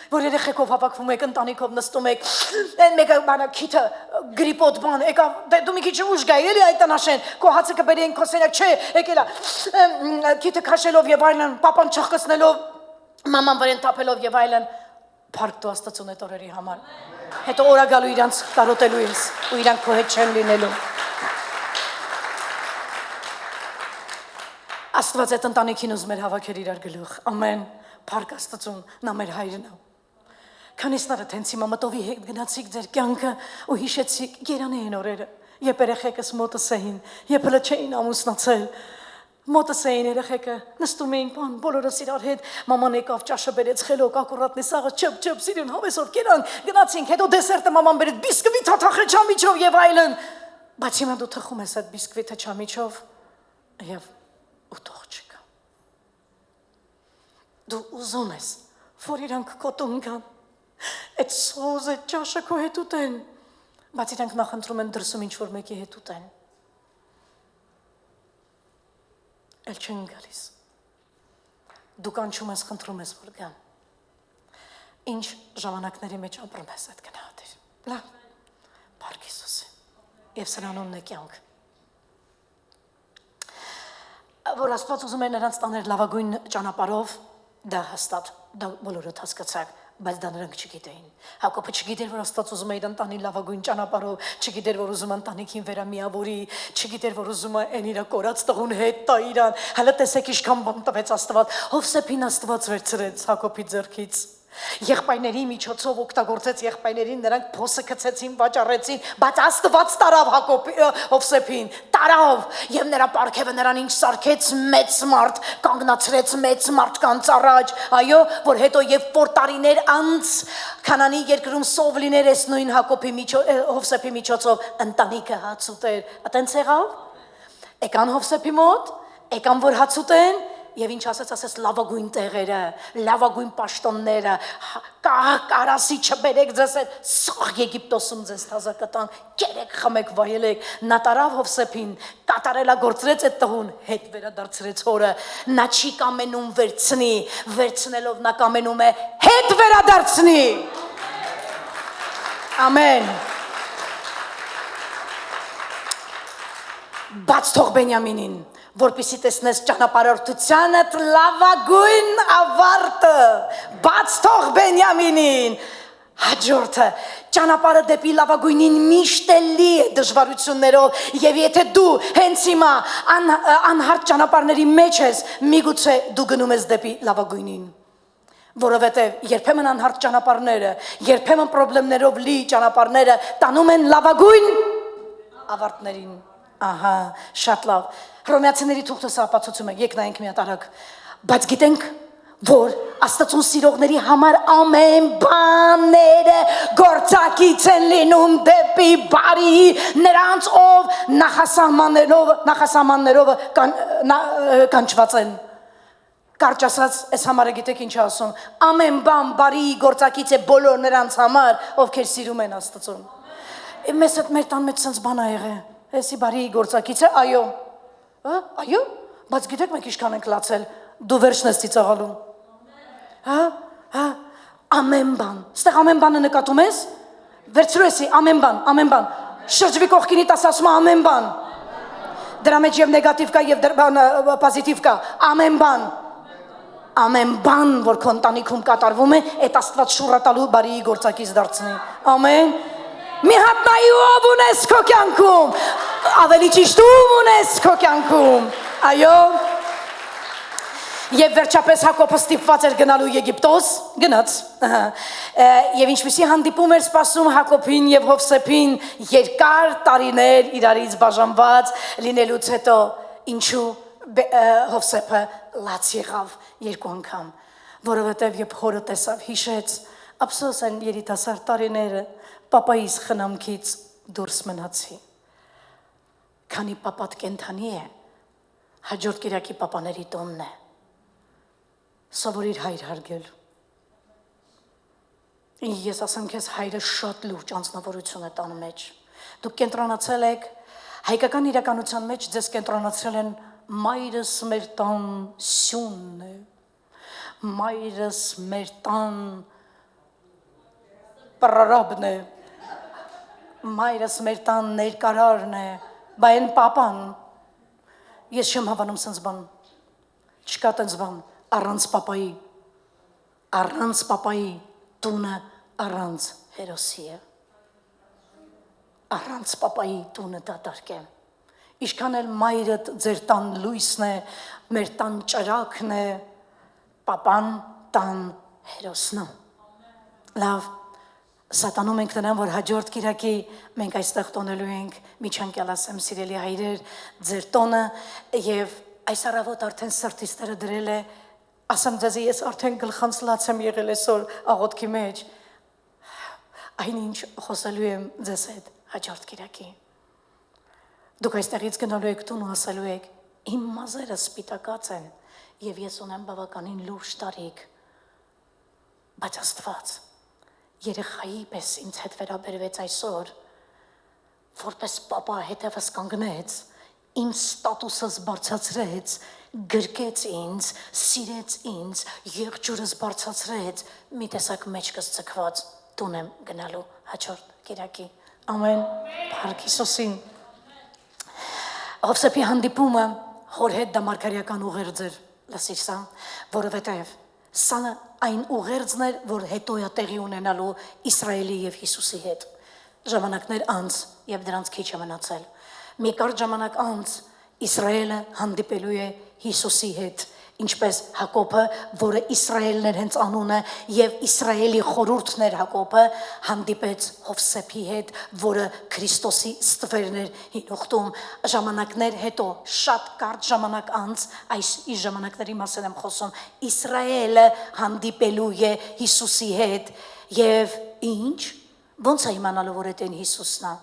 որ երեխեքով հավաքվում եք, ընտանիքով նստում եք, այն մեկը բանը քիթը գրիպոտ բան, եկա, դու մի քիչ ուշ գայի, էլի այդ տնաշեն, քո հացը կբերի են քո սենյակ, չէ, եկելա, քիթը քաշելով եւ այլն, պապան չխկցնելով, մաման վրեն թափելով եւ այլն, փառք դու Աստծուն այդ օրերի համար։ Հետո օրա գալու իրանց կարոտելու ես, ու իրանք քո հետ չեն լինելու։ Աստված այդ ընտանիքին ուզում էր հավաքել իրար գլուխ, ամեն, փառք Աստծուն, նա մեր հայրն է։ Քանիսները տենց հիմա մտովի հետ գնացիք ձեր կյանքը ու հիշեցիք Երանի են օրերը, երբ երեխեքս մոտս էին, երբ հլը չէին ամուսնացել, մոտս էին երեխեքը, նստում էին բան, բոլորս իրար հետ, մաման եկավ ճաշը բերեց խելոք, ակուրատնի սաղը չփ սիրուն հավեսով կերան, գնացինք, հետո դեսերտը մաման բերեց բիսկվիթ հաթախը չամիչով եւ այլն, բայց հիմա դու թխում ես այդ բիսկվիթը չամիչով եւ ուտող չկա։ Դու ուզում ես, որ իրանք կոտում կան, այդ սոզը ճաշը քո հետ ուտեն, բայց իրանք նախընտրում են դրսում ինչ-որ մեկի հետ ուտեն, էլ չեն գալիս, դու կանչում ես, խնդրում ես, որ գան, ինչ ժամանակների մեջ ապրում ես այդ գնահատիր, լավ, փառք Հիսուսի, և սրանունն է կյանք, որ Աստված ուզում է նրանց տաներ լավագույն ճանապարհով, դա հաստատ, դա բոլորդ հասկացաք, բայց դա նրանք չգիտեին։ Հակոբը չգիտեր, որ Աստված ուզում է իր ընտանի լավագույն ճանապարհով, չգիտեր, որ ուզում է ընտանիքին վերամիավորի, չգիտեր, որ ուզում է այն իր կորած տղուն հետ տա իրան։ Հələ տեսեք ինչքան բան տվեց Աստված։ Հովսեփին Աստված վերցրեց Հակոբի ձեռքից։ Եղբայրների միջոցով օգտագործեց եղբայրներին, նրանք փոսը գցեցին, վաճառեցին, բայց Աստված տարավ Հովսեփին, տարավ, եւ նրա պարգևը նրան ինչ սարքեց մեծ մարդ, կանգնացրեց մեծ մարդկանց առաջ, այո, որ հետո եւ որ տարիներ անց Քանանի երկրում սով լիներ այս նույն Հովսեփի միջոցով ընտանիքը հաց ուտեր, այտենց եղավ, եկան Հովսեփի մոտ, եկան որ հաց ուտեն, Եվ ինչ ասաց լավագույն տեղերը, լավագույն պաշտոնները, կարասի չբերեք ձեզ այդ սաղ Եգիպտոսում ձեզ թազա կտան, կերեք խմեք վայելեք, նա տարավ Հովսեփին, կատարելագործրեց այդ տղուն, հետ վերադարձրեց հորը, նա չի կամենում վերցնի, վերցնելով նա կամենում է հետ վերադարձնի։ Ամեն։ Բաց թող Բենյամինին, որպեսզի տեսնես ճանապարհորդությանդ լավագույն ավարտը, բաց թող Բենյամինին, հաջորդը ճանապարհը դեպի լավագույնին միշտ է լի է դժվարություններով, եւ եթե դու հենց հիմա անհարթ ճանապարհների մեջ ես, միգուցե դու գնում ես դեպի լավագույնին, որովհետև երբեմն անհարթ ճանապարհները, երբեմն խնդիրներով լի ճանապարհները տանում են լավագույն ավարտներին։ Ահա, շատ լավ։ Հռոմեացիների թուղթը սա ապացուցում է, եկք նայենք մի հատ արագ։ Բայց գիտենք, որ Աստծուն սիրողների համար ամեն բաները գործակից են լինում դեպի բարի, նրանց ով նախասահմաններով կանչված են։ Կարճ ասած, այս համարը գիտեք ինչ ասում, ամեն բան բարի գործակից է բոլոր նրանց համար, ովքեր սիրում են Աստծուն։ Մեզ հետ մեր տան մեջ սենց բան ա եղել, էսի բարի գործակից է, այո, այո, բայց գիտեք մենք իշքան ենք լացել, դու վերջն ես ծիծաղալու, ամեն բան, ստեղ ամեն բանը նկատում ես, վերցրու եսի, ամեն բան, շրջվի կողքինի տաս ասում ամեն բան, դրա մեջ և նեգատիվ կա և պոզիտիվ կա, ամեն բան, որ քո ընտանիքում կատարվում է, այդ Աստված շուռատալու բարի գործակից դարձնի, ամեն, մի հատ նայի ով ունես քո կյանքում, ավելի ճիշտ ում ունես քո կյանքում, այո, եւ վերջապես Հակոբը ստիպված էր գնալու Եգիպտոս, գնաց, եւ ինչպեսի հանդիպում էր սպասում Հակոբին եւ Հովսեփին երկար տարիներ իրարից բաժանված լինելուց հետո, ինչու Հովսեփը լաց եղավ երկու անգամ, որովհետև երբ հորը տեսավ հիշեց, ափսոս այն երիտասարդ տարիները պապայիս խնամքից դուրս մնացի, քանի պապատ կենդանի է, հաջորդ կիրակի պապաների տոնն է, սովորիր հայր հարգել, ես ասեմ քեզ հայրը շատ լուրջ անձնավորություն է տան մեջ, դուք կենտրոնացել եք, հայկական իրականության մեջ ձեզ կենտրոնացրել են մայրս մեր տան սյունն է, մայրս մեր տան պրարաբն է, մայրս մեր տան ներկարարն է, բա են պապան, ես չեմ հավանում սենց բան, չկա տենց բան, առանց պապայի տունը առանց հերոսի է, առանց պապայի տունը դատարկ է, իշքան էլ մայրդ ձեր տան լույսն է, մեր տան ճրակն է, պապան տան հերոսն է, լավ, սատանում ենք նրան, որ հաջորդ կիրակի մենք այստեղ տոնելու ենք, միջանկյալ ասեմ սիրելի հայրեր, ձեր տոնը և այս առավոտ արդեն սրտիս Տերը դրել է, ասեմ ձեզ ես արդեն գլխանցլաց եմ եղել այսօր աղոթքի մեջ, այնինչ խոսելու եմ ձեզ հետ հաջորդ կիրակի, դուք այստեղից գնալու եք տուն ու ասելու եք, իմ մազերը սպիտակած են և ես ունեմ բավականին լուրջ տարիք, բայց Աստված երեխայի պես ինձ հետ վերաբերվեց այսօր, որպես պապա հետևս կանգնեց, իմ ստատուսս բարձրացրեց, գրկեց ինձ, սիրեց ինձ, եղջյուրս բարձրացրեց, մի տեսակ մեջքս ձգված տուն եմ գնալու հաջորդ կիրակի, ամեն, փառք Հիսուսին, Հովսեփի հանդիպումը հոր հետ դա մարգարեական ուղերձ էր, լսիր սա, որովհետև սա այն ուղերձն էր, որ հետո է տեղի ունենալու Իսրայելի և Հիսուսի հետ, ժամանակներ անց և դրանց քիչ է մնացել, մի կարճ ժամանակ անց Իսրայելը հանդիպելու է Հիսուսի հետ, ինչպես Հակոբը, որը Իսրայելն էր հենց անունը և Իսրայելի խորհուրդն էր Հակոբը, հանդիպեց Հովսեփի հետ, որը Քրիստոսի ստվերն էր հին ուխտում, ժամանակներ հետո, շատ կարճ ժամանակ անց, այս ժամանակների մասին եմ խոսում, Իսրայելը հանդիպելու է Հիսուսի հետ և ինչ, ոնց է իմանալու, որ էդ են Հիսուսն է,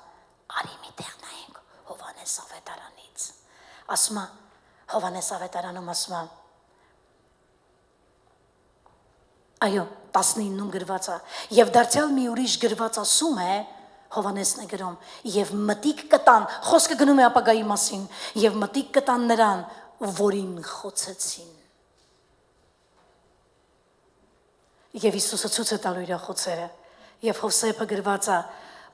արի մի տեղ նայենք Հովհաննես ավետարանից, ասում է, Հովհաննես ավետարանում ասում է, Այո, 19-ում գրված է։ Եվ դարձյալ մի ուրիշ գրված ասում է Հովանեսն է գրում, եւ մտիկ կտան, խոսքը գնում է ապագայի մասին, եւ մտիկ կտան նրան, որին խոցեցին։ Եվ Հիսուսը ցույց է տալու իր խոցերը, եւ Հովսեփը գրված է,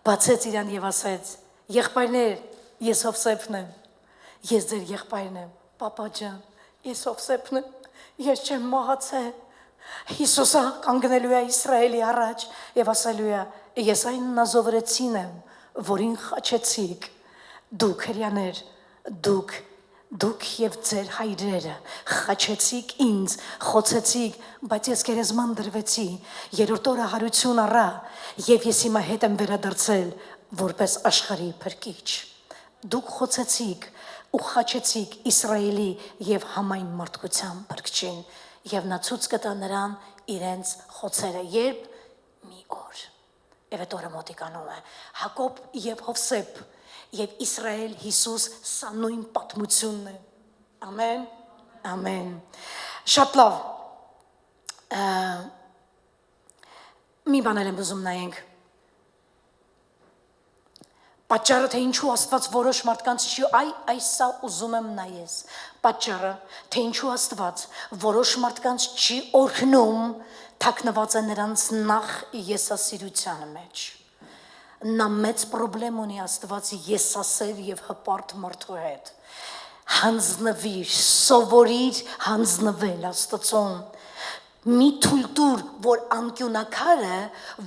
բացեց իրան եւ ասեց. Եղբայրներ, ես Հովսեփն եմ, ես ձեր եղբայրն եմ, պապա ջան, ես Հովսեփն եմ, ես չեմ մահացել։ Հիսուսը կանգնելու է Իսրայելի առաջ եւ ասելու է. ես այն նազովրեցին եմ, որին խաչեցիք, դուք հրյաներ, դուք եւ ձեր հայրերը խաչեցիք ինձ, խոցեցիք, բայց ես գերեզման դրվեցի, երրորդ օրը հարություն առա եւ ես հիմա հետ եմ վերադարձել որպես աշխարհի փրկիչ։ Դուք խոցեցիք ու խաչեցիք Իսրայելի եւ համայն մարդկության փրկչին եւ նա ցույց կտա նրան իրենց խոցերը, երբ մի օր եւ այդ օրը մոտիկանում է Հակոբ եւ Հովսեփ եւ Իսրայել Հիսուս սա նույն պատմությունն է։ Ամեն, ամեն։ Շատ լավ։ Մի բան եմ ուզում նայենք։ Պատճառը թե ինչու Աստված որոշ մարդկանց չի, այսա ուզում եմ նայես։ Պատճառը թե ինչու Աստված որոշ մարդկանց չի օրհնում, թաքնված է նրանց նախ եսասիրության մեջ։ Նա մեծ պրոբլեմ ունի Աստված եսասեր եւ հպարտ մարդու հետ։ Հանձնվիր, սովորիր հանձնվել Աստծուն։ Մի թույլ տուր, որ անկյունակարը,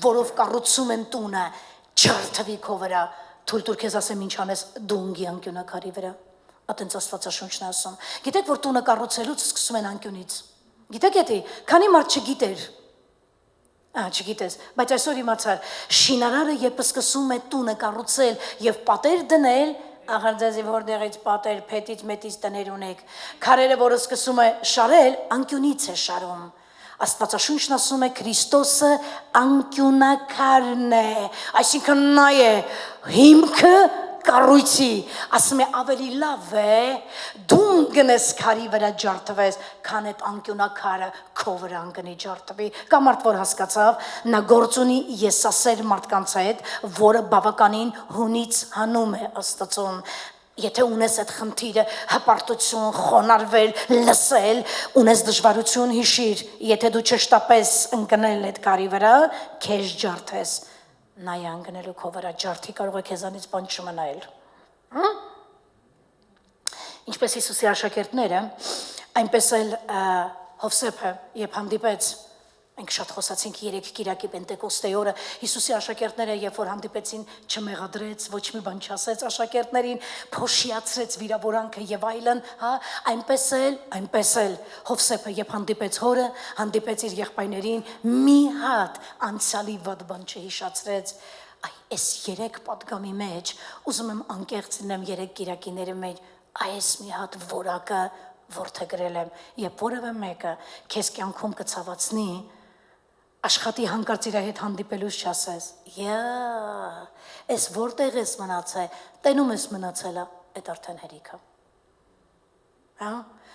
որով կառուցում են տունը, ջարդվի քո վրա։ Թույլ տուր քեզ ասեմ ինչ անես դու ունգի անկյունակարի վրա։ Ատենց Աստվածաշունչն է ասում։ Գիտեք, որ տունը կառուցելուց սկսում են անկյունից։ Գիտեք էդի, քանի մարդ չգիտեր։ Չգիտես, բայց այսօր իմացար, շինարարը երբ սկսում է տունը կառուցել եւ պատեր դնել, ախր ձեզի որտեղից պատեր, փետից մետից տներ ունեք, քարերը, որը սկսում է շարել, անկյունից է շարում։ Աստվածաշունչն ասում է Քրիստոսը անկյունակարն է, այսինքն նա է հիմքը կառույցի, ասում է ավելի լավ է դու գնես քարի վրա ջարդվես, քան այդ անկյունակարը քո վրա ընկնի ջարդվի։ Կամ մարդ որ հասկացավ, նա գործ ունի եսասեր մարդկանց հետ, որը բավականին հունից հանում է Աստծուն։ Եթե ունես այդ խնդիրը, հպարտություն, խոնարհվել, լսել, ունես դժվարություն, հիշիր, եթե դու չշտապես ընկնել այդ քարի վրա, քեզ ջարդես, նա է ընկնելու քո վրա, ջարդի կարող է քեզանից բան չմնալ։ Ինչպես Հիսուսի աշակերտները, այնպես էլ Հովսեփը, երբ հանդիպեց, մենք շատ խոսացինք 3 կիրակի Պենտեկոստեի օրը, Հիսուսի աշակերտները, երբ որ հանդիպեցին, չմեղադրեց, ոչ մի բան չասեց աշակերտներին, փոշիացրեց վիրավորանքը եւ այլն, այնպես էլ Հովսեփը, երբ հանդիպեց հորը, հանդիպեց իր եղբայրներին, մի հատ անցյալի վատ բան չհիշացրեց։ Այս 3 պատգամի մեջ, ուզում եմ անկեղծ լինեմ 3 կիրակիների մեջ, այս մի հատ որակը որդեգրել եմ, երբ որևէ մեկը քեզ կյանքում կցավացնի, աշխատի հանկարծ իր հետ հանդիպելուց չասես, ես որտեղ ես մնացել, տենում ես մնացելա, այդ արդեն հերիքը։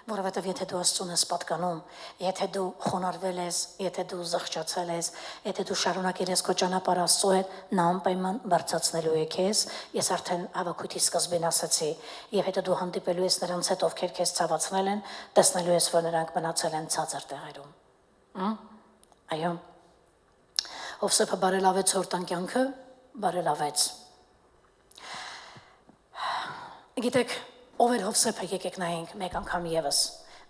Որովհետև եթե դու Աստծուն ես պատկանում, եթե դու խոնարհվել ես, եթե դու զղջացել ես, եթե դու շարունակել ես քո ճանապարհը Աստծո հետ, նա անպայման բարձրացնելու է քեզ։ Ես արդեն հավաքույթի սկզբին ասացի, եւ եթե դու հանդիպելու ես նրանց հետ, ովքեր քեզ ցավացնել են, տեսնելու ես, որ նրանք մնացել են ցածր տեղերում։ Այո։ Հովսեփը բարելավեց հորտան կյանքը, բարելավեց։ Գիտեք, ով էր Հովսեփը, եկեք նայենք մեկ անգամ եւս։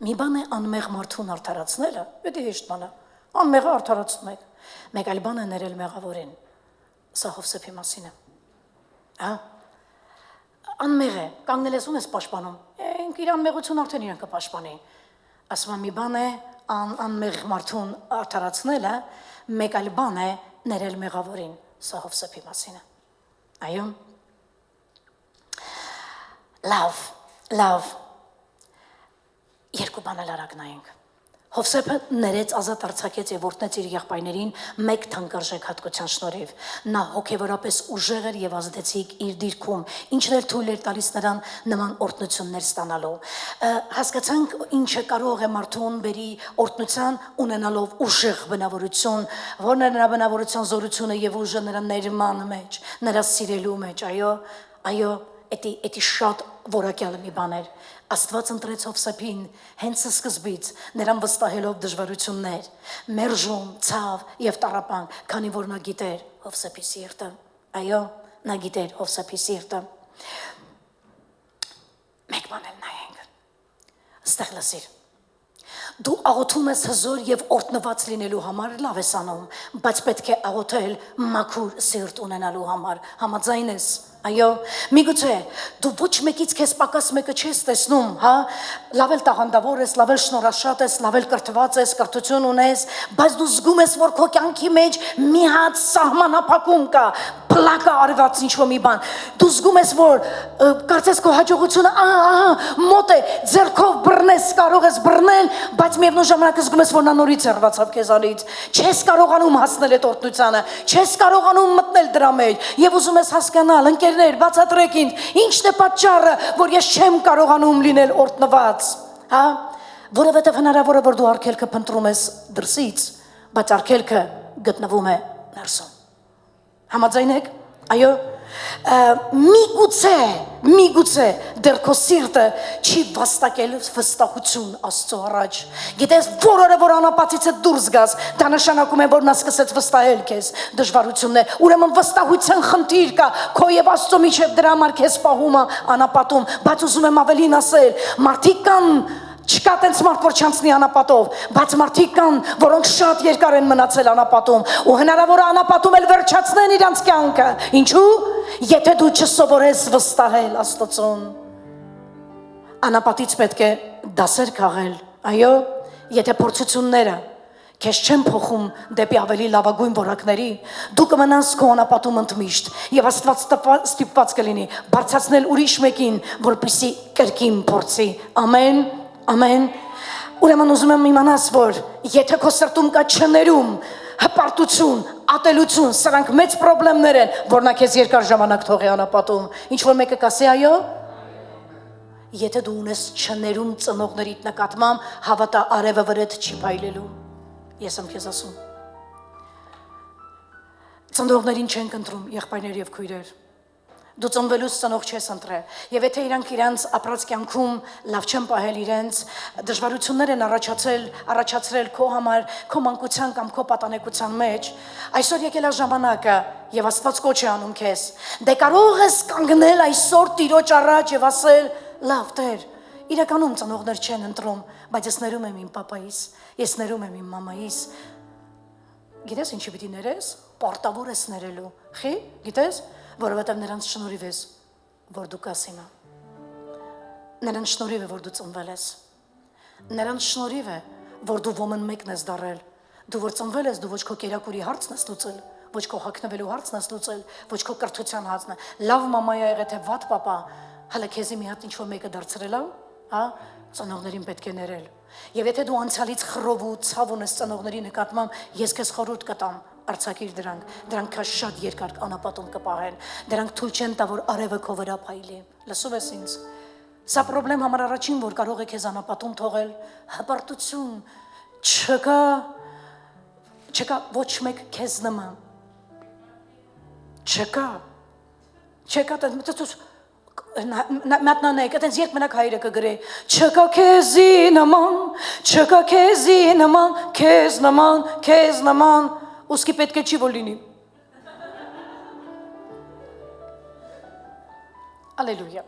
Մի բան է անմեղ մարդուն արդարացնելը, դա հեշտ բան է։ Անմեղը արդարացնում եք։ Մեկ այլ բան է ներել մեղավորին։ Սա Հովսեփի մասին է։ Անմեղ է, կանգնել ես ում ես պաշտպանում։ Ինք իր անմեղություն արդեն իրեն կպաշտպանի։ Ասում եմ մի բան է անմեղ մարդուն արդարացնելը, մեկ այլ բան է ներել մեղավորին։ Սա Հովսեփի մասին է։ Այո։ Լավ, երկու բան էլ արագ նայենք։ Հովսեփը ներեց ազատ արձակեց եւ օրտնեց իր եղբայրներին մեկ թանկարժեք հատկության շնորհիվ։ Նա հոգեվորապես ուժեղ էր եւ ազդեցիկ իր դիրքում, ինչն էլ թույլ էր տալիս նրան նման օրտնություններ ստանալու։ Հասկացանք ինչը կարող է մարդուն բերի օրտնության ունենալով ուժեղ բնավորություն, որն է նրա բնավորության զորությունը եւ ուժը նրա ներման մեջ, նրա սիրելու մեջ, այո, էդի շատ որակյալ մի բան էր։ Աստված ընտրեց Հովսեփին հենց սկզբից նրան վստահելով դժվարություններ, մերժում, ցավ եւ տառապանք, քանի որ նա գիտեր Հովսեփի սիրտը։ Այո, նա գիտեր Հովսեփի սիրտը։ Մեկ բան էլ նայենք։ Ստեղ լսիր։ Դու աղոթում ես հզոր եւ օրտնված լինելու համար, լավ ես անում, բայց պետք է աղոթել մաքուր սիրտ ունենալու համար, համաձայն ես։ Այո, միգուցե դու ոչ մեկից քեզ պակաս մեկը չես տեսնում, հա, լավ էլ տաղանդավոր ես, լավ էլ շնորհաշատ ես, լավ էլ կրթված ես, կրթություն ունես, բայց դու զգում ես, որ քո կյանքի մեջ մի հատ սահմանափակում կա, փլակա արված ինչ-որ մի բան։ Դու զգում ես, որ կարծես քո հաջողությունը մոտ է, ձեռքով բռնես, կարող ես բռնել, բայց միևնույն ժամանակ զգում ես, որ նա նորից հեռացավ քեզանից։ Չես կարողանում հասնել այդ օրհնությանը, չես կարողանում մտնել դրա մեջ եւ ուզում ես հասկանալ, ընկերներ, բացատրեք ինձ, ի՞նչն է պատճառը, որ ես չեմ կարողանում լինել օրհնված, հա? Որովհետեւ հնարավոր է, որ դու արգելքը փնտրում ես դրսից, բայց արգելքը գտնվում է ներսում։ Համաձայն եք։ Այո, միգուցե դեռ քո սիրտը չի վաստակել վստահություն Աստծո առաջ։ Գիտես, որը որ անապատից է դուրս գաս, դա նշանակում է, որ նա սկսեց վստահել քեզ դժվարություններ։ Ուրեմն վստահության խնդիր կա քո եւ Աստծո միջև, դրա համար քեզ պահում է անապատում, բայց ուզում եմ ավելին ասել, մարդիկ կան չկա տենց մարդ, որ չանցնի անապատով, բայց մարդիկ կան, որոնք շատ երկար են մնացել անապատում ու հնարավոր է անապատում էլ վերջացնեն իրանց կյանքը։ Ինչու՞։ Եթե դու չսովորես վստահել Աստծուն։ Անապատից պետք է դասեր քաղել, այո, եթե փորձությունները քեզ չեն փոխում դեպի ավելի լավագույն որակների, դու կմնաս քո անապատում ընդմիշտ եւ Աստված ստիպված կլինի բարձրացնել ուրիշ մեկին, որպեսզի կրկին փորձի։ Ամեն։ Ամեն։ Ուրեմն ուզում եմ իմանաս, որ եթե քո սրտում կա չներում, հպարտություն, ատելություն, սրանք մեծ խնդիրներ են, որ նա քեզ երկար ժամանակ թողի անապատում։ Ինչ որ մեկը կասի այո։ Եթե դու ունես չներում ծնողներիդ նկատմամբ, հավատա, արևը վրեդ չի փայլելու։ Ես եմ քեզ ասում։ Ծնողներին չեն ընտրում եղբայրներ եւ քույրեր։ Դու ծնվելուց ծնող չես ընտրել, եւ եթե իրանք իրանց ապրած կյանքում լավ չեն պահել իրենց, դժվարություններ են առաջացրել քո համար, քո մանկության կամ քո պատանեկության մեջ, այսօր եկել է ժամանակը եւ Աստված կոչ է անում քեզ։ Դե կարող ես կանգնել այսօր Տիրոջ առաջ եւ ասել. լավ Տեր, իրականում ծնողներ չեն ընտրում, բայց ես ներում եմ իմ պապայիս, ես ներում եմ իմ մամայիս։ Գիտես ինչի պիտի ներես։ Պարտավոր ես ներելու։ Խի, գիտես։ Որովհետև նրանց շնորհիվ ես, որ դու կաս հիմա։ Նրանց շնորհիվ է, որ դու ծնվել ես։ Նրանց շնորհիվ է, որ դու ոմն մեկն ես դառել։ Դու որ ծնվել ես, դու ոչ քո կերակուրի հարցն ես լուծել, ոչ քո հագնվելու հարցն ես լուծել, ոչ քո կրթության հարցն։ Լավ մամա եղե թե վատ պապա, հələ քեզի մի հատ ինչ-որ մեկը դարձրել է, հա, ծնողներին պետք է ներել։ Եվ եթե դու անցյալից խռով ու ցավ ունես ծնողների նկատմամբ, ես քեզ խորհուրդ կտամ, արձակիր դրանք քաշ շատ երկար անապատում կպահեն, դրանք թույլ չեն տա, որ արևը քո վրա փայլի։ Լսում ես ինձ։ Սա խնդրեմ համար առաջին, որ կարող է քեզ անապատում թողել, հպարտություն, չկա ոչ մեկ քեզ նման։ Չկա մատնանեք, այդպես երբ մենակ հայրը կգրե, չկա քեզի նման, քեզ նման, ուսկի պետք է չի որ լինի։ Ալելույա։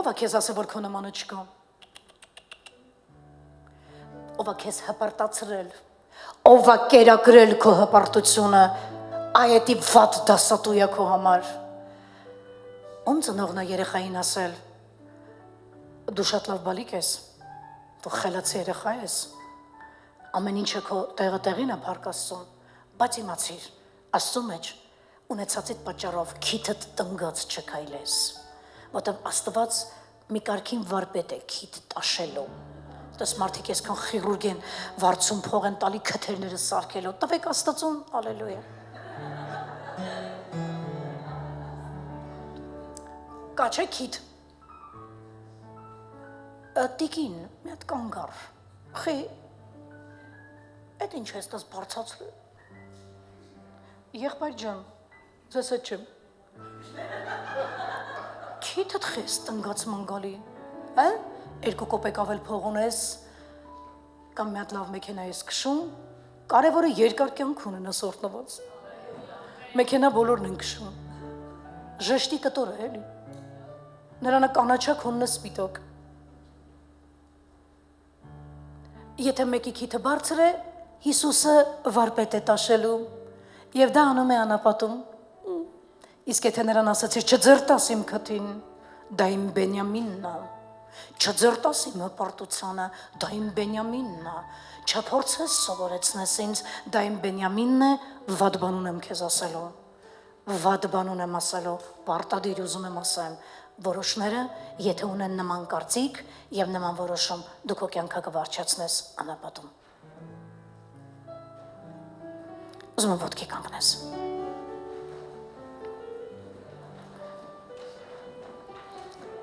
Ով է քեզ ասել, որ քո նմանը չկա։ Ով է քեզ հպարտացրել, ով է կերակրել քո հպարտությունը, այդի վատ դասատու է քո համար։ Ում ծնողն է երեխային ասել, դու շատ լավ բալիկ ես, դու խելացի երեխա ես, ամեն ինչը քո տեղին է փառք Աստծուն, բայց իմացիր, Աստծո մեջ ունեցածիդ պատճառով քիթդ տնգած չքայլես, որտեղ Աստված մի կարգին վարպետ է քիթ տաշելու։ Դες մարդիկ այսքան խիրուրգ են վարձում փող են տալի քթերները սարքելու։ Տվեք Աստծուն, հալելույա։ Կաչե քիթ։ Տիկին, մի հատ կանգար։ Խի, այդ ինչ ես դες բարձացրել։ Եղբայր ջան, ձեզ հետ չեմ։ Քիթդ խես տնգաց մանգալի, հա? Երկու կոպեկ ավել փող ունես, կամ մի հատ լավ մեքենա ես քշում, կարևորը երկար կյանք ունենաս օրտնված։ Մեքենա բոլորն են քշում։ Ժեշտի կտոր է, էլի։ Նրանը կանաչակ հունն է սպիտակ։ Եթե մեկի քիթը բարձր է, Հիսուսը վարպետ է տաշելու, եւ դա անում է անապատում։ Իսկ եթե նրան ասացիր չձրտաս իմ քթին, դա իմ Բենյամինն է, չձրտաս իմ հպարտությանը, դա իմ Բենյամինն է, չփորձես սովորեցնես ինձ, դա իմ Բենյամինն է, վատ բան ունեմ քեզ ասելու, վատ բան ունեմ ասելու, պարտադիր ուզում եմ ասեմ, որոշները, եթե ունեն նման կարծիք եւ նման որոշում, դու քո կյանքը կվարջացնես անապատում։ Ուզում եմ ոտքի կանգնես։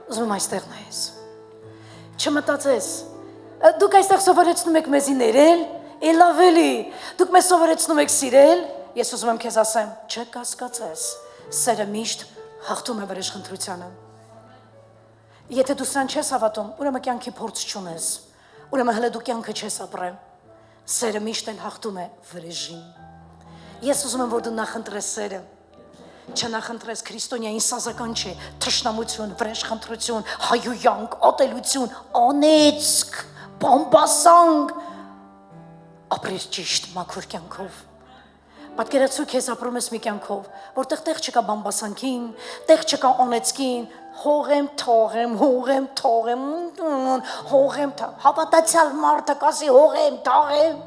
Ուզում եմ այստեղ նայես։ Չմտածես։ Դուք այստեղ սովորեցնում եք մեզի ներել, էլ ավելի։ Դուք մեզ սովորեցնում եք սիրել, ես ուզում եմ քեզ ասեմ, չկասկածես։ Սերը միշտ հաղթում է վրեժխնդրությանը։ Եթե դու սրան չես հավատում, ուրեմն կյանքի փորձ չունես։ Ուրեմն հələ դու կյանքը չես ապրել։ Սերը միշտ էլ հաղթում է վրեժին։ Ես ուզում եմ, որ դու նախընտրես սերը, չնախընտրես քրիստոնյային սազական չէ, թշնամություն, վրեժխնդրություն, հայույանք, ատելություն, անեծք, բամբասանք, ապրիր ճիշտ մաքուր կյանքով։ Պատկերացրու քեզ ապրում ես մի կյանքով, որտեղ տեղ չկա բամբասանքին, տեղ չկա անեծքին, հողեմ, թողեմ, հավատացյալ մարդը կասի հողեմ, թողեմ,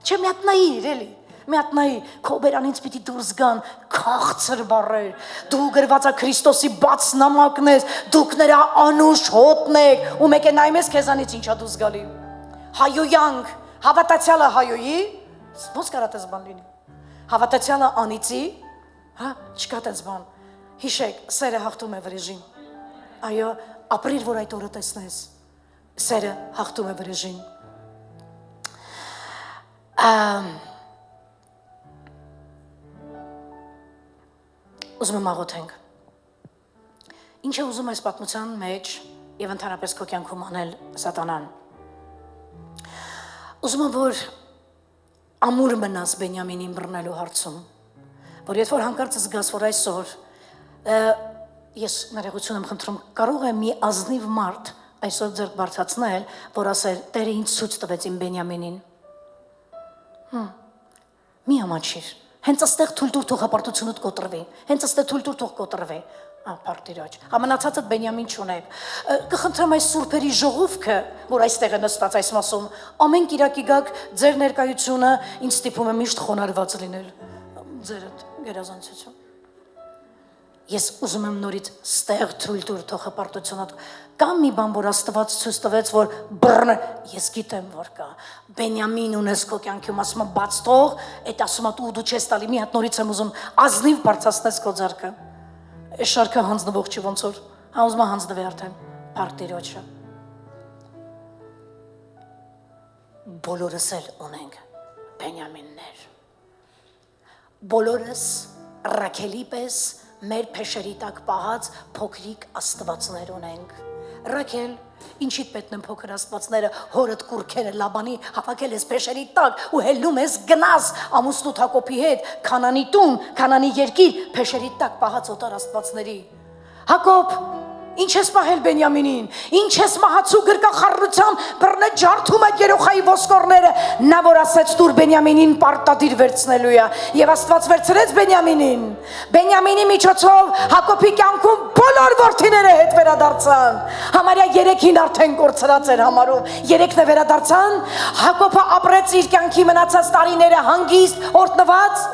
չէ մի հատ նայիր, էլի։ Մի հատ նայի, քո բերանից պիտի դուրս գան քաղցր բառեր, դու գրվածա Քրիստոսի բաց նամակն ես, դուք նրա անուշ հոտն եք, ու մեկ է նայում ես քեզանից ինչա դուրս գալի։ Հայոյանք, հավատացյալը հայոյի, ո՞նց կարա տես բան լինի։ Հավատացյալը անիծի, հա, չկա տես բան։ Հիշեք, սերը հաղթում է վրեժին։ Այո, ապրիր, որ այդ օրը տեսնես։ Սերը հաղթում է վրեժին։ Ուզում եմ աղոթենք։ Ինչ է ուզում այս պատմության մեջ եւ ընդհանրապես քո կյանքում անել սատանան։ Ուզում եմ, որ ամուր մնաս Բենյամինին բռնելու հարցում, որ եթե որ հանկարծ զգաս, որ այսօր ես ներողություն եմ խնդրում, կարող է մի ազնիվ մարդ այսօր ձեռք բարձրացնել, որ ասել Տերը ինձ ցույց տվեց իմ Բենյամինին։ Մի ամաչիր։ Հենց այստեղ թույլ տուր թող հպարտությունդ կոտրվի։ Հենց այստեղ թույլ տուր թող կոտրվի։ Ապարտիրոջ։ Ամենացածդ Բենյամին չունեք։ Կխնդրեմ այս սուրբերի ժողովքը, որ այստեղ է նստած այս մասում, ամեն կիրակի գաք ձեր ներկայությունը ինձ ստիպում է միշտ խոնարհված լինել։ Ձերդ գերազանցություն։ Ես ուզում եմ նորից ստեղ թույլ տուր թող հպարտությունդ կամ մի բան, որ Աստված ցույց տվեց, որ բռն, ես գիտեմ, որ կա։ Բենյամին ունես քո կյանքում, ասում եմ բաց թող, այդ ասում եմ դու չես տալի, մի հատ նորից եմ ուզում ազնիվ բարձրացնես քո ձեռքը։ Այս շարքը հանձնվող չի ոնց որ, հա ուզում եմ հանձնվի արդեն, Փարտիրոջը։ Բոլորս էլ ունենք Բենյամիններ։ Բոլորս Ռաքելի պես մեր փեշերի տակ պահած փոքրիկ աստվածներ ունենք։ Ռաքել, ինչիդ պետք են փոքր աստվածները, հորդ կուրքերը Լաբանի հավաքել ես փեշերի տակ ու հելնում ես գնաս ամուսնուդ Հակոբի հետ Քանանի տուն, Քանանի երկիր, փեշերի տակ պահած օտար աստվածների։ Հակոբ, ինչ ես պահել Բենյամինին, ինչ ես մահացու գրկախառնությամբ բռնե ջարդում այդ երեխայի ոսկորները, նա որ ասեց դուր Բենյամինին պարտադիր վերցնելու է, եւ Աստված վերցրեց Բենյամինին։ Բենյամինի միջոցով Հակոբի կյանքում բոլոր որդիները հետ վերադարձան։ Համարյա 3-ին արդեն կորցրած էր համարում, 3-ն է վերադարձան։ Հակոբը ապրեց իր կյանքի մնացած տարիները հանգիստ, օրտնված,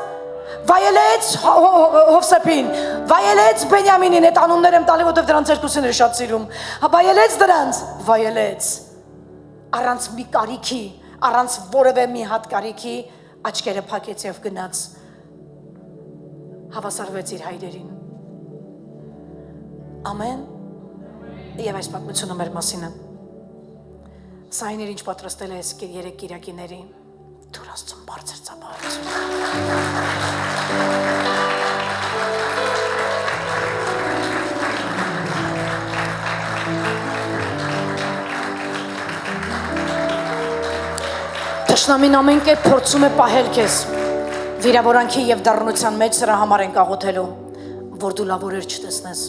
վայելեց Հովսեփին, վայելեց Բենյամինին, այդ անուններ եմ տալի, որովհետև դրանց երկուսին էր շատ սիրում, վայելեց դրանց, վայելեց, առանց մի կարիքի, առանց որևէ մի հատ կարիքի, աչքերը փակեց և գնաց, հավասարվեց իր հայրերին, ամեն, և այս պատմությունը մեր մասին է, սա այն էր ինչ պատրաստել է այս երեք կիրակիների, Թուր Աստծուն բարձր ծափահարություն։ Թշնամին ամեն կերպ փորձում է պահել քեզ վիրավորանքի և դառնության մեջ, սրա համար ենք աղոթելու, որ դու լավ օրեր չտեսնես։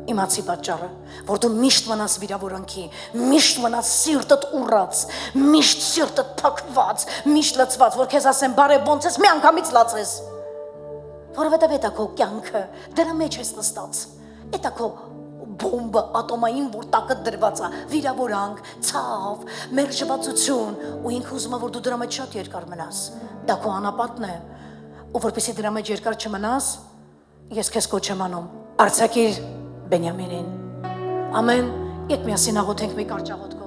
Իմացի պատճառը, որ դու միշտ մնաս վիրավորանքի, միշտ մնաս սիրտդ ուռած, միշտ սիրտդ փակված, միշտ լցված, որ քեզ ասեն բարև ոնց ես, մի անգամից լացես, որովհետև էդ է քո կյանքը, դրա մեջ ես նստած, էդ է քո բոմբը ատոմային, որ տակը դրված է, վիրավորանք, ցավ, մերժվածություն, ու ինքը ուզում է, որ դու դրա մեջ շատ երկար մնաս, դա քո անապատն է, ու որպեսզի դրա մեջ երկար չմնաս, ես քեզ կոչ եմ անում, արձակիր Բենյամինին, ամեն, եկ միասին աղոթենք մի կարճ աղոթք